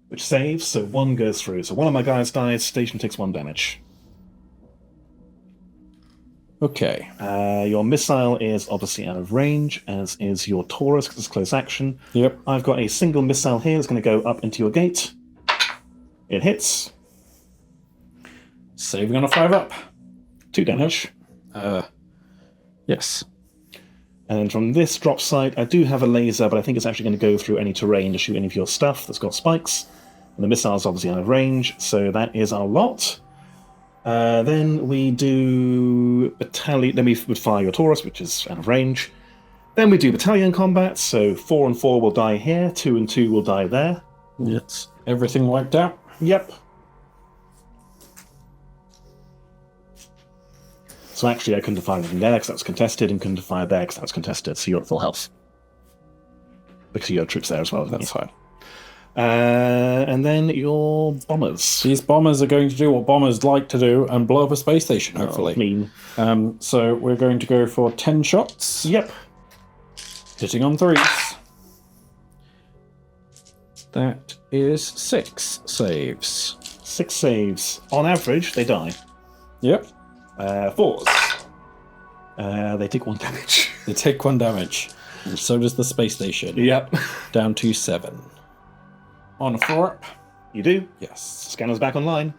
which saves, so 1 goes through. So one of my guys dies, station takes 1 damage. Okay. Your missile is obviously out of range, as is your Taurus, because it's close action. Yep. I've got a single missile here that's going to go up into your gate. It hits. Saving on a 5 up. 2 damage. Yes. And from this drop site, I do have a laser, but I think it's actually going to go through any terrain to shoot any of your stuff that's got spikes. And the missile's obviously out of range, so that is our lot. Then we do battalion. Then we would fire your Taurus, which is out of range. Then we do battalion combat, so 4 and 4 will die here, 2 and 2 will die there. Yes. Everything wiped out? Yep. So actually I couldn't have fired anything there because that was contested, and couldn't have fired there because that was contested, so you're at full health. Because you have troops there as well. That's fine. And then your bombers. These bombers are going to do what bombers like to do and blow up a space station, hopefully. Mean. So we're going to go for 10 shots. Yep. Hitting on 3s. That is 6 saves. 6 saves. On average, they die. Yep. 4s. They take 1 damage. They take 1 damage. And so does the space station. Yep. Down to 7. On a 4 up. You do. Yes. Scanner's back online.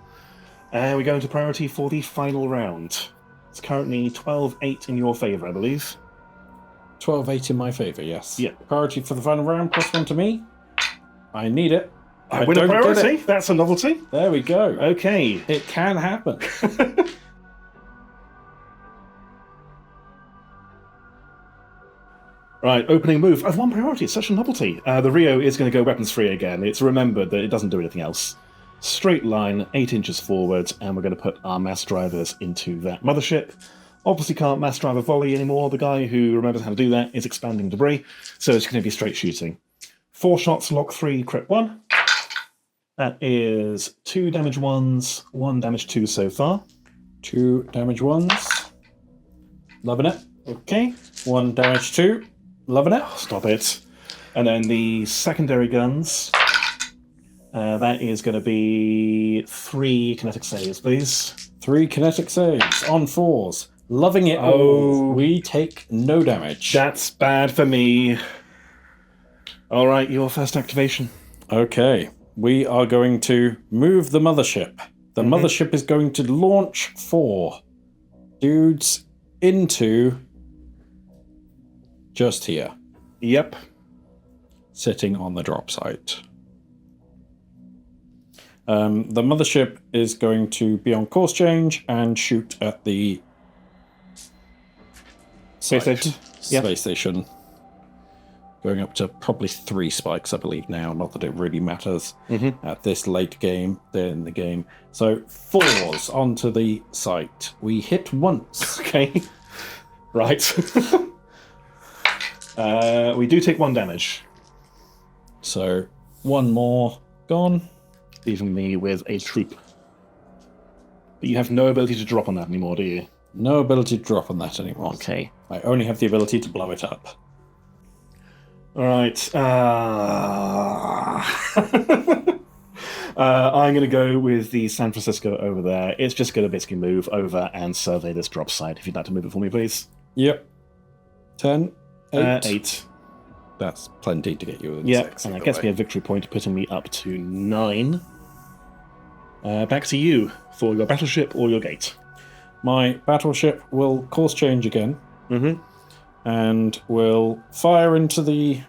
And we go into priority for the final round. It's currently 12-8 in your favour, I believe. 12-8 in my favour, yes. Yep. Priority for the final round, +1 to me. I need it. I win a priority. That's a novelty. There we go. Okay. It can happen. Right, opening move. I've won priority. It's such a novelty. The Rio is going to go weapons free again. It's remembered that it doesn't do anything else. Straight line, 8 inches forward, and we're going to put our mass drivers into that mothership. Obviously can't mass drive a volley anymore. The guy who remembers how to do that is expanding debris, so it's going to be straight shooting. 4 shots, lock 3, crit 1. That is 2 damage 1s, 1 damage 2 so far. 2 damage 1s. Loving it. Okay. 1 damage 2. Loving it. Stop it. And then the secondary guns. That is going to be 3 kinetic saves, please. 3 kinetic saves on 4s. Loving it. Oh, we take no damage. That's bad for me. All right, your first activation. Okay. We are going to move the mothership. The mothership is going to launch 4 dudes into just here. Yep. Sitting on the drop site. The mothership is going to be on course change and shoot at the Space station. Space station. Going up to probably 3 spikes, I believe, now. Not that it really matters at this late game. They're in the game. So 4s onto the site. We hit once. Okay. Right. We do take 1 damage. So 1 more gone. Leaving me with a troop. But you have no ability to drop on that anymore, do you? No ability to drop on that anymore. Okay. I only have the ability to blow it up. All right. I'm going to go with the San Francisco over there. It's just going to basically move over and survey this drop site. If you'd like to move it for me, please. Yep. 10, 8. 8. That's plenty to get you within 6. And that gets me a victory point, putting me up to 9. Back to you for your battleship or your gate. My battleship will course change again. And will fire into the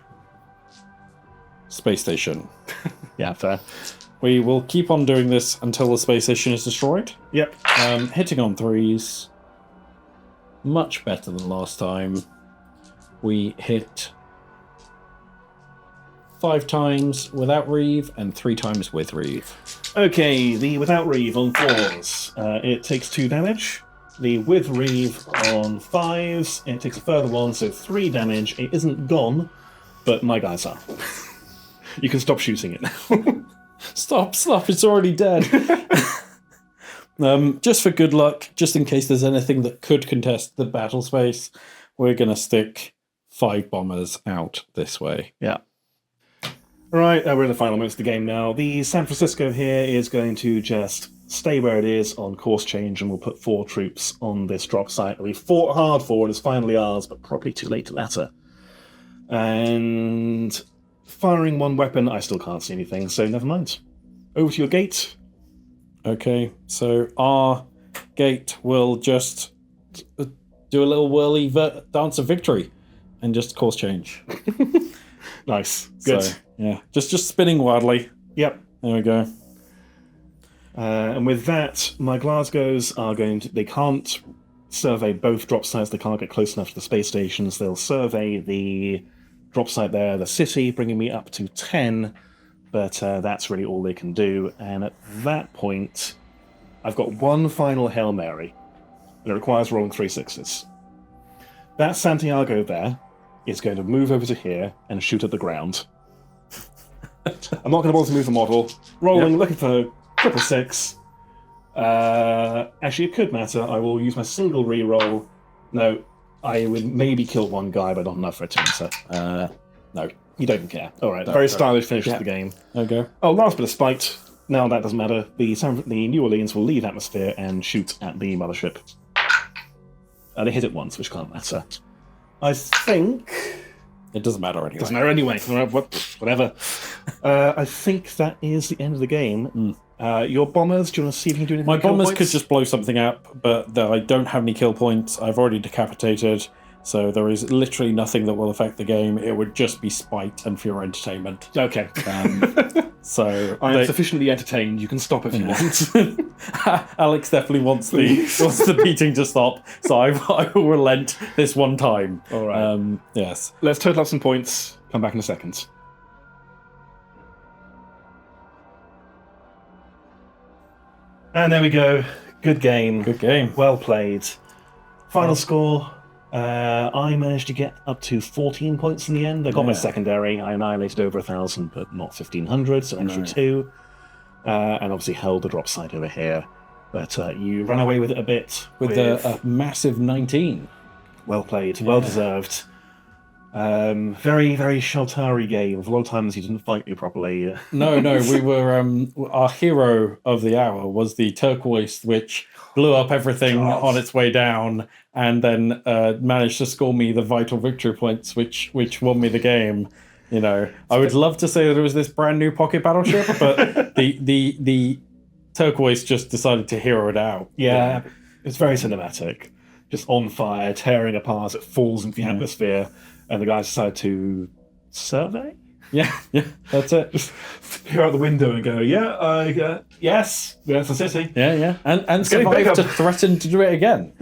space station. Yeah, fair. We will keep on doing this until the space station is destroyed. Yep. Hitting on 3s. Much better than last time. We hit 5 times without Reeve and 3 times with Reeve. Okay, the without Reeve on 4s. It takes 2 damage. The with Reeve on 5s, it takes a further 1, so 3 damage. It isn't gone, but my guys are. You can stop shooting it now. Stop, it's already dead. Just for good luck, just in case there's anything that could contest the battle space, we're going to stick 5 bombers out this way. Yeah. Right, we're in the final moments of the game now. The San Francisco here is going to just stay where it is on course change, and we'll put 4 troops on this drop site. We fought hard for it, it's finally ours, but probably too late to latter. And firing 1 weapon, I still can't see anything, so never mind. Over to your gate. Okay, so our gate will just do a little whirly dance of victory and just course change. Nice. Good. So, yeah, just spinning wildly. Yep. There we go. And with that, my Glasgows are going to... They can't survey both drop sites. They can't get close enough to the space stations. They'll survey the drop site there, the city, bringing me up to 10. But that's really all they can do. And at that point, I've got 1 final Hail Mary. And it requires rolling 3 6s. That Santiago there is going to move over to here and shoot at the ground. I'm not going to bother to move the model. Rolling, looking for 666. Actually, it could matter. I will use my single reroll. No, I would maybe kill 1 guy, but not enough for it to matter. No, you don't even care. All right, very stylish finish to the game. Okay. Oh, last bit of spite. No, that doesn't matter. The New Orleans will leave atmosphere and shoot at the mothership. They hit it once, which can't matter. I think... It doesn't matter anyway. Doesn't matter anyway. Whatever. I think that is the end of the game. Your bombers, do you want to see if you can do anything? My bombers could just blow something up, but I don't have any kill points. I've already decapitated, so there is literally nothing that will affect the game. It would just be spite and for your entertainment. Okay. So I am sufficiently entertained. You can stop if you want. Alex definitely wants the beating to stop, so I will relent this one time. All right. Yes. Let's total up some points. Come back in a second. And there we go. Good game. Good game. Well played. Final score. I managed to get up to 14 points in the end. I got my secondary. I annihilated over 1,000, but not 1,500, so extra 2. And obviously held the drop site over here. But you ran away with it a bit. With a massive 19. Well played. Well deserved. Very, very Shaltari game. A lot of times you didn't fight me properly. No, we were... our hero of the hour was the Turquoise, which blew up everything on its way down, and then managed to score me the vital victory points, which won me the game. You know, I would love to say that it was this brand new pocket battleship, but the Turquoise just decided to hero it out. Yeah, it's very cinematic. Just on fire, tearing apart as it falls into the atmosphere, and the guys decide to survey? Yeah, yeah, that's it. Just peer out the window and go, yes, there's a city. Yeah. And getting survive bigger. to threaten to do it again.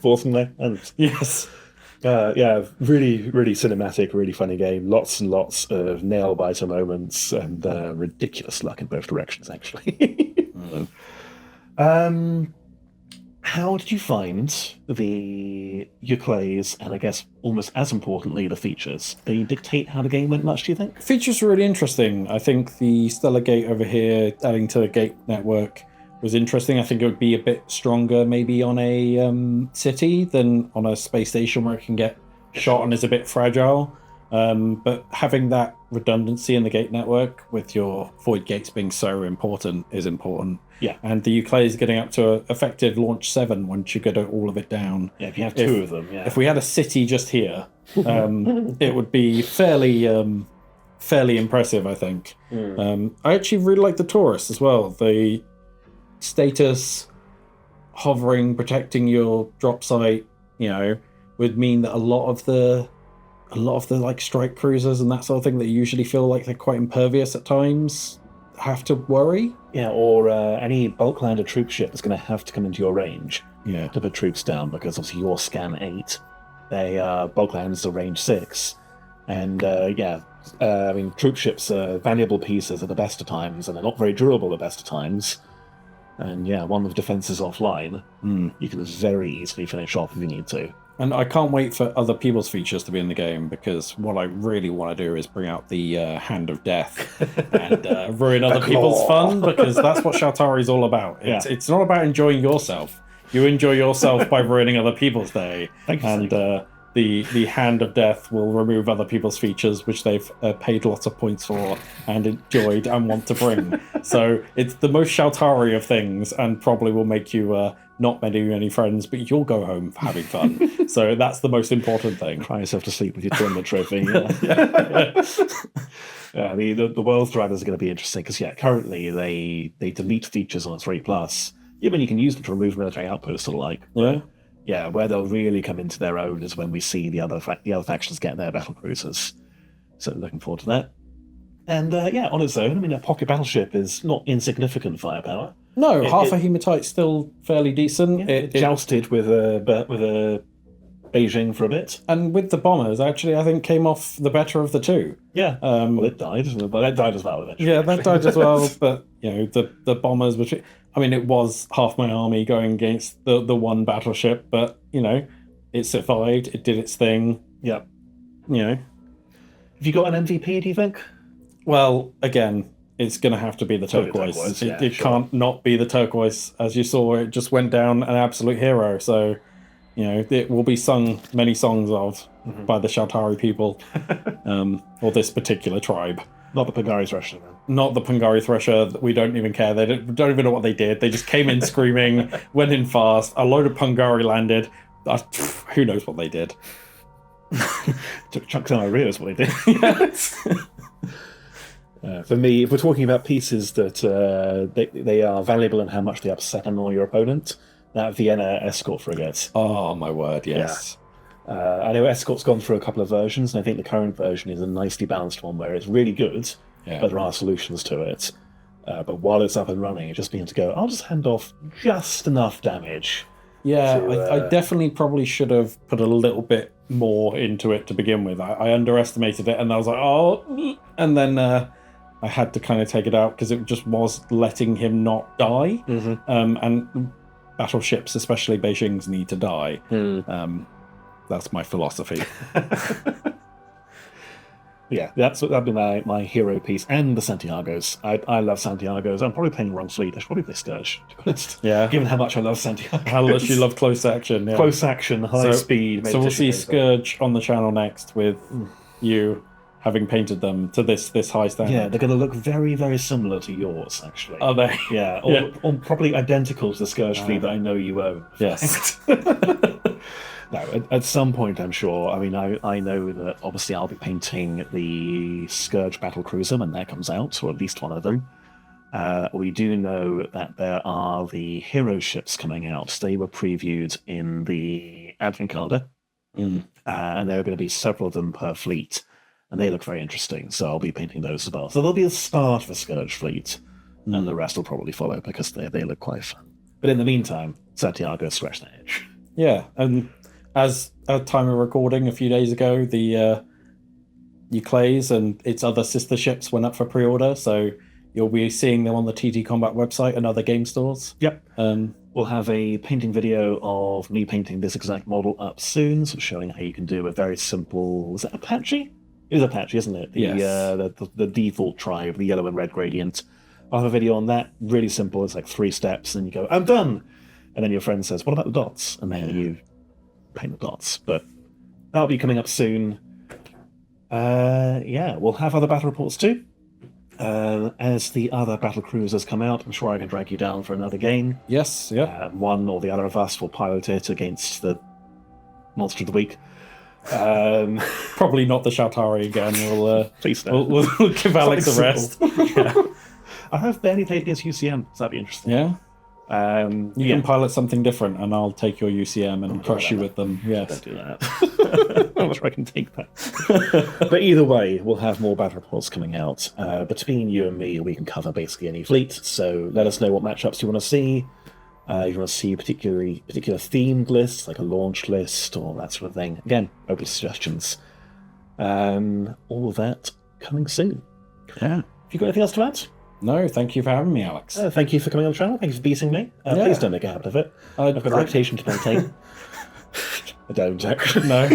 Forcingly. And Yes. really, really cinematic, really funny game. Lots and lots of nail-biter moments and ridiculous luck in both directions, actually. How did you find the Euclase, and I guess almost as importantly, the features? They dictate how the game went much, do you think? Features were really interesting. I think the Stellargate over here, adding to the gate network, was interesting. I think it would be a bit stronger maybe on a city than on a space station where it can get shot and is a bit fragile. But having that redundancy in the gate network with your void gates being so important is important. Yeah. And the Euclase getting up to effective launch 7 once you get all of it down. Yeah, if you have two of them, yeah. If we had a city just here, it would be fairly impressive, I think. I actually really like the Taurus as well. The status hovering, protecting your drop site, would mean that a lot of the like strike cruisers and that sort of thing that usually feel like they're quite impervious at times have to worry. Yeah, or any bulk landed troop ship is going to have to come into your range Yeah. to put troops down, because obviously you're scan 8, they bulk lands are range 6, and I mean, troop ships are valuable pieces at the best of times, and they're not very durable at the best of times. And yeah, one with defenses offline, you can very easily finish off if you need to. And I can't wait for other people's features to be in the game, because what I really want to do is bring out the Hand of Death and ruin other people's fun, because that's what Shaltari's all about. It's not about enjoying yourself. You enjoy yourself by ruining other people's day. And the Hand of Death will remove other people's features, which they've paid lots of points for and enjoyed and want to bring. So it's the most Shaltari of things, and probably will make you not many friends, but you'll go home having fun. So that's the most important thing. Cry yourself to sleep with your tournament trophy. The World Riders are going to be interesting, because currently they delete features on 3+. Even you can use them to remove military outposts or like. Yeah, where they'll really come into their own is when we see the other factions get their battlecruisers. So looking forward to that. And on its own, I mean, a pocket battleship is not insignificant firepower. No, half a hematite's still fairly decent. It jousted with a Beijing for a bit. And with the bombers, actually, I think came off the better of the two. Yeah. Well, it died. But it died as well eventually. Yeah, that died as well. But, the bombers, which, I mean, it was half my army going against the one battleship, but, it survived. It did its thing. Yeah. Have you got an MVP, do you think? Well, again, it's going to have to be the Turquoise. It can't not be the Turquoise. As you saw, it just went down an absolute hero. So, it will be sung many songs of by the Shaltari people, or this particular tribe. Not the Pungari Thresher, then. Not the Pungari Thresher. We don't even care. They don't even know what they did. They just came in screaming, went in fast. A load of Pungari landed. Who knows what they did? Took chunks out of Rio is what they did. For me, if we're talking about pieces that they are valuable in how much they upset and annoy your opponent, that Vienna Escort frigate. Oh, my word, yes. Yeah. I know Escort's gone through a couple of versions, and I think the current version is a nicely balanced one where it's really good, but there are solutions to it. But while it's up and running, it just means to go, I'll just hand off just enough damage. Yeah, I definitely probably should have put a little bit more into it to begin with. I underestimated it, and I was like, and then I had to kind of take it out because it just was letting him not die. And battleships, especially Beijing's, need to die. That's my philosophy. Yeah, that'd be my hero piece, and the Santiagos. I love Santiagos. I'm probably playing the wrong fleet. I should probably play Scourge, to be honest. Yeah. Given how much I love Santiagos. How much you love close action. Yeah. Close action, high speed. So we'll see Scourge on the channel next with you having painted them to this high standard. Yeah, they're going to look very, very similar to yours, actually. Are they? Yeah, or probably identical to the Scourge fleet that I know you own. Yes. No, at some point, I'm sure. I mean, I know that obviously I'll be painting the Scourge Battlecruiser when that comes out, or at least one of them. We do know that there are the hero ships coming out. They were previewed in the Advent calendar, and there are going to be several of them per fleet. and they look very interesting, so I'll be painting those as well. So there'll be a start of a Scourge fleet, and the rest will probably follow because they look quite fun. But in the meantime, Santiago scratched that itch. Yeah, and as at time of recording a few days ago, the Euclase and its other sister ships went up for pre-order, so you'll be seeing them on the TTCombat website and other game stores. Yep. We'll have a painting video of me painting this exact model up soon, so showing how you can do a very simple... Was it Apache? It is Apache, isn't it? Yes. The default tribe, the yellow and red gradient. I'll have a video on that. Really simple. It's like 3 steps, and you go, I'm done! And then your friend says, what about the dots? And then you paint the dots. But that'll be coming up soon. We'll have other battle reports too. As the other battle cruisers come out, I'm sure I can drag you down for another game. Yes, yeah. One or the other of us will pilot it against the Monster of the Week. Probably not the Shaltari again. Please no. We'll give Alex a rest. Yeah. I have barely played against UCM, so that'd be interesting. Yeah? You can pilot something different, and I'll take your UCM and crush you with them. Yes. Don't do that. I'm not sure I can take that. But either way, we'll have more battle reports coming out. Between you and me, we can cover basically any fleet, so let us know what matchups you want to see. If you want to see particular themed lists, like a launch list or that sort of thing. Again, open suggestions. All of that coming soon. Yeah. Have you got anything else to add? No, thank you for having me, Alex. Thank you for coming on the channel. Thank you for beating me. Please don't make a habit of it. I've got a reputation to maintain. I don't, actually. No.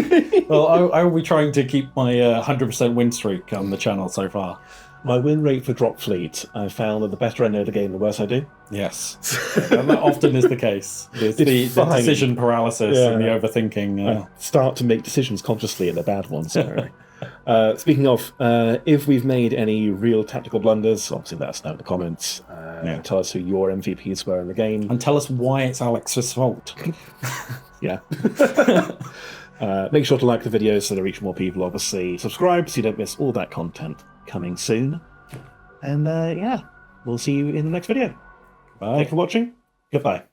Well, I will be trying to keep my 100% win streak on the channel so far. My win rate for Dropfleet, I've found that the better I know the game, the worse I do. Yes. And that often is the case. It's the decision paralysis and the overthinking. I start to make decisions consciously and they're bad ones. Speaking of, if we've made any real tactical blunders, obviously let us know in the comments. Tell us who your MVPs were in the game. And tell us why it's Alex's fault. Yeah. Make sure to like the videos so they reach more people, obviously. Subscribe so you don't miss all that content coming soon. And we'll see you in the next video. Bye. Thanks for watching. Goodbye.